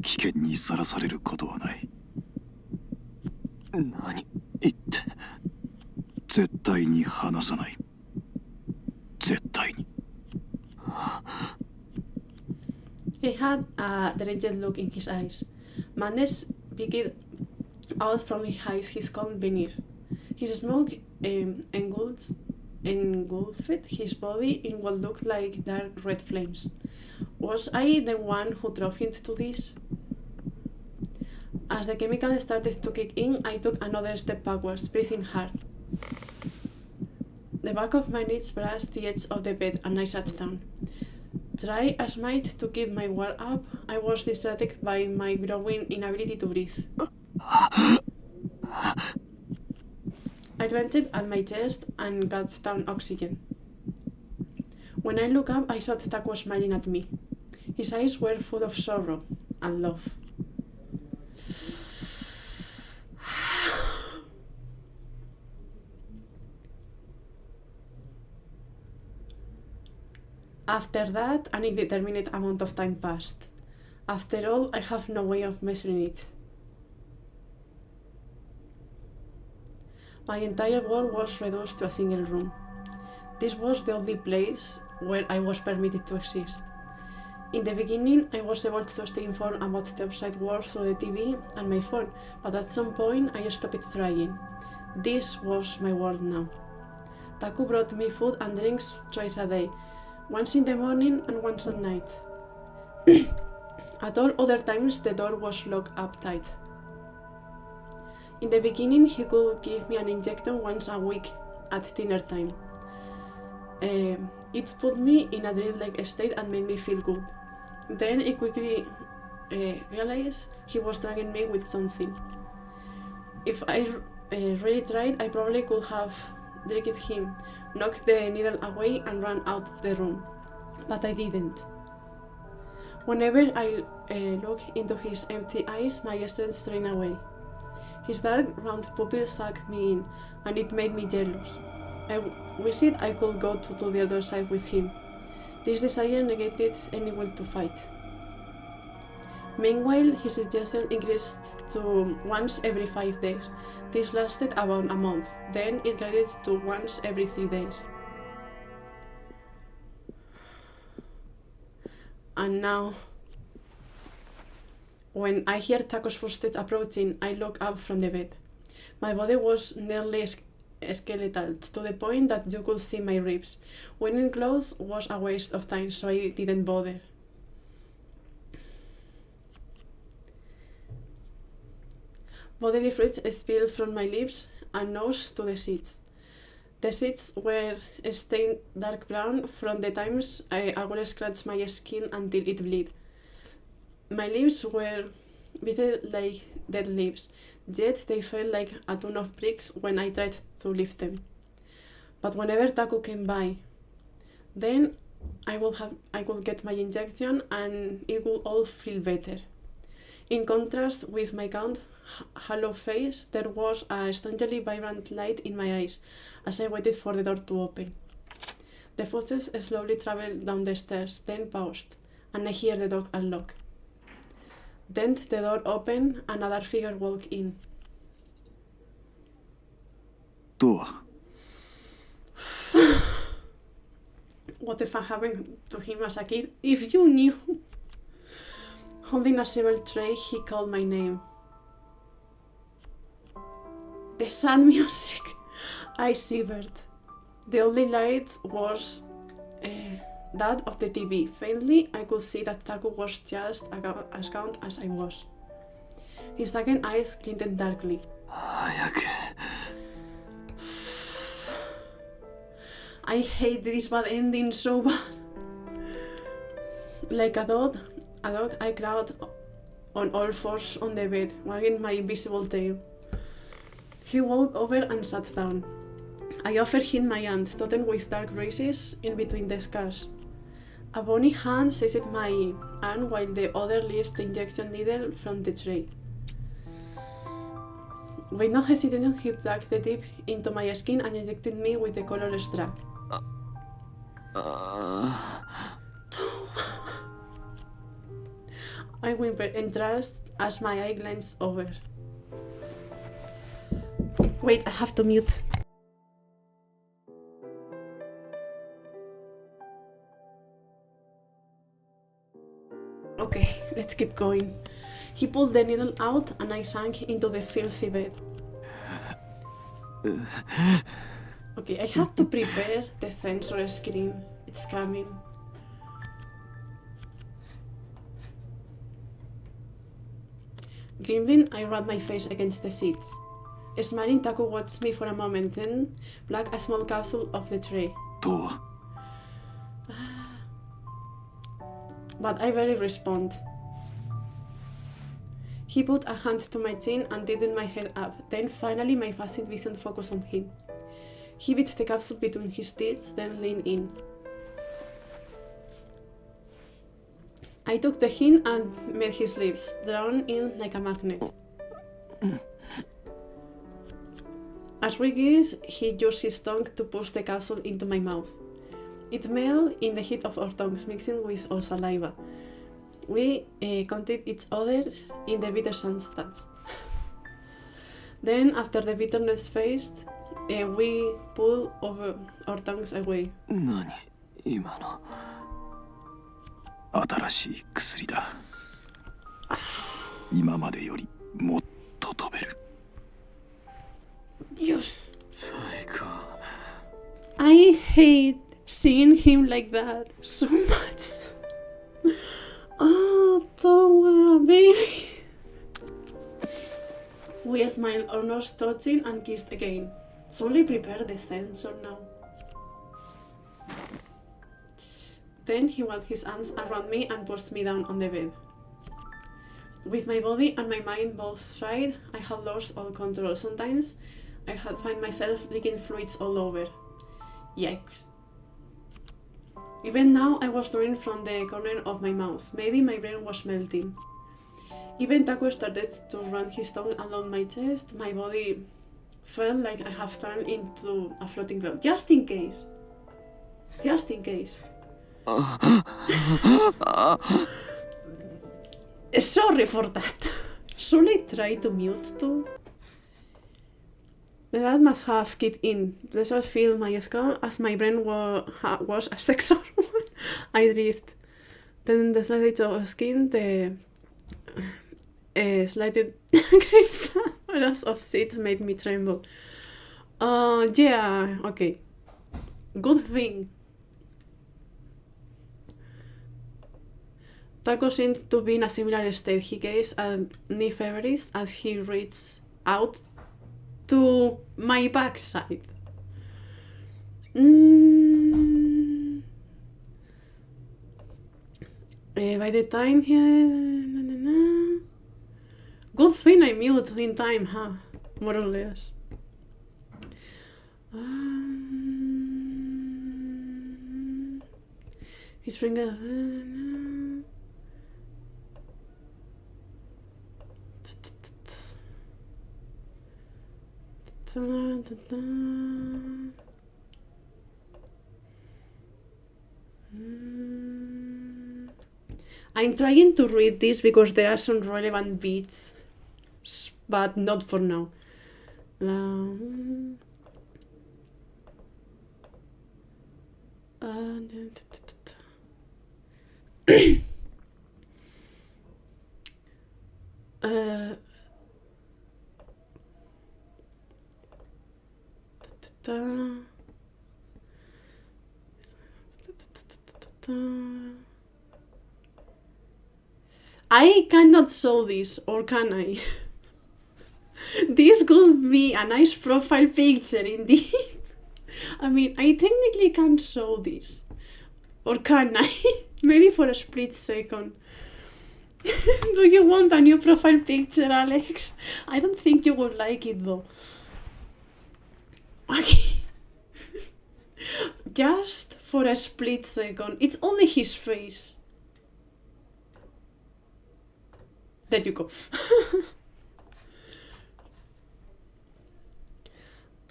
危険にさらされることはない。何言って。絶対に離さない。絶対に。He had a deranged look in his eyes. Madness peeked out from his calm veneer. His smoke engulfed his body in what looked like dark red flames. Was I the one who drove him to this? As the chemical started to kick in, I took another step backwards, breathing hard. The back of my knees brushed the edge of the bed, and I sat down. Try as might to keep my guard up, I was distracted by my growing inability to breathe. I clenched at my chest and gulped down oxygen. When I looked up, I saw Taku smiling at me. His eyes were full of sorrow and love. After that, an indeterminate amount of time passed. After all, I have no way of measuring it. My entire world was reduced to a single room. This was the only place where I was permitted to exist. In the beginning, I was able to stay informed about the outside world through the TV and my phone, but at some point I stopped trying. This was my world now. Taku brought me food and drinks twice a day, once in the morning and once at night. At all other times, the door was locked up tight. In the beginning, he could give me an injection once a week at dinner time. It put me in a dream-like state and made me feel good. Then I quickly realized he was drugging me with something. If I really tried, I probably could have drugged him, knocked the needle away and ran out the room. But I didn't. Whenever I look into his empty eyes, my strength drained away. His dark, round pupils sucked me in, and it made me jealous. I wished I could go to the other side with him. This desire negated any will to fight. Meanwhile, his suggestion increased to once every 5 days. This lasted about a month. Then it graduated to once every 3 days. And now, when I hear Taku's footsteps approaching, I look up from the bed. My body was nearly skeletal, to the point that you could see my ribs. Wearing clothes was a waste of time, so I didn't bother. Bodily fluids spilled from my lips and nose to the sheets. The sheets were stained dark brown from the times I would scratch my skin until it bled. My lips were bitter like dead leaves, yet they felt like a ton of bricks when I tried to lift them. But whenever Taku came by, then I would get my injection and it would all feel better. In contrast with my gaunt, hollow face, there was a strangely vibrant light in my eyes as I waited for the door to open. The footsteps slowly traveled down the stairs, then paused, and I hear the door unlock. Then the door opened, and another figure walked in. とは What the fuck happened to him as a kid? If you knew! Holding a silver tray, he called my name. The sad music! I shivered. The only light was that of the TV. Faintly, I could see that Taku was just as gaunt as I was. His sunken eyes glinted darkly. 早く I hate this bad ending so bad. Like a dog, I crawled on all fours on the bed, wagging my invisible tail. He walked over and sat down. I offered him my hand, dotted with dark races in between the scars. A bony hand seized my arm while the other lifted the injection needle from the tray. With no hesitation, he plugged the tip into my skin and injected me with the colorless drug. I whimpered, entranced as my eye glanced over. Wait, I have to mute. Okay, let's keep going. He pulled the needle out and I sank into the filthy bed. Okay, I have to prepare the sensor screen. It's coming. Grimly, I rubbed my face against the seats. Smiling, Taku watched me for a moment, then plucked a small capsule off the tray. とは But I barely respond. He put a hand to my chin and tilted my head up. Then finally my fasting vision focused on him. He bit the capsule between his teeth, then leaned in. I took the hint and met his lips, drawn in like a magnet. As we kissed, he used his tongue to push the capsule into my mouth. It melted in the heat of our tongues, mixing with our saliva. We counted each other in the bitter substance. Then, after the bitterness faded, we pulled our tongues away. 何今の 新しい薬だ。今までよりもっと飛べる。 Dios. 最高 I hate seeing him like that so much. Oh, towa, baby. We smiled, our nose touching, and kissed again. Solely prepare the sensor now. Then he wrapped his arms around me and pushed me down on the bed. With my body and my mind both tried, I had lost all control. Sometimes I had find myself leaking fluids all over. Yikes. Even now I was drooling from the corner of my mouth. Maybe my brain was melting. Even Taku started to run his tongue along my chest. My body felt like I have turned into a floating cloud. Just in case. Just in case. Sorry for that. Should I try to mute too? The dad must have kicked in. The shot filled my skull as my brain was a sex hormone. I drift. Then the slight of skin, the slighted grapes of seeds made me tremble. Yeah, okay. Good thing. Taku seemed to be in a similar state. He gazed at me feverishly as he reached out to my backside. By the time he... Good thing I muted in time, huh? More or less. His fingers... I'm trying to read this because there are some relevant bits, but not for now. I cannot show this, or can I? This could be a nice profile picture indeed. I mean, I technically can't show this. Or can I? Maybe for a split second. Do you want a new profile picture, Alex? I don't think you would like it though. Okay. Just for a split second. It's only his face. There you go.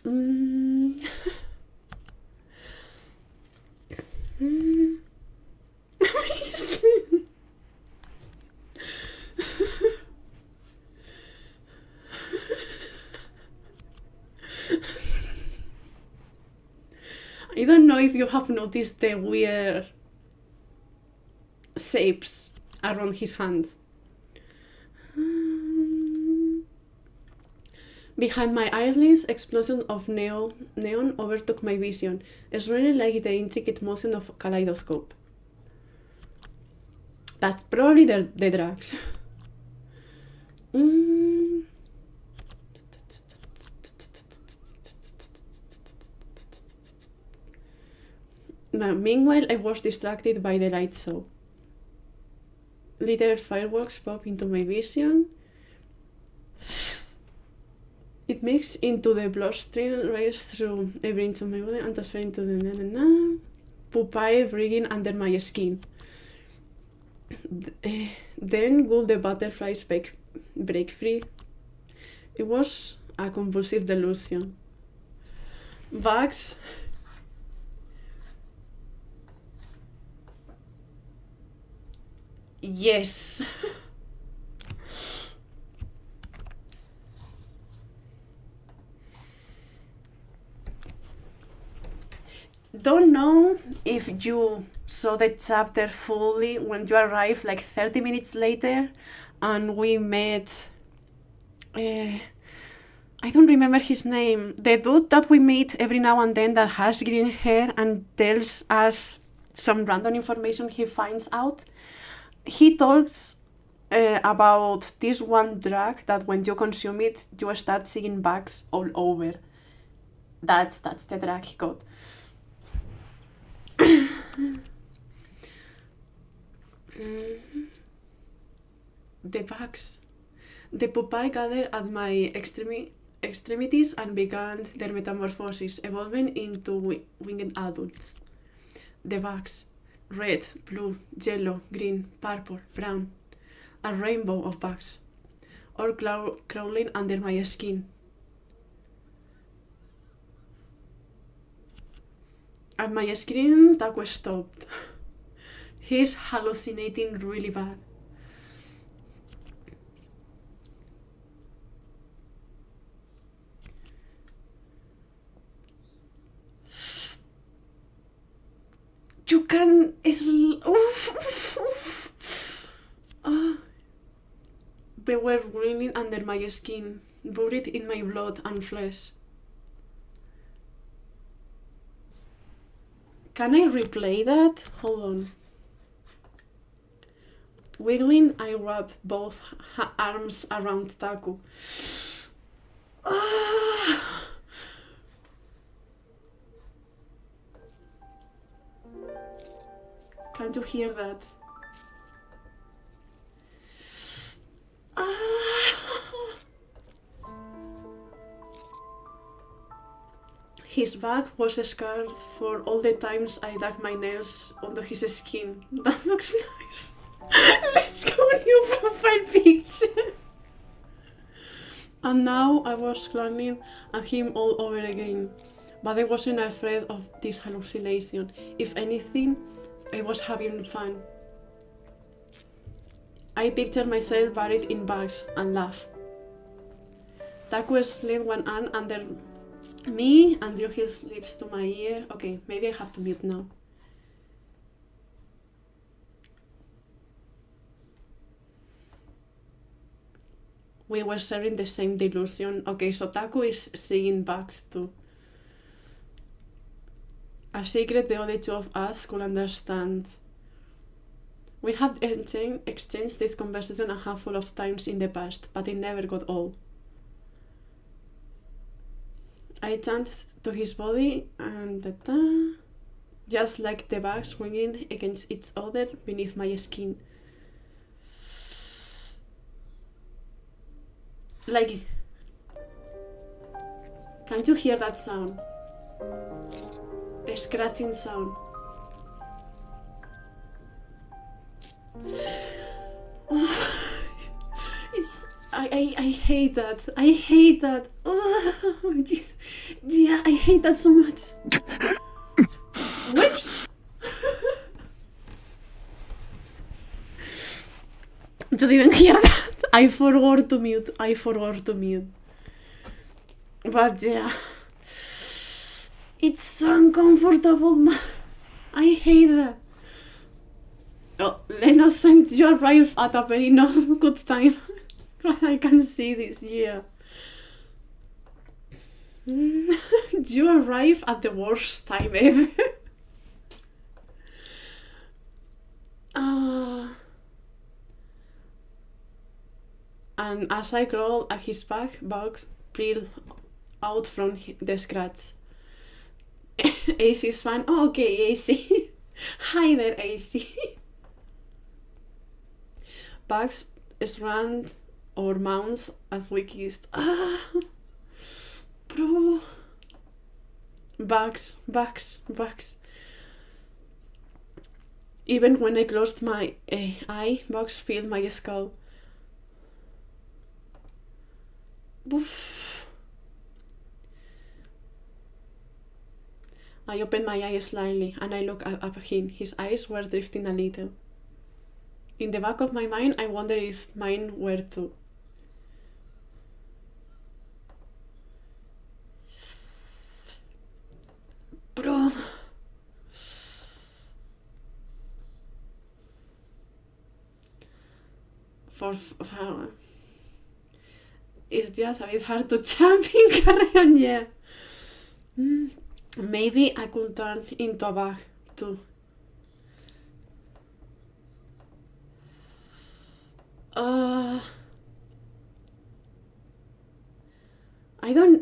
Amazing. I don't know if you have noticed the weird shapes around his hands. Behind my eyelids, explosion of neon overtook my vision. It's really like the intricate motion of a kaleidoscope. That's probably the drugs. Meanwhile, I was distracted by the light show. Little fireworks pop into my vision. It mixed into the bloodstream, raced through every inch of my body and transferred into the pupae breathing under my skin. Then would the butterflies break free? It was a compulsive delusion. Bugs. Yes. Don't know if you saw the chapter fully when you arrived like 30 minutes later and we met I don't remember his name, the dude that we meet every now and then that has green hair and tells us some random information he finds out. He talks about this one drug that when you consume it you start seeing bugs all over. That's the drug he got. The bugs. The pupae gathered at my extremities and began their metamorphosis, evolving into winged adults. The bugs. Red, blue, yellow, green, purple, brown. A rainbow of bugs. All crawling under my skin. At my screen, Taku stopped. He's hallucinating really bad. You can... They were running under my skin, buried in my blood and flesh. Can I replay that? Hold on. Wiggling, I wrap both arms around Taku. Can't you hear that? His back was scarred for all the times I dug my nails onto his skin. That looks nice. Let's go new profile picture. And now I was glaring at him all over again. But I wasn't afraid of this hallucination. If anything, I was having fun. I pictured myself buried in bags and laughed. Taku slid one arm under me and drew his lips to my ear. Okay, maybe I have to mute now. We were sharing the same delusion. Okay, so Taku is seeing bugs too. A secret the only two of us could understand. We have exchanged this conversation a handful of times in the past, but it never got old. I turned to his body and just like the bugs swinging against each other beneath my skin. Like, can't you hear that sound? The scratching sound. It's I hate that. I hate that. Oh, yeah, I hate that so much. Whoops. You didn't hear that. I forgot to mute. But yeah, it's so uncomfortable. I hate that. Oh, Lena sent you arrive at a very not good time. I can see this, yeah. You arrive at the worst time ever. And as I crawl at his back, bugs peel out from the scratch. AC is fine. Oh, okay, AC. Hi there, AC. Bugs shrunk our mouths as we kissed. Bro. Bugs. Even when I closed my eye, bugs filled my skull. Oof. I opened my eyes slightly and I looked up at him. His eyes were drifting a little. In the back of my mind, I wondered if mine were too. Bro. It's just a bit hard to jump in Carrion, yeah. Maybe I could turn into a bug too.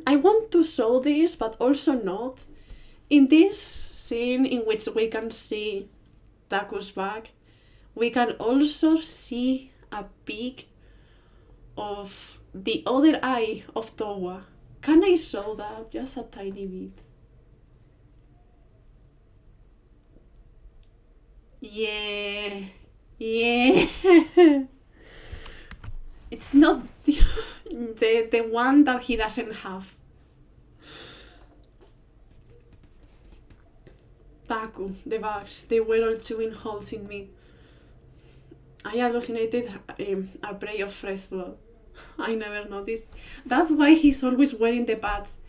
I want to show this, but also not. In this scene in which we can see Taku's back, we can also see a peek of the other eye of Towa. Can I show that? Just a tiny bit. Yeah. It's not the one that he doesn't have. Taku, the bugs, they were all chewing holes in me. I hallucinated a prey of fresh blood. I never noticed. That's why he's always wearing the pads.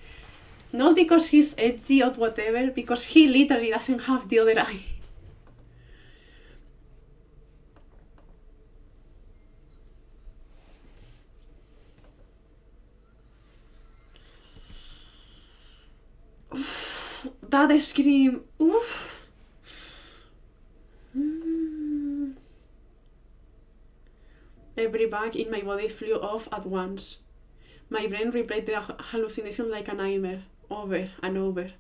Not because he's edgy or whatever, because he literally doesn't have the other eye. Oof, that scream. Oof. Every bug in my body flew off at once. My brain replayed the hallucination like a nightmare, over and over.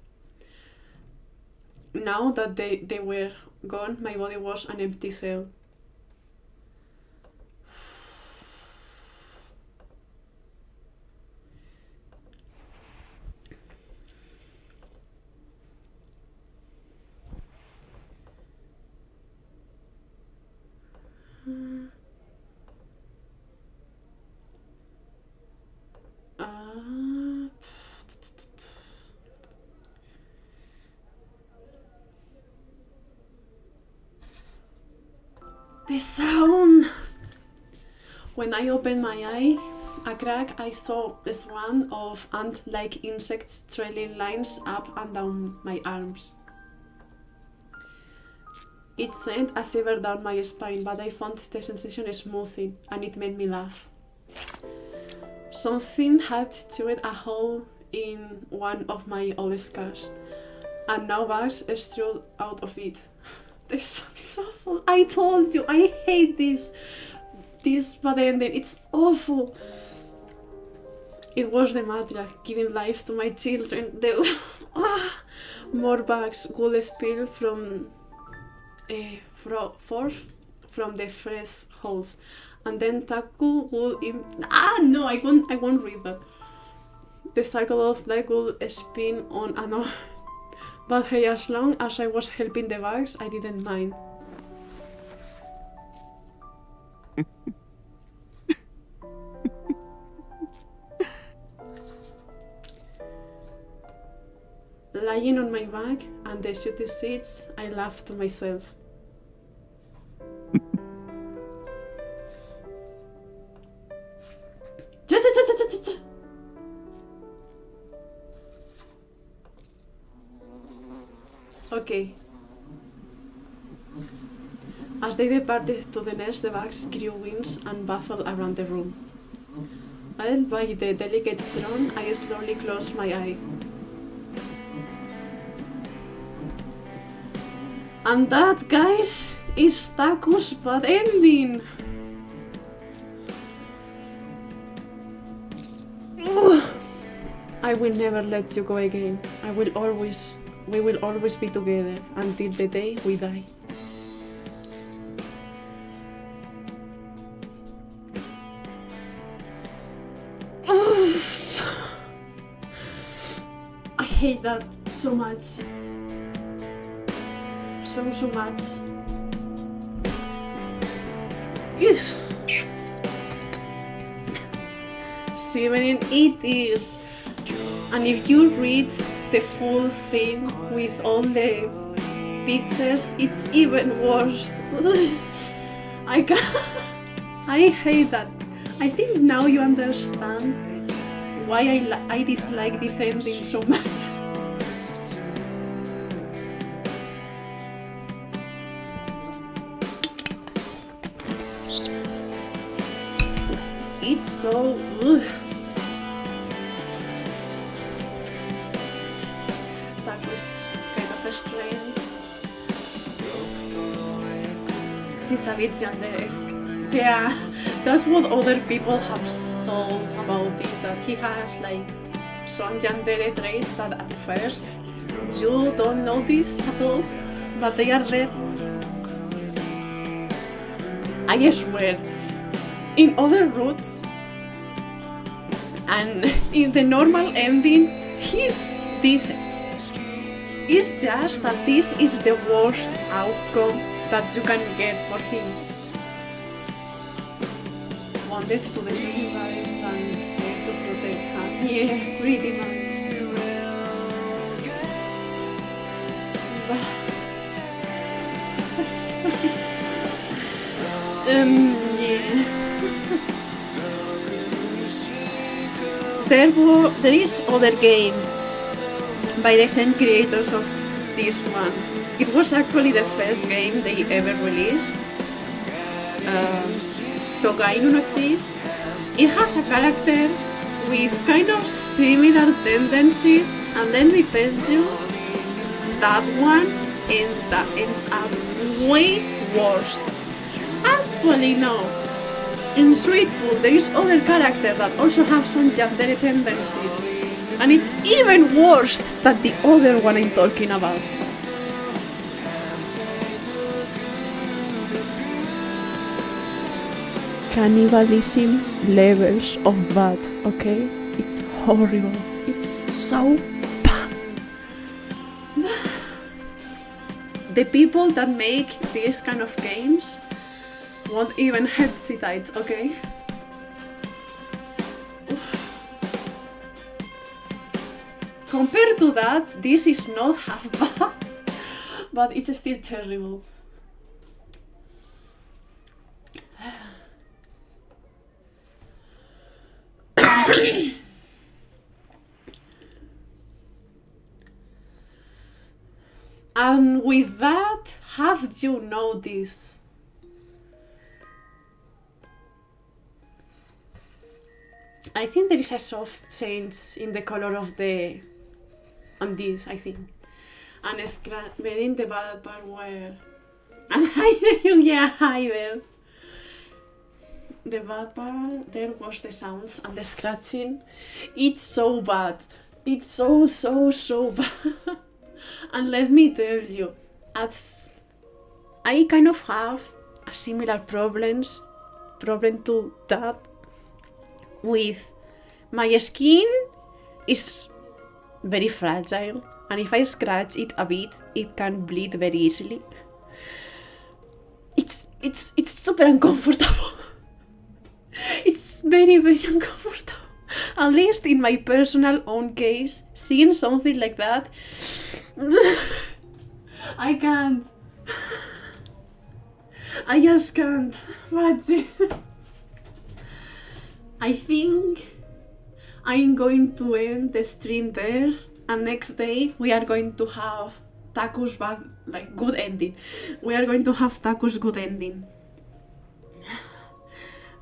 Now that they were gone, my body was an empty shell. The sound! When I opened my eye, a crack, I saw a swarm of ant-like insects trailing lines up and down my arms. It sent a shiver down my spine, but I found the sensation smoothing, and it made me laugh. Something had chewed a hole in one of my old scars, and now bugs strewed out of it. This is awful. I told you, I hate this bad ending. It's awful. It was the matriarch giving life to my children. More bugs would spill forth from the fresh holes, and then Taku would no, I won't read that. The circle of life would spin on and on. But hey, as long as I was helping the bugs, I didn't mind. Lying on my back and the shitty seats, I laughed to myself. Okay. As they departed to the nest, the bugs grew wings and buffeted around the room. Held by the delicate throne, I slowly closed my eye. And that, guys, is Taku's bad ending. I will never let you go again. We will always be together until the day we die. I hate that so much. So much. Yes. 7 it is. And if you read the full thing with all the pictures, it's even worse. I hate that. I think now you understand why I dislike this ending so much. It's so... That was kind of strange. She's a bit gender-esque. Yeah, that's what other people have told about it, that he has like some gender traits that at first you don't notice at all, but they are there. I swear, in other routes and in the normal ending, he's decent. It's just that this is the worst outcome that you can get for him. Wanted to destroy and to protect her. Yeah, pretty much. Yeah. There is other game by the same creators of this one. It was actually the first game they ever released. Togainu. It has a character with kind of similar tendencies, and then we tell you that one ends up way worse. Actually, no. In Sweet Pool, there is other character that also have some yandere tendencies, and it's even worse than the other one I'm talking about. Cannibalism levels of bad, okay? It's horrible. It's so bad. The people that make these kind of games won't even hesitate, okay? Compared to that, this is not half bad, but it's still terrible. And with that, have you noticed? I think there is a soft change in the color of the... on this, I think. And in the bad part where... And yeah, hi there. The bad part, there was the sounds and the scratching. It's so bad. It's so bad. And let me tell you, I kind of have a similar problem to that with my skin is very fragile, and if I scratch it a bit, it can bleed very easily. It's super uncomfortable. It's very uncomfortable. At least in my personal own case, seeing something like that, I can't. I just can't. But I think I'm going to end the stream there, and next day we are going to have Taku's good ending. We are going to have Taku's good ending.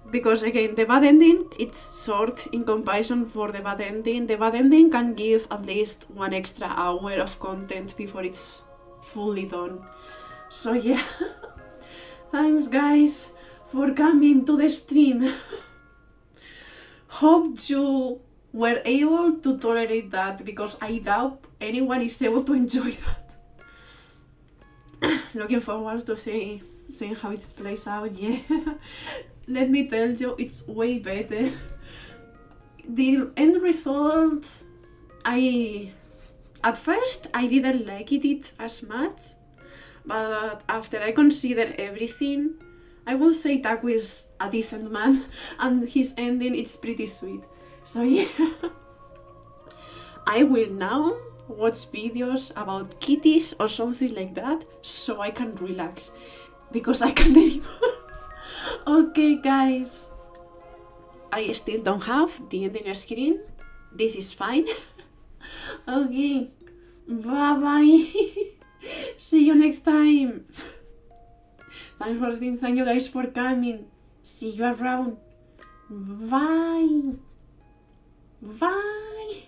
Because again, the bad ending, it's short in comparison for the bad ending. The bad ending can give at least 1 extra hour of content before it's fully done. So yeah, thanks guys for coming to the stream. Hope you were able to tolerate that, because I doubt anyone is able to enjoy that. Looking forward to seeing how it plays out, yeah. Let me tell you, it's way better. The end result, at first I didn't like it as much, but after I consider everything, I will say Taku is a decent man, and his ending is pretty sweet. So yeah, I will now watch videos about kitties or something like that, so I can relax, because I can't anymore. Okay guys, I still don't have the ending screen. This is fine. Okay, bye bye. See you next time. Thank you guys for coming. See you around. Bye. Bye.